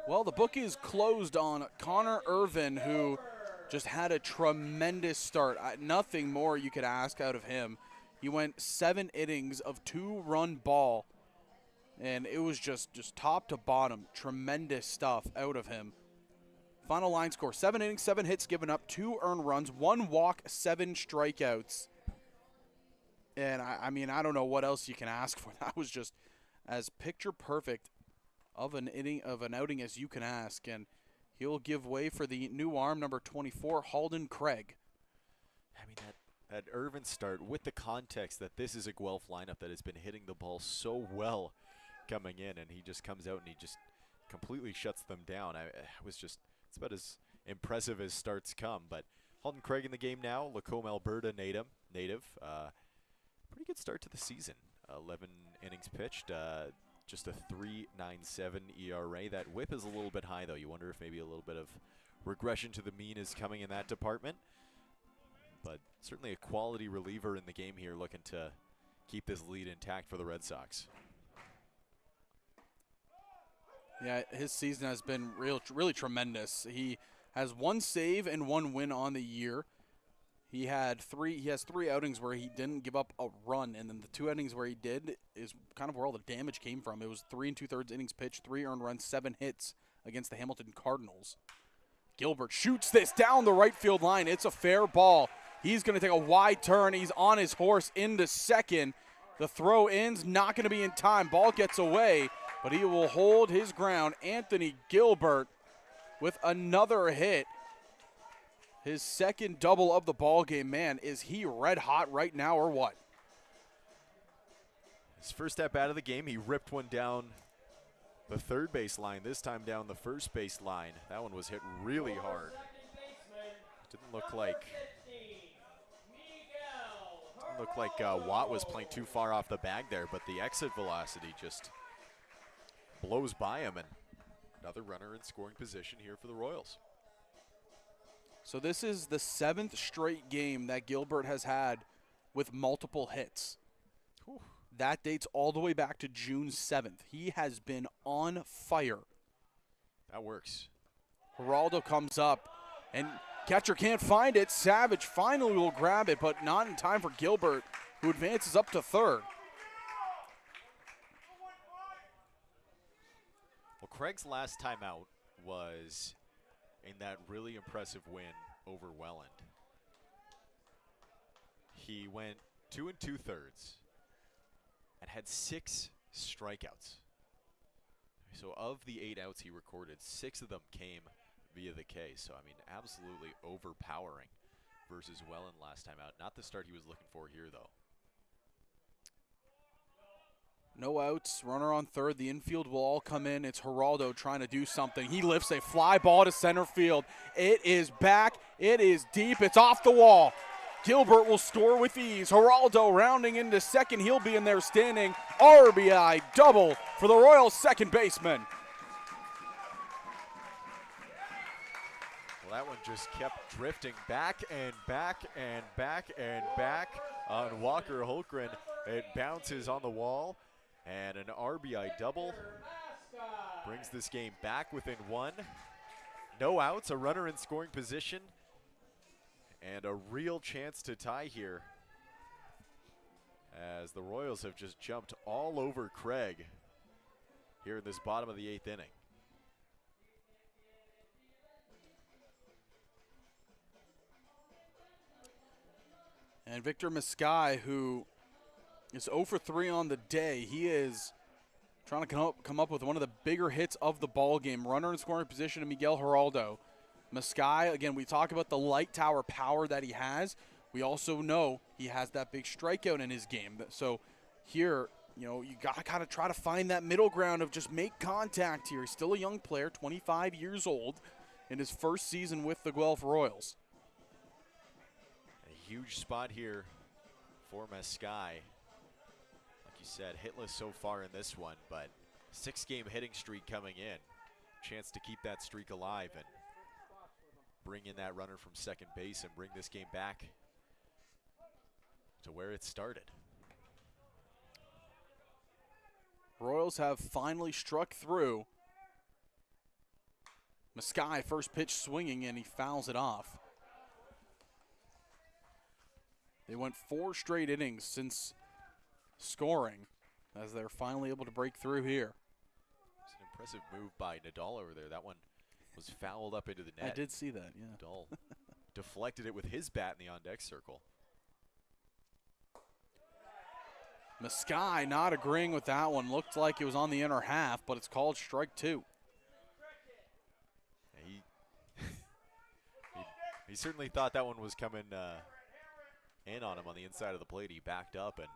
Well, the book is closed on Connor Irvin, who just had a tremendous start. Nothing more you could ask out of him. He went 7 innings of 2-run ball, and it was just top to bottom. Tremendous stuff out of him. Final line score, 7 innings, 7 hits given up, 2 earned runs, 1 walk, 7 strikeouts. And, I mean, I don't know what else you can ask for. That was just as picture perfect of an outing as you can ask. And he'll give way for the new arm, number 24, Halden Craig. I mean, that Irvin start, with the context that this is a Guelph lineup that has been hitting the ball so well coming in, and he just comes out and he just completely shuts them down. It's about as impressive as starts come. But Halden Craig in the game now, Lacombe, Alberta native. Pretty good start to the season. 11 innings pitched, just a 3.97 ERA. That whip is a little bit high, though. You wonder if maybe a little bit of regression to the mean is coming in that department. But certainly a quality reliever in the game here, looking to keep this lead intact for the Red Sox. Yeah, his season has been really tremendous. He has 1 save and 1 win on the year. He has 3 outings where he didn't give up a run, and then the 2 outings where he did is kind of where all the damage came from. It was 3 2/3 innings pitched, 3 earned runs, 7 hits against the Hamilton Cardinals. Gilbert shoots this down the right field line. It's a fair ball. He's going to take a wide turn. He's on his horse into second. The throw ends, not going to be in time. Ball gets away, but he will hold his ground. Anthony Gilbert with another hit. His second double of the ball game. Man, is he red hot right now or what? His first step out of the game, he ripped one down the third base line, this time down the first base line. That one was hit really hard. Didn't look like Watt was playing too far off the bag there, but the exit velocity just blows by him, and another runner in scoring position here for the Royals. So this is the 7th straight game that Gilbert has had with multiple hits. Whew. That dates all the way back to June 7th. He has been on fire. That works. Geraldo comes up, and catcher can't find it. Savage finally will grab it, but not in time for Gilbert, who advances up to third. Well, Craig's last time out was in that really impressive win over Welland. He went 2 2/3 and had 6 strikeouts. So of the 8 outs he recorded, 6 of them came via the K. So, I mean, absolutely overpowering versus Welland last time out. Not the start he was looking for here, though. No outs, runner on third. The infield will all come in. It's Geraldo trying to do something. He lifts a fly ball to center field. It is back. It is deep. It's off the wall. Gilbert will score with ease. Geraldo rounding into second. He'll be in there standing. RBI double for the Royals second baseman. Well, that one just kept drifting back and back and back and back on Walker Holmgren. It bounces on the wall. And an RBI double brings this game back within 1. No outs, a runner in scoring position, and a real chance to tie here, as the Royals have just jumped all over Craig here in this bottom of the 8th inning. And Victor Mascai, who is 0 for 3 on the day. He is trying to come up with one of the bigger hits of the ball game. Runner in scoring position to Miguel Geraldo. Mascai, again, we talk about the light tower power that he has. We also know he has that big strikeout in his game. So here, you got to kind of try to find that middle ground of just make contact here. He's still a young player, 25 years old, in his first season with the Guelph Royals. A huge spot here for Mascai. You said hitless so far in this one, but 6-game hitting streak coming in. Chance to keep that streak alive and bring in that runner from second base and bring this game back to where it started. Royals have finally struck through Maskai, first pitch swinging, and he fouls it off. They went 4 straight innings since scoring as they're finally able to break through here. It's an impressive move by Nadal over there. That one was fouled up into the net. I did see that, yeah. Nadal deflected it with his bat in the on-deck circle. Maskai not agreeing with that one. Looked like it was on the inner half, but it's called strike 2. He certainly thought that one was coming in on him on the inside of the plate. He backed up and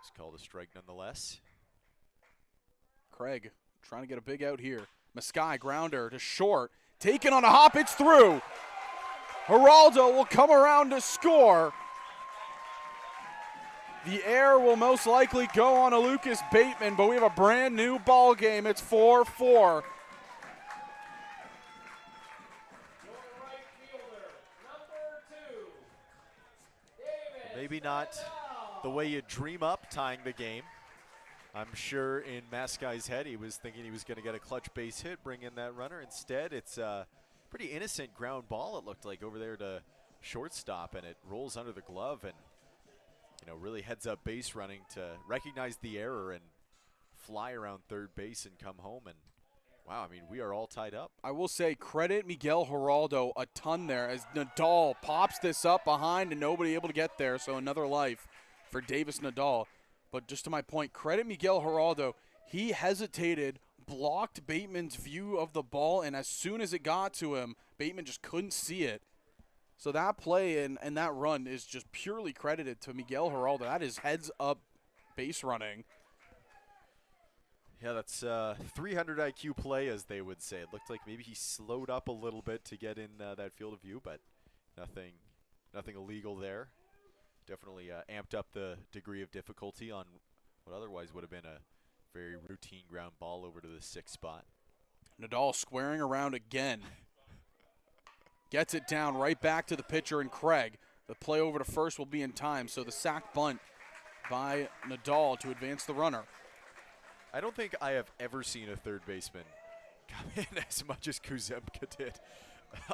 it's called a strike nonetheless. Craig trying to get a big out here. Maskai grounder to short. Taken on a hop, it's through. Geraldo will come around to score. The air will most likely go on a Lucas Bateman, but we have a brand new ball game. It's 4-4. Maybe not the way you dream up tying the game. I'm sure in Maskai's head he was thinking he was going to get a clutch base hit, bring in that runner. Instead, it's a pretty innocent ground ball, it looked like, over there to shortstop, and it rolls under the glove and, you know, really heads up base running to recognize the error and fly around third base and come home. And wow, I mean, we are all tied up. I will say credit Miguel Geraldo a ton there as Nadal pops this up behind and nobody able to get there. So another life for Davis Nadal. But just to my point, credit Miguel Geraldo. He hesitated, blocked Bateman's view of the ball, and as soon as it got to him, Bateman just couldn't see it. So that play and that run is just purely credited to Miguel Geraldo. That is heads-up base running. Yeah, that's 300 IQ play, as they would say. It looked like maybe he slowed up a little bit to get in that field of view, but nothing illegal there. Definitely amped up the degree of difficulty on what otherwise would have been a very routine ground ball over to the 6th spot. Nadal squaring around again. Gets it down right back to the pitcher and Craig. The play over to first will be in time, so the sac bunt by Nadal to advance the runner. I don't think I have ever seen a third baseman come in as much as Kuzemka did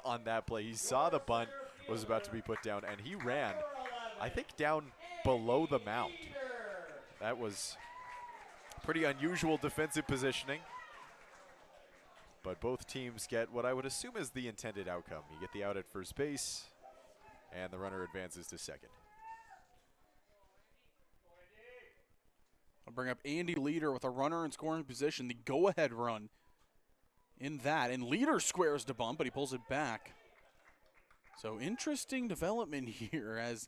on that play. He saw the bunt was about to be put down, and he ran, I think, down below the mound. That was pretty unusual defensive positioning. But both teams get what I would assume is the intended outcome. You get the out at first base, and the runner advances to second. I'll bring up Andy Leader with a runner in scoring position, the go-ahead run in that. And Leader squares to bunt, but he pulls it back. So interesting development here as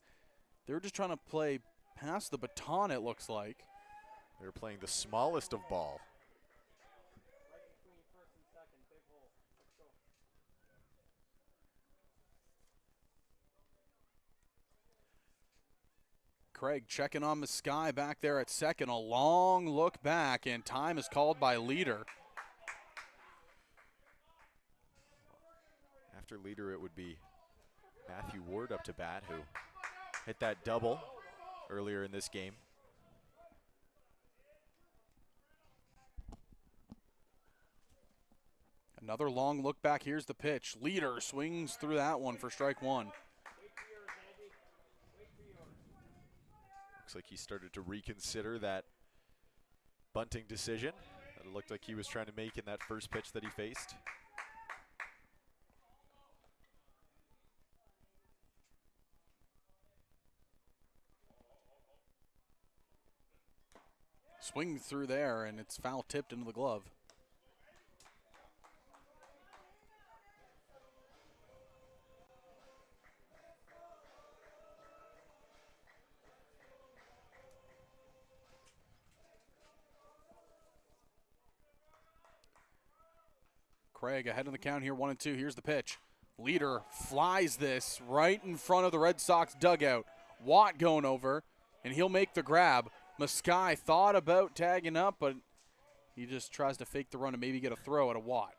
they're just trying to play past the baton, it looks like. They're playing the smallest of ball. Craig checking on the sky back there at second. A long look back, and time is called by Leader. After Leader, it would be Matthew Ward up to bat, who hit that double earlier in this game. Another long look back. Here's the pitch. Leader swings through that one for strike 1. Looks like he started to reconsider that bunting decision that it looked like he was trying to make in that first pitch that he faced. Swing through there, and it's foul tipped into the glove. Craig ahead of the count here, 1-2. Here's the pitch. Leader flies this right in front of the Red Sox dugout. Watt going over, and he'll make the grab. Maskai thought about tagging up, but he just tries to fake the run and maybe get a throw at a Watt.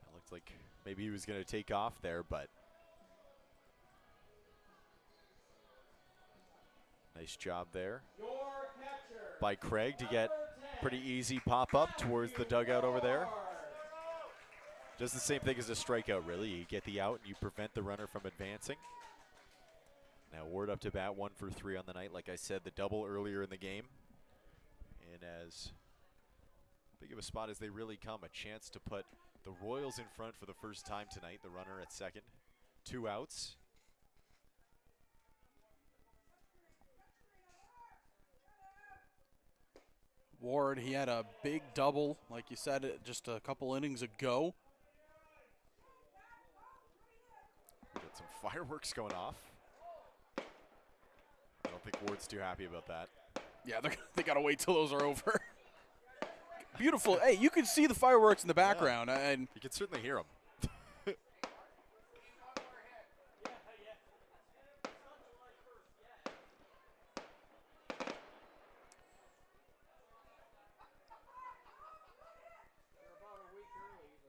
It looked like maybe he was going to take off there, but nice job there by Craig to get pretty easy pop-up towards the dugout over there. Just the same thing as a strikeout, really. You get the out and you prevent the runner from advancing. Now Ward up to bat, 1 for 3 on the night. Like I said, the double earlier in the game. And as big of a spot as they really come, a chance to put the Royals in front for the first time tonight. The runner at second, 2 outs. Ward, he had a big double, like you said, just a couple innings ago. We got some fireworks going off. I don't think Ward's too happy about that. Yeah, they got to wait till those are over. Beautiful. Hey, you can see the fireworks in the background. Yeah. And you can certainly hear them.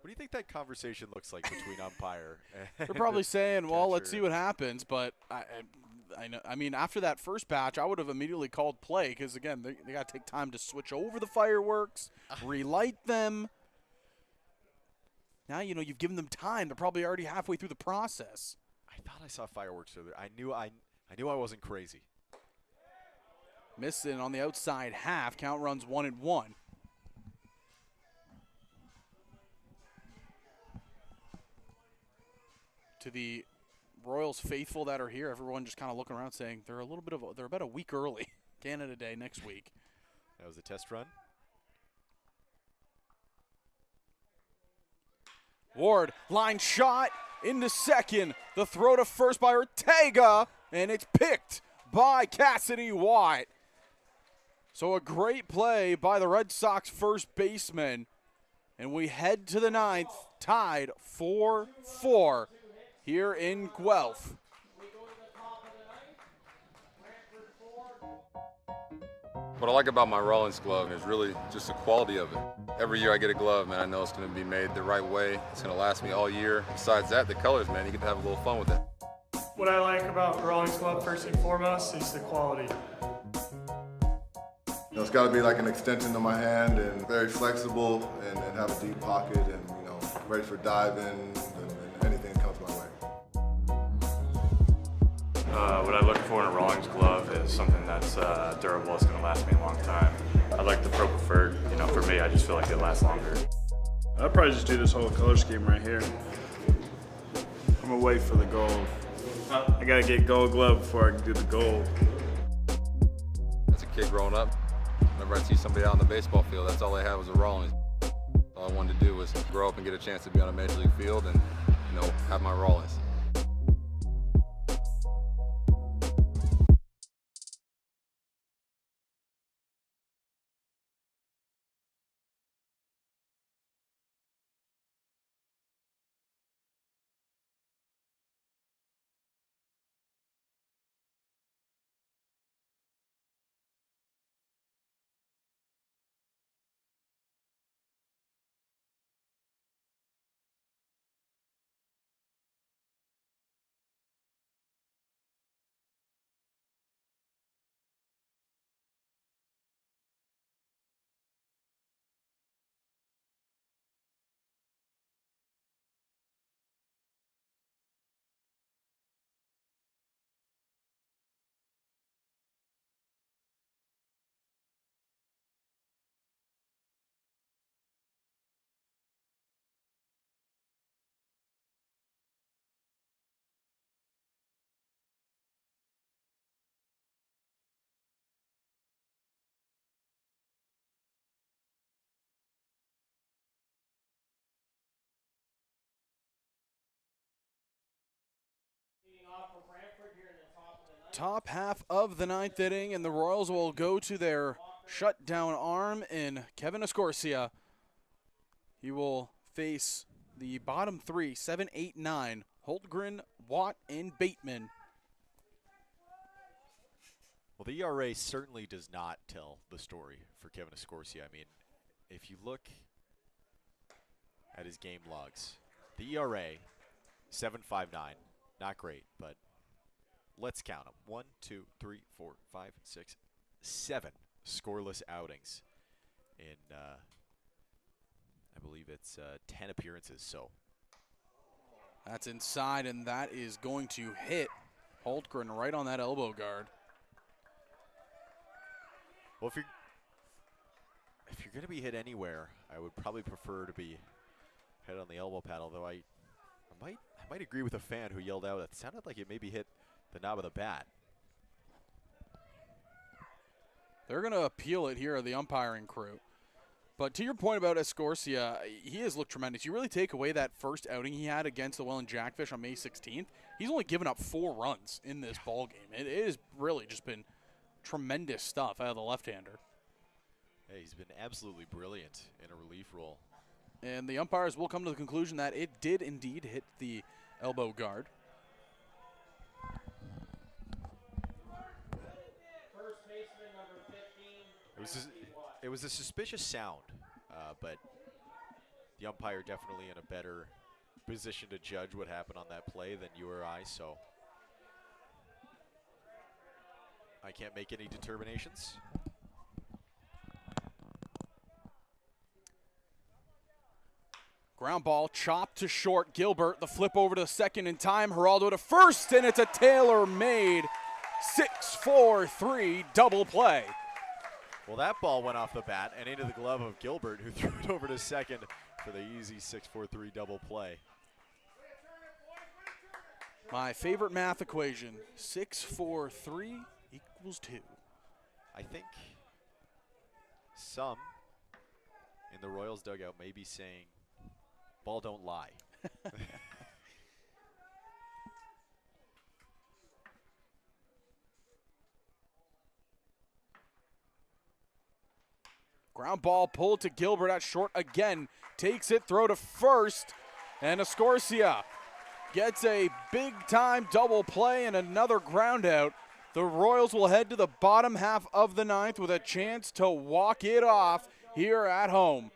What do you think that conversation looks like between umpire and they're probably saying, well, catcher? let's see what happens. But I know. I mean, after that first batch, I would have immediately called play because, again, they got to take time to switch over the fireworks, relight them. Now, you've given them time. They're probably already halfway through the process. I thought I saw fireworks earlier. I knew I wasn't crazy. Missing on the outside half. Count runs 1-1. To the Royals faithful that are here, everyone just kind of looking around saying they're about a week early. Canada Day next week. That was a test run. Ward, line shot into second. The throw to first by Ortega, and it's picked by Cassidy Watt. So a great play by the Red Sox first baseman. And we head to the ninth, tied 4-4 here in Guelph. What I like about my Rollins glove is really just the quality of it. Every year I get a glove, man, I know it's going to be made the right way. It's going to last me all year. Besides that, the colors, man, you get to have a little fun with it. What I like about Rollins glove first and foremost is the quality. It's got to be like an extension of my hand and very flexible and have a deep pocket and, ready for diving and anything that comes my way. What I look for in a Rawlings glove is something that's durable, it's going to last me a long time. I like the Pro Preferred. For me, I just feel like it lasts longer. I'll probably just do this whole color scheme right here. I'm gonna wait for the gold. I gotta get gold glove before I can do the gold. As a kid growing up, whenever I see somebody out on the baseball field, that's all they had was a Rawlings. All I wanted to do was grow up and get a chance to be on a major league field and, have my Rawlings. Top half of the ninth inning, and the Royals will go to their shutdown arm in Kevin Escorcia. He will face the bottom three, 7, 8, 9, Holtgren, Watt, and Bateman. Well, the ERA certainly does not tell the story for Kevin Escorcia. I mean, if you look at his game logs, the ERA, 7.59, not great, but let's count them. 1, 2, 3, 4, 5, 6, 7 scoreless outings in, I believe it's 10 appearances. So that's inside, and that is going to hit Holtgren right on that elbow guard. Well, if you're going to be hit anywhere, I would probably prefer to be hit on the elbow pad, although I might agree with a fan who yelled out it sounded like it maybe hit the knob of the bat. They're going to appeal it here, the umpiring crew. But to your point about Escorcia, he has looked tremendous. You really take away that first outing he had against the Welland Jackfish on May 16th, he's only given up 4 runs in this ball game. It has really just been tremendous stuff out of the left-hander. Hey, he's been absolutely brilliant in a relief role. And the umpires will come to the conclusion that it did indeed hit the elbow guard. First baseman number 15. It was a suspicious sound, but the umpire definitely in a better position to judge what happened on that play than you or I, so I can't make any determinations. Ground ball chopped to short. Gilbert, the flip over to second in time. Geraldo to first, and it's a tailor-made 6-4-3 double play. Well, that ball went off the bat and into the glove of Gilbert, who threw it over to second for the easy 6-4-3 double play. My favorite math equation, 6-4-3 equals 2. I think some in the Royals dugout may be saying, ball don't lie. Ground ball pulled to Gilbert at short again. Takes it, throw to first. And Escorcia gets a big-time double play and another ground out. The Royals will head to the bottom half of the ninth with a chance to walk it off here at home.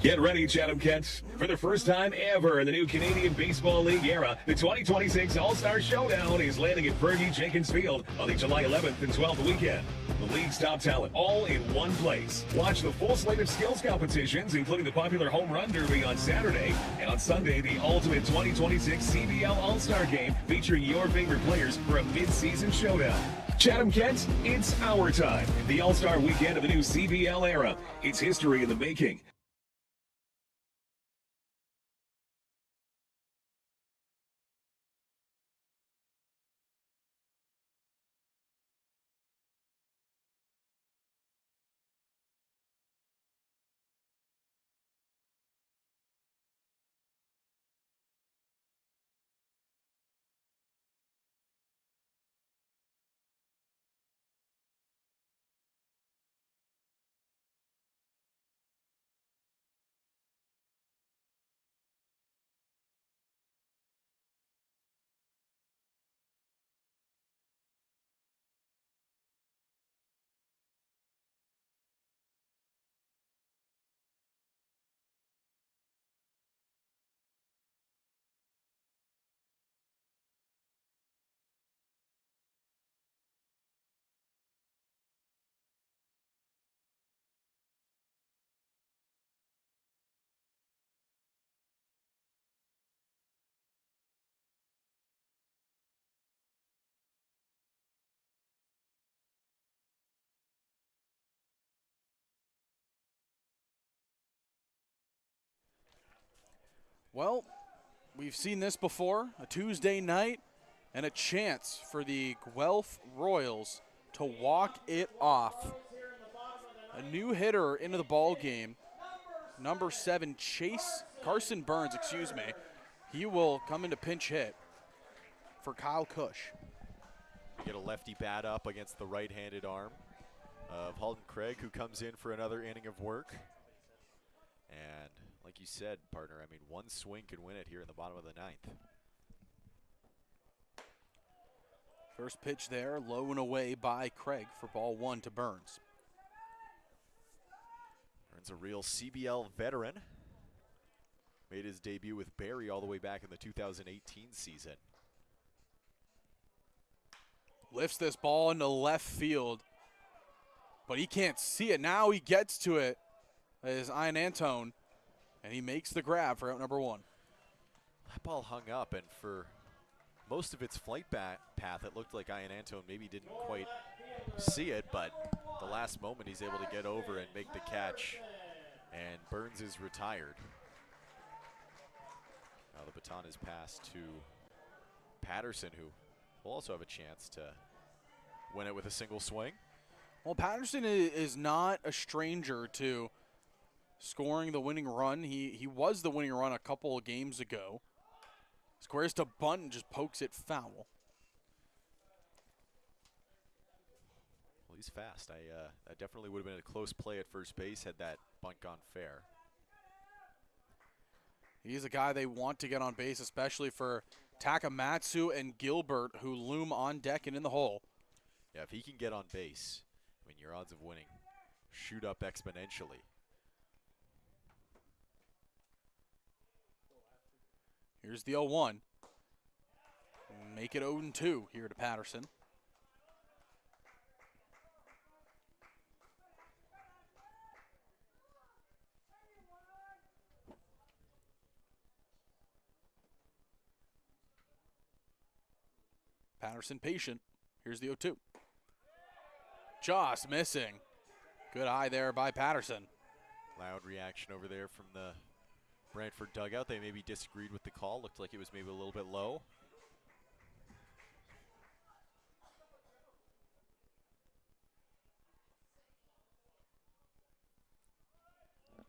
Get ready, Chatham Kents. For the first time ever in the new Canadian Baseball League era, the 2026 All-Star Showdown is landing at Fergie Jenkins Field on the July 11th and 12th weekend. The league's top talent all in one place. Watch the full slate of skills competitions, including the popular Home Run Derby on Saturday, and on Sunday, the ultimate 2026 CBL All-Star Game featuring your favorite players for a mid-season showdown. Chatham Kents, it's our time. The All-Star Weekend of the new CBL era. It's history in the making. Well, we've seen this before, a Tuesday night and a chance for the Guelph Royals to walk it off. A new hitter into the ball game, number 7, Carson Burns, he will come into pinch hit for Kyle Cush. We get a lefty bat up against the right-handed arm of Halton Craig, who comes in for another inning of work. And like you said, partner, I mean, one swing could win it here in the bottom of the ninth. First pitch there, low and away by Craig for ball 1 to Burns. Burns, a real CBL veteran. Made his debut with Barrie all the way back in the 2018 season. Lifts this ball into left field, but he can't see it. Now he gets to it. is Ian Antone, and he makes the grab for out number 1. That ball hung up, and for most of its flight path, it looked like Ian Antone maybe didn't quite see it, but the last moment he's able to get over and make the catch, and Burns is retired. Now the baton is passed to Patterson, who will also have a chance to win it with a single swing. Well, Patterson is not a stranger to scoring the winning run. He was the winning run a couple of games ago. Squares to bunt and just pokes it foul. Well, he's fast. That definitely would have been a close play at first base had that bunt gone fair. He's a guy they want to get on base, especially for Takamatsu and Gilbert, who loom on deck and in the hole. Yeah, if he can get on base, I mean, your odds of winning shoot up exponentially. Here's the 0-1. Make it 0-2 here to Patterson. Patterson patient. Here's the 0-2. Just missing. Good eye there by Patterson. Loud reaction over there from the Brantford dugout. They maybe disagreed with the call. Looked like it was maybe a little bit low.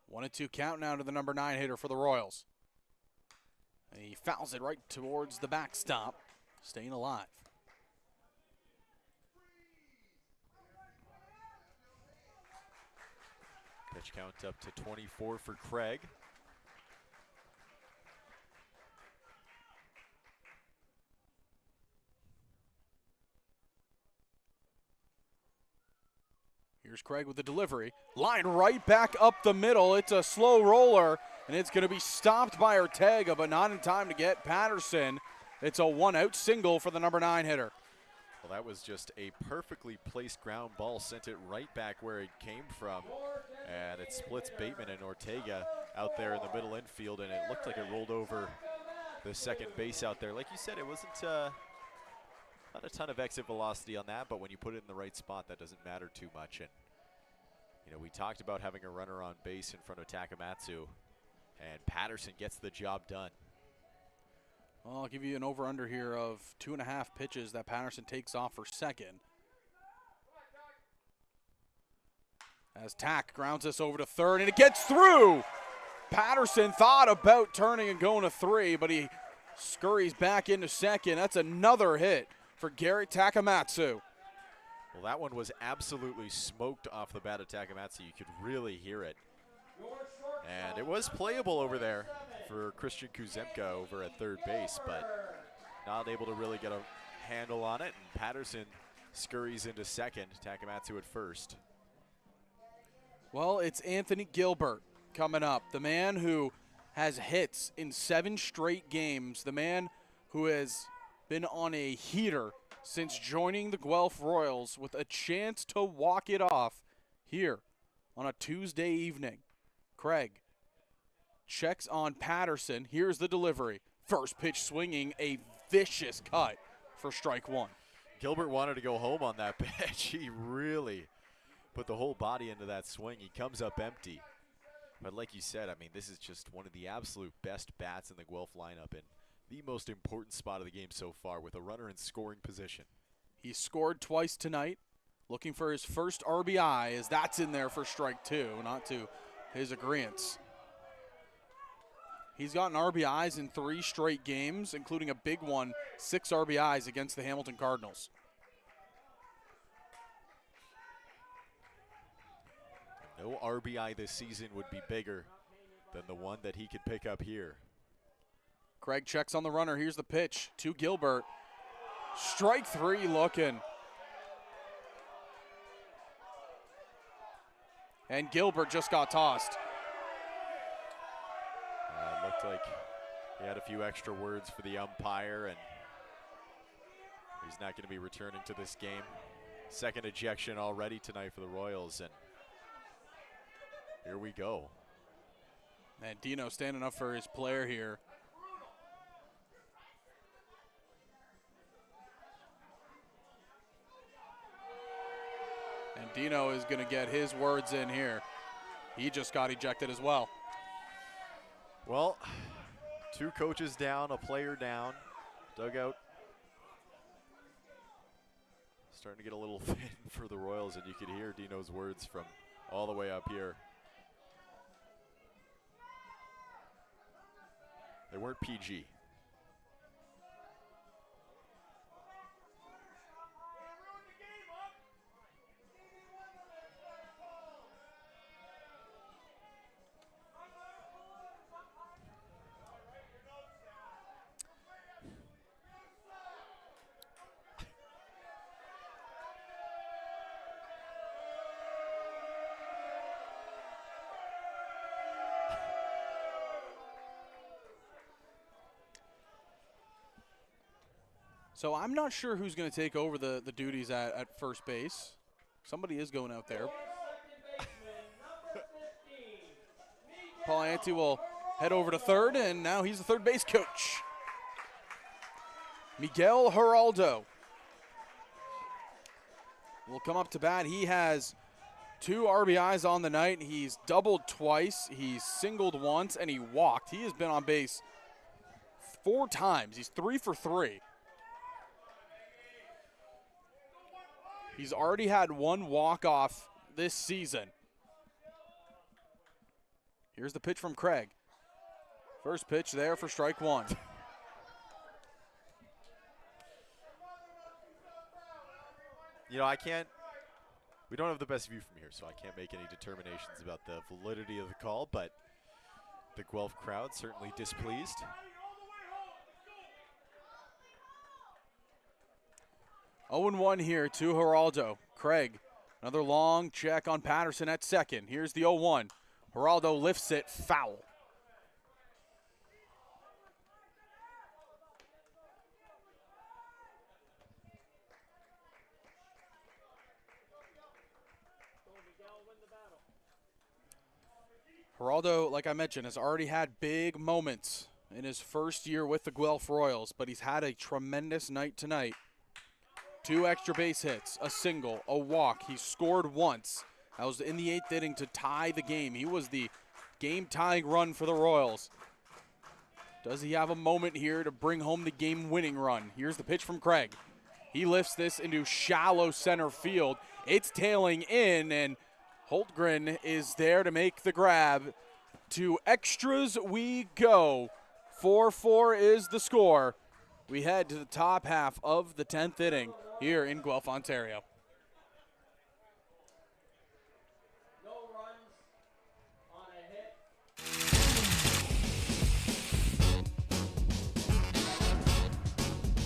One and 2 count now to the number 9 hitter for the Royals. And he fouls it right towards the backstop, staying alive. Pitch count up to 24 for Craig. Here's Craig with the delivery. Line right back up the middle. It's a slow roller, and it's going to be stopped by Ortega, but not in time to get Patterson. It's a 1-out single for the number 9 hitter. Well, that was just a perfectly placed ground ball. Sent it right back where it came from. And it splits Bateman and Ortega out there in the middle infield, and it looked like it rolled over the second base out there. Like you said, it wasn't not a ton of exit velocity on that, but when you put it in the right spot, that doesn't matter too much. And, you know, we talked about having a runner on base in front of Takamatsu, and Patterson gets the job done. Well, I'll give you an over-under here of 2.5 pitches that Patterson takes off for second. As Tack grounds this over to third, and it gets through! Patterson thought about turning and going to 3, but he scurries back into second. That's another hit for Garrett Takamatsu. Well, that one was absolutely smoked off the bat of Takamatsu. You could really hear it. And it was playable over there for Christian Kuzemka over at third base, but not able to really get a handle on it. And Patterson scurries into second, Takamatsu at first. Well, it's Anthony Gilbert coming up, the man who has hits in 7 straight games, the man who has been on a heater since joining the Guelph Royals with a chance to walk it off here on a Tuesday evening. Craig checks on Patterson. Here's the delivery. First pitch swinging, a vicious cut for strike 1. Gilbert wanted to go home on that pitch. He really put the whole body into that swing. He comes up empty. But like you said, I mean, this is just one of the absolute best bats in the Guelph lineup and the most important spot of the game so far with a runner in scoring position. He scored twice tonight, looking for his first RBI, as that's in there for strike 2, not to his agreeance. He's gotten RBIs in 3 straight games, including a big one, 6 RBIs against the Hamilton Cardinals. No RBI this season would be bigger than the one that he could pick up here. Craig checks on the runner. Here's the pitch to Gilbert. Strike 3 looking. And Gilbert just got tossed. It looked like he had a few extra words for the umpire, and he's not going to be returning to this game. Second ejection already tonight for the Royals, and Here we go. And Dino standing up for his player here. And Dino is going to get his words in here. He just got ejected as well. Well, 2 coaches down, a player down. Dugout starting to get a little thin for the Royals, and you could hear Dino's words from all the way up here. They weren't PG. So I'm not sure who's going to take over the duties at first base. Somebody is going out there. Paul Ante will head over to third, and now he's the third base coach. Miguel Geraldo will come up to bat. He has 2 RBIs on the night. He's doubled twice, he's singled once, and he walked. He has been on base 4 times. He's 3 for 3. He's already had 1 walk-off this season. Here's the pitch from Craig. First pitch there for strike 1. You know, we don't have the best view from here, so I can't make any determinations about the validity of the call, but the Guelph crowd certainly displeased. 0-1 here to Geraldo. Craig, another long check on Patterson at second. Here's the 0-1. Geraldo lifts it, foul. Geraldo, like I mentioned, has already had big moments in his first year with the Guelph Royals, but he's had a tremendous night tonight. 2 extra base hits, a single, a walk. He scored once. That was in the 8th inning to tie the game. He was the game-tying run for the Royals. Does he have a moment here to bring home the game-winning run? Here's the pitch from Craig. He lifts this into shallow center field. It's tailing in, and Holtgren is there to make the grab. To extras we go. 4-4 is the score. We head to the top half of the 10th inning here in Guelph, Ontario. No runs on a hit.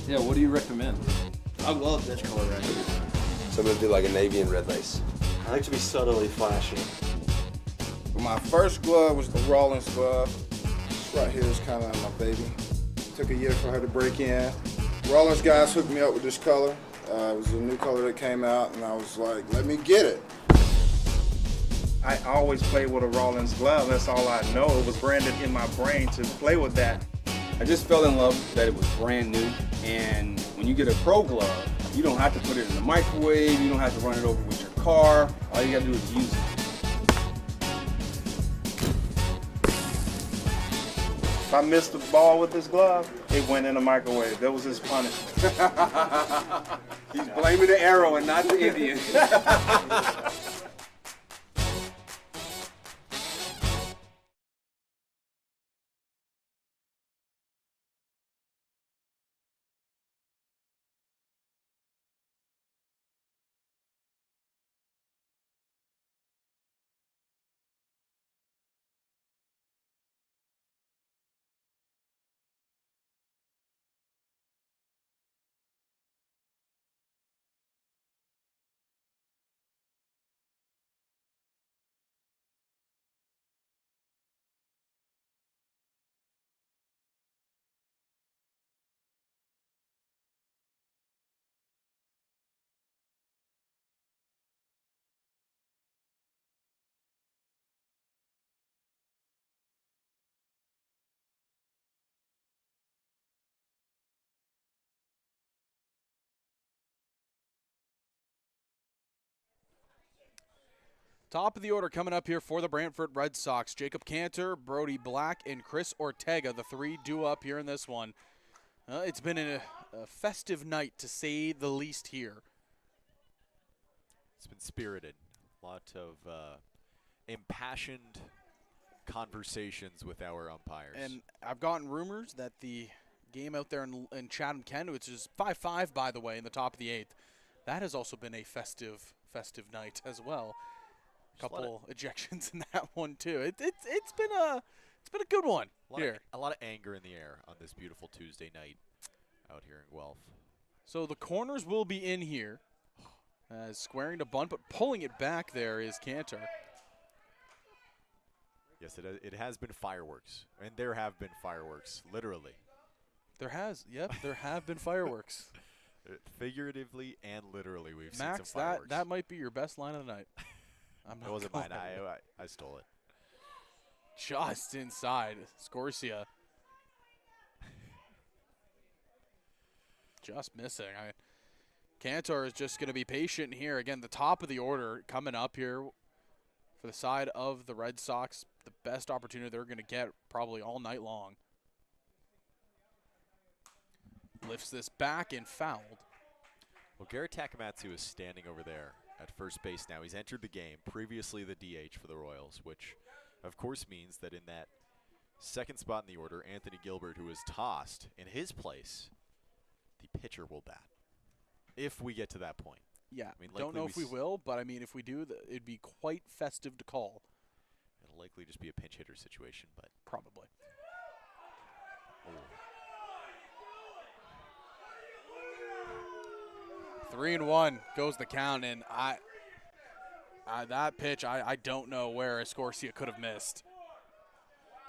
Yeah, what do you recommend? I love this color right here. So I'm gonna do like a navy and red lace. I like to be subtly flashy. My first glove was the Rawlins glove. Right here is kind of my baby. Took a year for her to break in. Rawlins guys hooked me up with this color. It was a new color that came out, and I was like, let me get it. I always played with a Rawlins glove. That's all I know. It was branded in my brain to play with that. I just fell in love that it was brand new, and when you get a pro glove, you don't have to put it in the microwave, you don't have to run it over with your car. All you gotta do is use it. If I missed the ball with this glove, it went in the microwave. That was his punishment. He's blaming the arrow and not the Indian. Top of the order coming up here for the Brantford Red Sox. Jacob Cantor, Brody Black, and Chris Ortega, the three due up here in this one. It's been a festive night, to say the least, here. It's been spirited. A lot of impassioned conversations with our umpires. And I've gotten rumors that the game out there in Chatham-Kent, which is 5-5, by the way, in the top of the 8th, that has also been a festive night as well. A couple ejections in that one too. It's been a good one here. A lot of anger in the air on this beautiful Tuesday night out here in Guelph. So the corners will be in here, squaring to bunt, but pulling it back there is Cantor. Yes, it has been fireworks, and there have been fireworks, literally. There have been fireworks. Figuratively and literally, we've seen Max, some fireworks. that might be your best line of the night. It wasn't mine. I stole it. Just inside. Scorsia. Just missing. Cantor is just going to be patient here. Again, the top of the order coming up here for the side of the Red Sox. The best opportunity they're going to get probably all night long. Lifts this back and fouled. Well, Garrett Takamatsu is standing over there at first base now. He's entered the game, previously the DH for the Royals, which of course means that in that second spot in the order, Anthony Gilbert, who is tossed, in his place, the pitcher will bat. If we get to that point. Yeah, I mean, don't know if we will, but I mean, if we do, it'd be quite festive to call. It'll likely just be a pinch hitter situation, but probably. Oh. 3-1 goes the count, and that pitch, I don't know where Escorcia could have missed.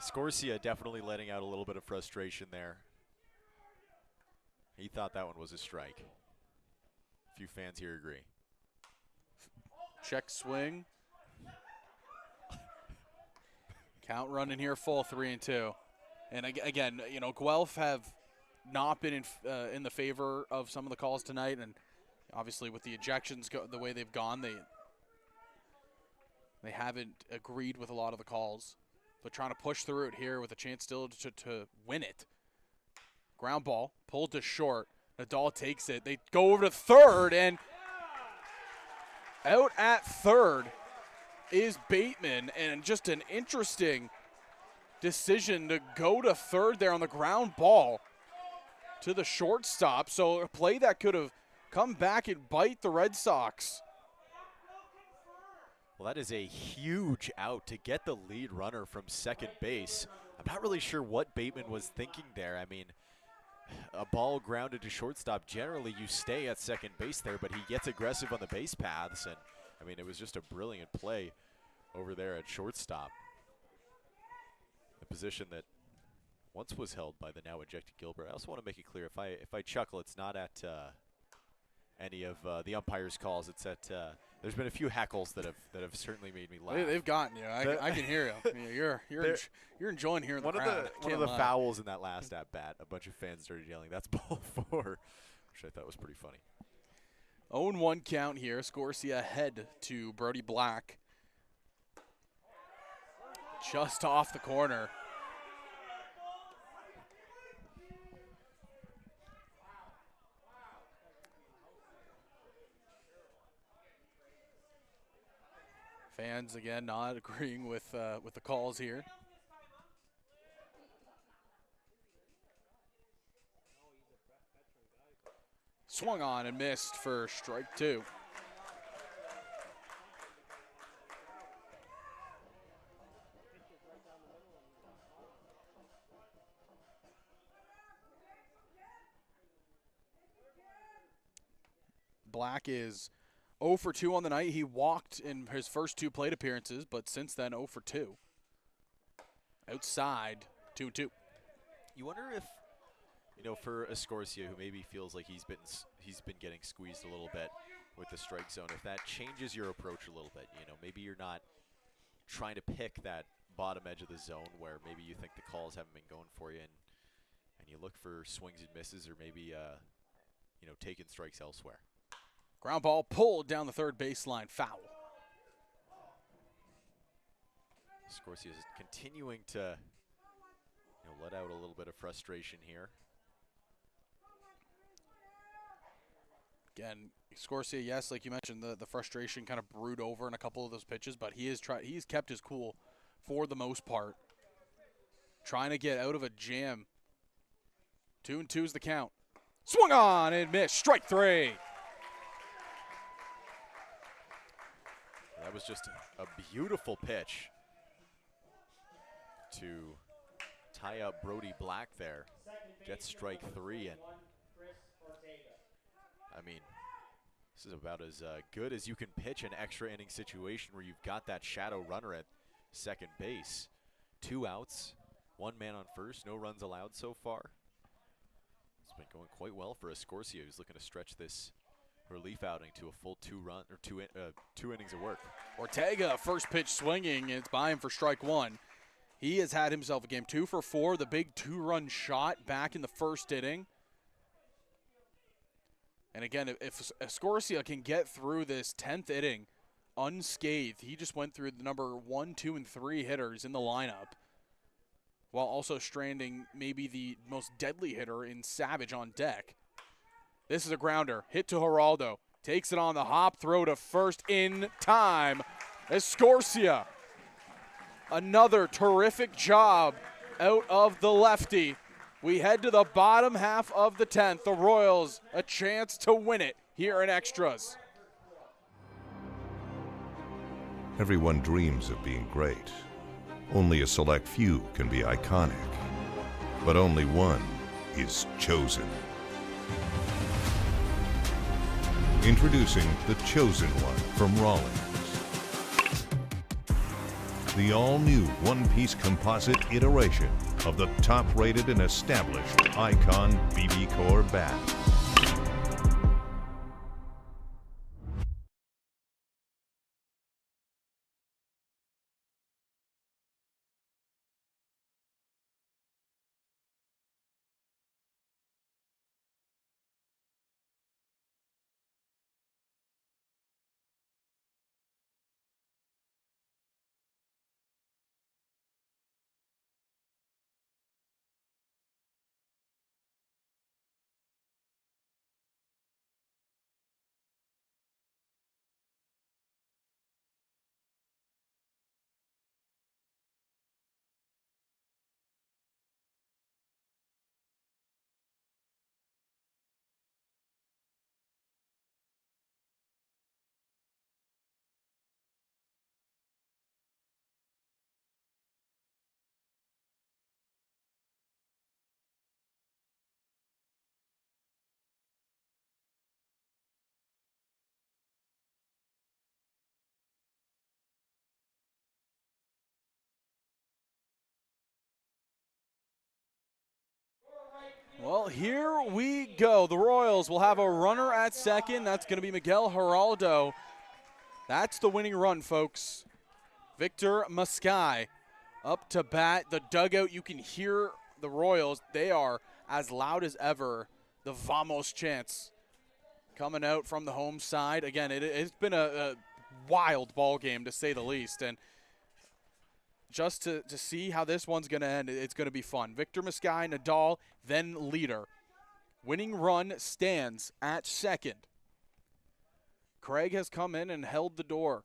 Scorsia definitely letting out a little bit of frustration there. He thought that one was a strike. A few fans here agree. Check swing. Count running here full, 3-2. And again, you know, Guelph have not been in the favor of some of the calls tonight, and obviously with the ejections the way they've gone, they haven't agreed with a lot of the calls. But trying to push through it here with a chance still to win it. Ground ball, pulled to short. Nadal takes it. They go over to third, and out at third is Bateman, and just an interesting decision to go to third there on the ground ball to the shortstop. So a play that could have come back and bite the Red Sox. Well, that is a huge out to get the lead runner from second base. I'm not really sure what Bateman was thinking there. I mean, a ball grounded to shortstop, generally you stay at second base there, but he gets aggressive on the base paths, and I mean, it was just a brilliant play over there at shortstop. A position that once was held by the now ejected Gilbert. I also want to make it clear, if I chuckle, it's not at any of the umpires' calls. It's at there's been a few hackles that have certainly made me laugh. They've gotten you. I can hear you. You're enjoying hearing the crowd. One of the fouls in that last at bat, a bunch of fans started yelling, "That's ball 4," which I thought was pretty funny. 0-1 count here. Scorsia ahead to Brody Black. Just off the corner. Fans again not agreeing with the calls here. Swung on and missed for strike 2. Black is 0 for 2 on the night. He walked in his first 2 plate appearances, but since then 0 for 2. Outside, 2-2. You wonder if, you know, for Escorcia, who maybe feels like he's been getting squeezed a little bit with the strike zone, if that changes your approach a little bit. You know, maybe you're not trying to pick that bottom edge of the zone where maybe you think the calls haven't been going for you, and you look for swings and misses, or maybe you know, taking strikes elsewhere. Ground ball pulled down the third baseline, foul. Scorsia is continuing to let out a little bit of frustration here. Again, Scorsia, yes, like you mentioned, the frustration kind of brewed over in a couple of those pitches, but he's kept his cool for the most part. Trying to get out of a jam. 2-2 is the count. Swung on and missed. Strike 3. That was just a beautiful pitch to tie up Brody Black there. Gets strike 3, and I mean, this is about as good as you can pitch an extra inning situation where you've got that shadow runner at second base. 2 outs, 1 man on first, no runs allowed so far. It's been going quite well for Escorcia, who's looking to stretch this relief outing to a full 2 innings of work. Ortega, first pitch swinging, and it's by him for strike 1. He has had himself a game. 2 for 4, the big 2-run shot back in the first inning. And again, if Escorcia can get through this 10th inning unscathed, he just went through the number 1, 2, and 3 hitters in the lineup, while also stranding maybe the most deadly hitter in Savage on deck. This is a grounder. Hit to Geraldo. Takes it on the hop. Throw to first in time. Escorcia. Another terrific job out of the lefty. We head to the bottom half of the 10th. The Royals, a chance to win it here in extras. Everyone dreams of being great. Only a select few can be iconic. But only one is chosen. Introducing the Chosen One from Rawlings. The all-new one-piece composite iteration of the top-rated and established Icon BB Core bat. Well, here we go. The Royals will have a runner at second. That's going to be Miguel Geraldo. That's the winning run, folks. Victor Mascai up to bat. The dugout, you can hear the Royals. They are as loud as ever. The Vamos chants coming out from the home side. Again, it's been a wild ball game, to say the least. And just to see how this one's going to end, it's going to be fun. Victor Mascai, Nadal, then leader. Winning run stands at second. Craig has come in and held the door.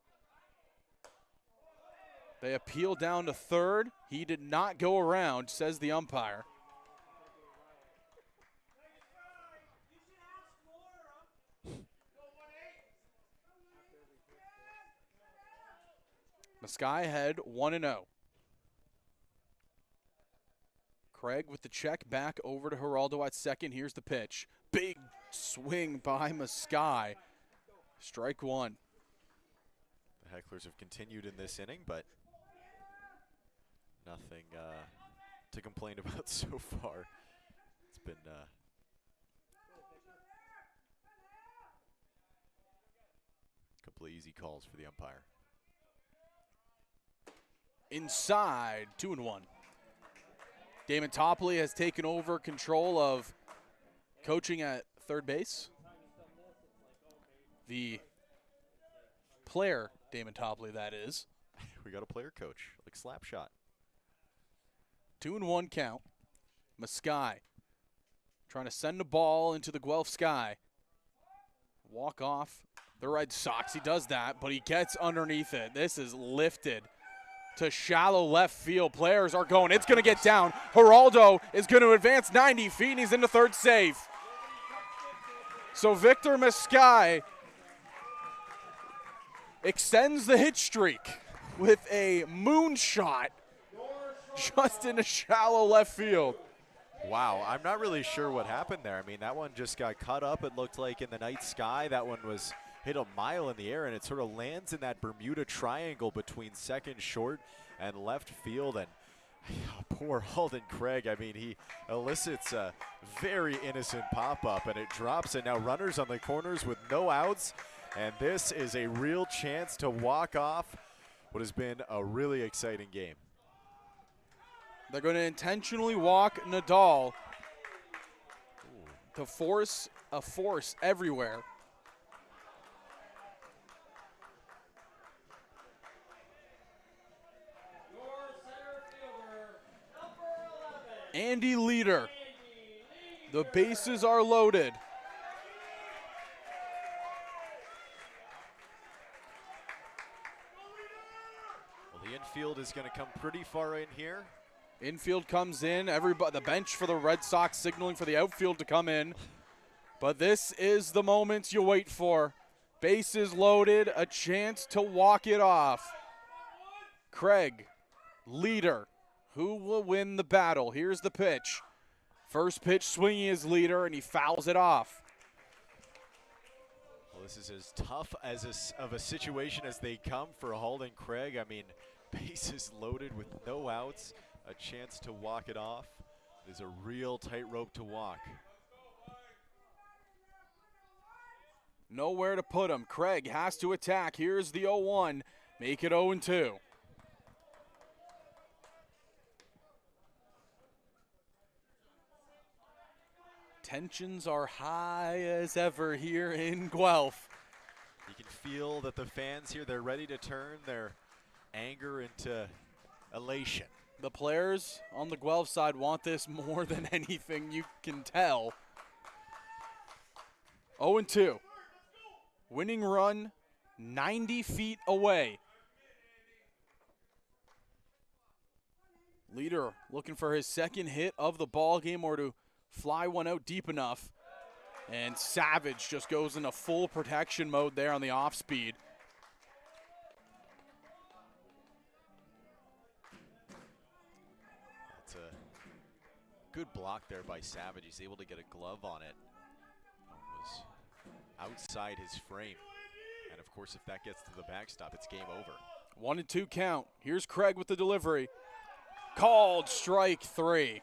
They appeal down to third. He did not go around, says the umpire. Mascai had 1-0. Craig with the check back over to Geraldo at second. Here's the pitch. Big swing by Mascai. Strike 1. The Hecklers have continued in this inning, but nothing to complain about so far. It's been a couple of easy calls for the umpire. Inside, 2-1. Damon Topley has taken over control of coaching at third base. The player, Damon Topley, that is. we got a player coach, like Slapshot. 2-1 count. Maskai trying to send the ball into the Guelph sky. Walk off the Red Sox. He does that, but he gets underneath it. This is lifted to shallow left field. Players are going. It's going to get down. Geraldo is going to advance 90 feet, and he's in the third safe. So Victor Maskai extends the hit streak with a moonshot just in a shallow left field. Wow, I'm not really sure what happened there. I mean, that one just got cut up, it looked like, in the night sky. That one was hit a mile in the air, and it sort of lands in that Bermuda Triangle between second short and left field. And poor Halden Craig, I mean, he elicits a very innocent pop-up, and it drops, and now runners on the corners with no outs. And this is a real chance to walk off what has been a really exciting game. They're going to intentionally walk Nadal to force a force everywhere. Andy Leader. The bases are loaded. Well, the infield is going to come pretty far in here. Infield comes in. Everybody, the bench for the Red Sox signaling for the outfield to come in. But this is the moment you wait for. Bases loaded, a chance to walk it off. Craig, Leader. Who will win the battle? Here's the pitch. First pitch swinging his Leader, and he fouls it off. Well, this is as tough of a situation as they come for Halden Craig. I mean, bases loaded with no outs, a chance to walk it off. It is a real tightrope to walk. Nowhere to put him. Craig has to attack. Here's the 0-1. Make it 0-2. Tensions are high as ever here in Guelph. You can feel that the fans here, they're ready to turn their anger into elation. The players on the Guelph side want this more than anything, you can tell. 0-2. Winning run 90 feet away. Leader looking for his second hit of the ball game or to fly one out deep enough. And Savage just goes into full protection mode there on the off speed. That's a good block there by Savage. He's able to get a glove on it. It was outside his frame. And of course, if that gets to the backstop, it's game over. 1-2 count. Here's Craig with the delivery. Called strike 3.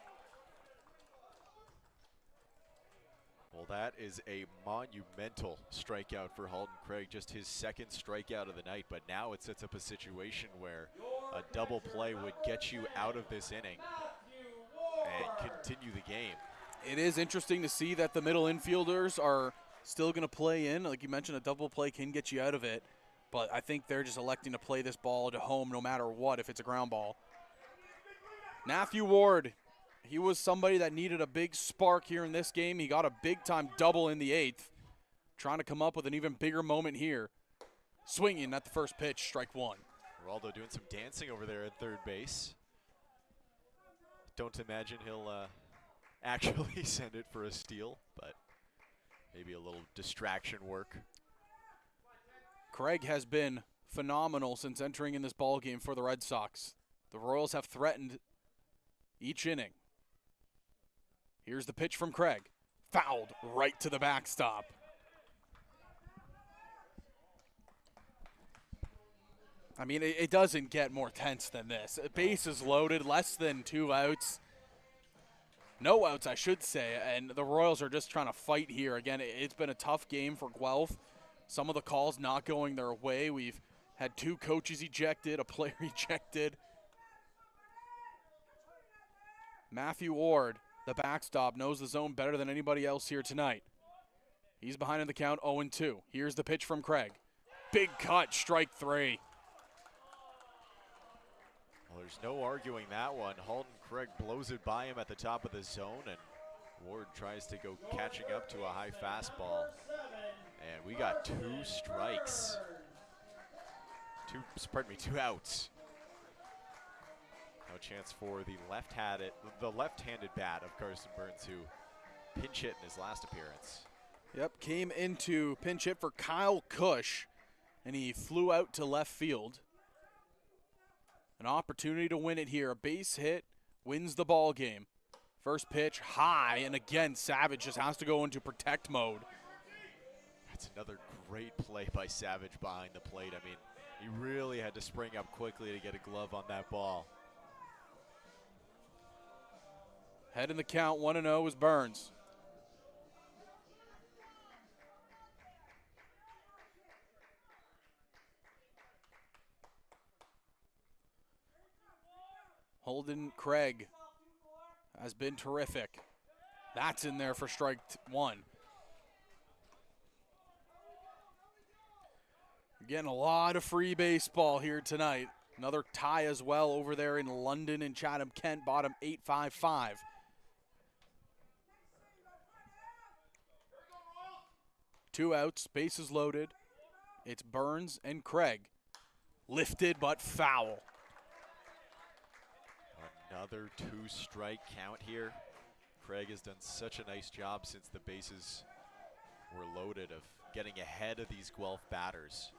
Well, that is a monumental strikeout for Halden Craig, just his second strikeout of the night. But now it sets up a situation where a double play would get you out of this inning and continue the game. It is interesting to see that the middle infielders are still going to play in. Like you mentioned, a double play can get you out of it. But I think they're just electing to play this ball to home no matter what if it's a ground ball. Matthew Ward. He was somebody that needed a big spark here in this game. He got a big-time double in the 8th. Trying to come up with an even bigger moment here. Swinging at the first pitch, strike 1. Geraldo doing some dancing over there at third base. Don't imagine he'll actually send it for a steal, but maybe a little distraction work. Craig has been phenomenal since entering in this ball game for the Red Sox. The Royals have threatened each inning. Here's the pitch from Craig. Fouled right to the backstop. I mean, it doesn't get more tense than this. Bases loaded, less than 2 outs. No outs, I should say, and the Royals are just trying to fight here. Again, it's been a tough game for Guelph. Some of the calls not going their way. We've had 2 coaches ejected, a player ejected. Matthew Ward, the backstop, knows the zone better than anybody else here tonight. He's behind in the count, 0-2. Here's the pitch from Craig. Big cut, strike 3. there's no arguing that one. Halton Craig blows it by him at the top of the zone, and Ward tries to go catching up to a high fastball. And we got 2 strikes. Two outs. No chance for the left-handed bat of Carson Burns, who pinch hit in his last appearance. Yep, came into pinch hit for Kyle Cush, and he flew out to left field. An opportunity to win it here. A base hit wins the ball game. First pitch high, and again, Savage just has to go into protect mode. That's another great play by Savage behind the plate. I mean, he really had to spring up quickly to get a glove on that ball. Head in the count, 1-0 is Burns. Holden Craig has been terrific. That's in there for strike 1. Getting a lot of free baseball here tonight. Another tie as well over there in London and Chatham-Kent, bottom 8-5-5. Two outs, bases loaded. It's Burns and Craig. Lifted but foul. Another 2-strike count here. Craig has done such a nice job since the bases were loaded of getting ahead of these Guelph batters.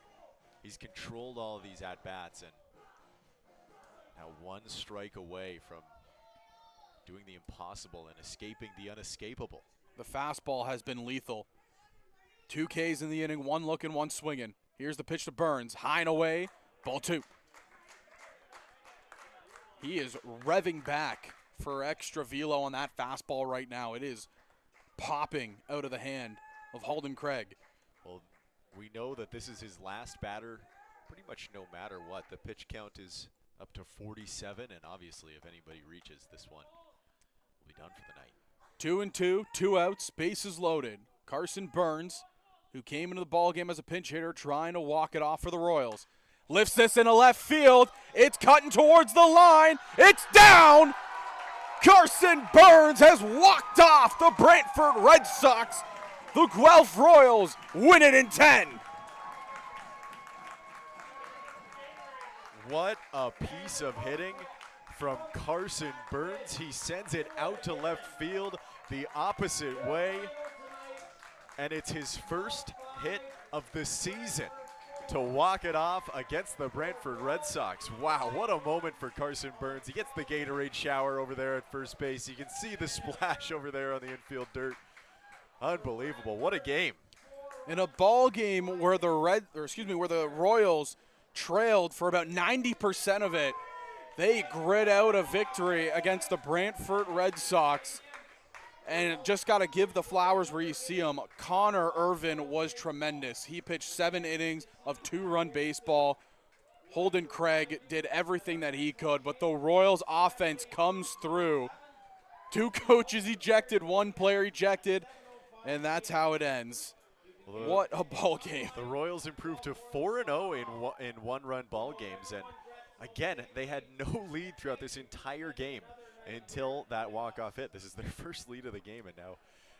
He's controlled all of these at-bats, and now 1 strike away from doing the impossible and escaping the unescapable. The fastball has been lethal. 2 Ks in the inning, 1 looking, 1 swinging. Here's the pitch to Burns, high and away, ball 2. He is revving back for extra velo on that fastball right now. It is popping out of the hand of Holden Craig. Well, we know that this is his last batter pretty much no matter what. The pitch count is up to 47, and obviously if anybody reaches this one, we'll be done for the night. 2-2, 2 outs, bases loaded. Carson Burns, who came into the ballgame as a pinch hitter, trying to walk it off for the Royals. Lifts this into left field. It's cutting towards the line. It's down. Carson Burns has walked off the Brantford Red Sox. The Guelph Royals win it in 10. What a piece of hitting from Carson Burns. He sends it out to left field the opposite way, and it's his first hit of the season to walk it off against the Brantford Red Sox. Wow, what a moment for Carson Burns. He gets the Gatorade shower over there at first base. You can see the splash over there on the infield dirt. Unbelievable. What a game. In a ball game where the Royals trailed for about 90% of it, they grit out a victory against the Brantford Red Sox. And just got to give the flowers where you see them. Connor Irvin was tremendous. He pitched 7 innings of 2-run baseball. Holden Craig did everything that he could, but the Royals offense comes through. 2 coaches ejected, 1 player ejected, and that's how it ends. Well, what a ball game. The Royals improved to 4-0 in 1-run ball games, and again, they had no lead throughout this entire game until that walk-off hit. This is their first lead of the game, and now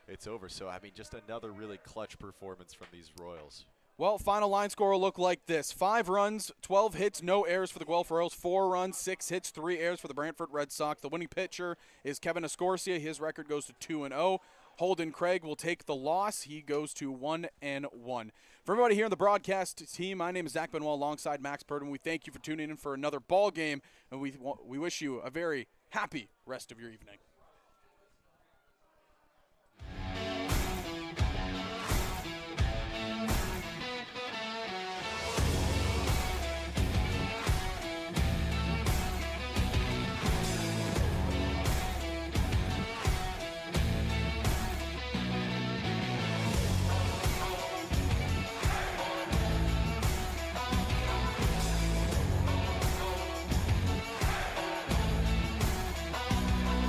it's over. So, I mean, just another really clutch performance from these Royals. Well, final line score will look like this. 5 runs, 12 hits, no errors for the Guelph Royals. 4 runs, 6 hits, 3 errors for the Brantford Red Sox. The winning pitcher is Kevin Escorcia. His record goes to 2-0. Holden Craig will take the loss. He goes to 1-1. For everybody here on the broadcast team, my name is Zach Benoit alongside Max Purdom. We thank you for tuning in for another ball game, and we wish you a very happy rest of your evening.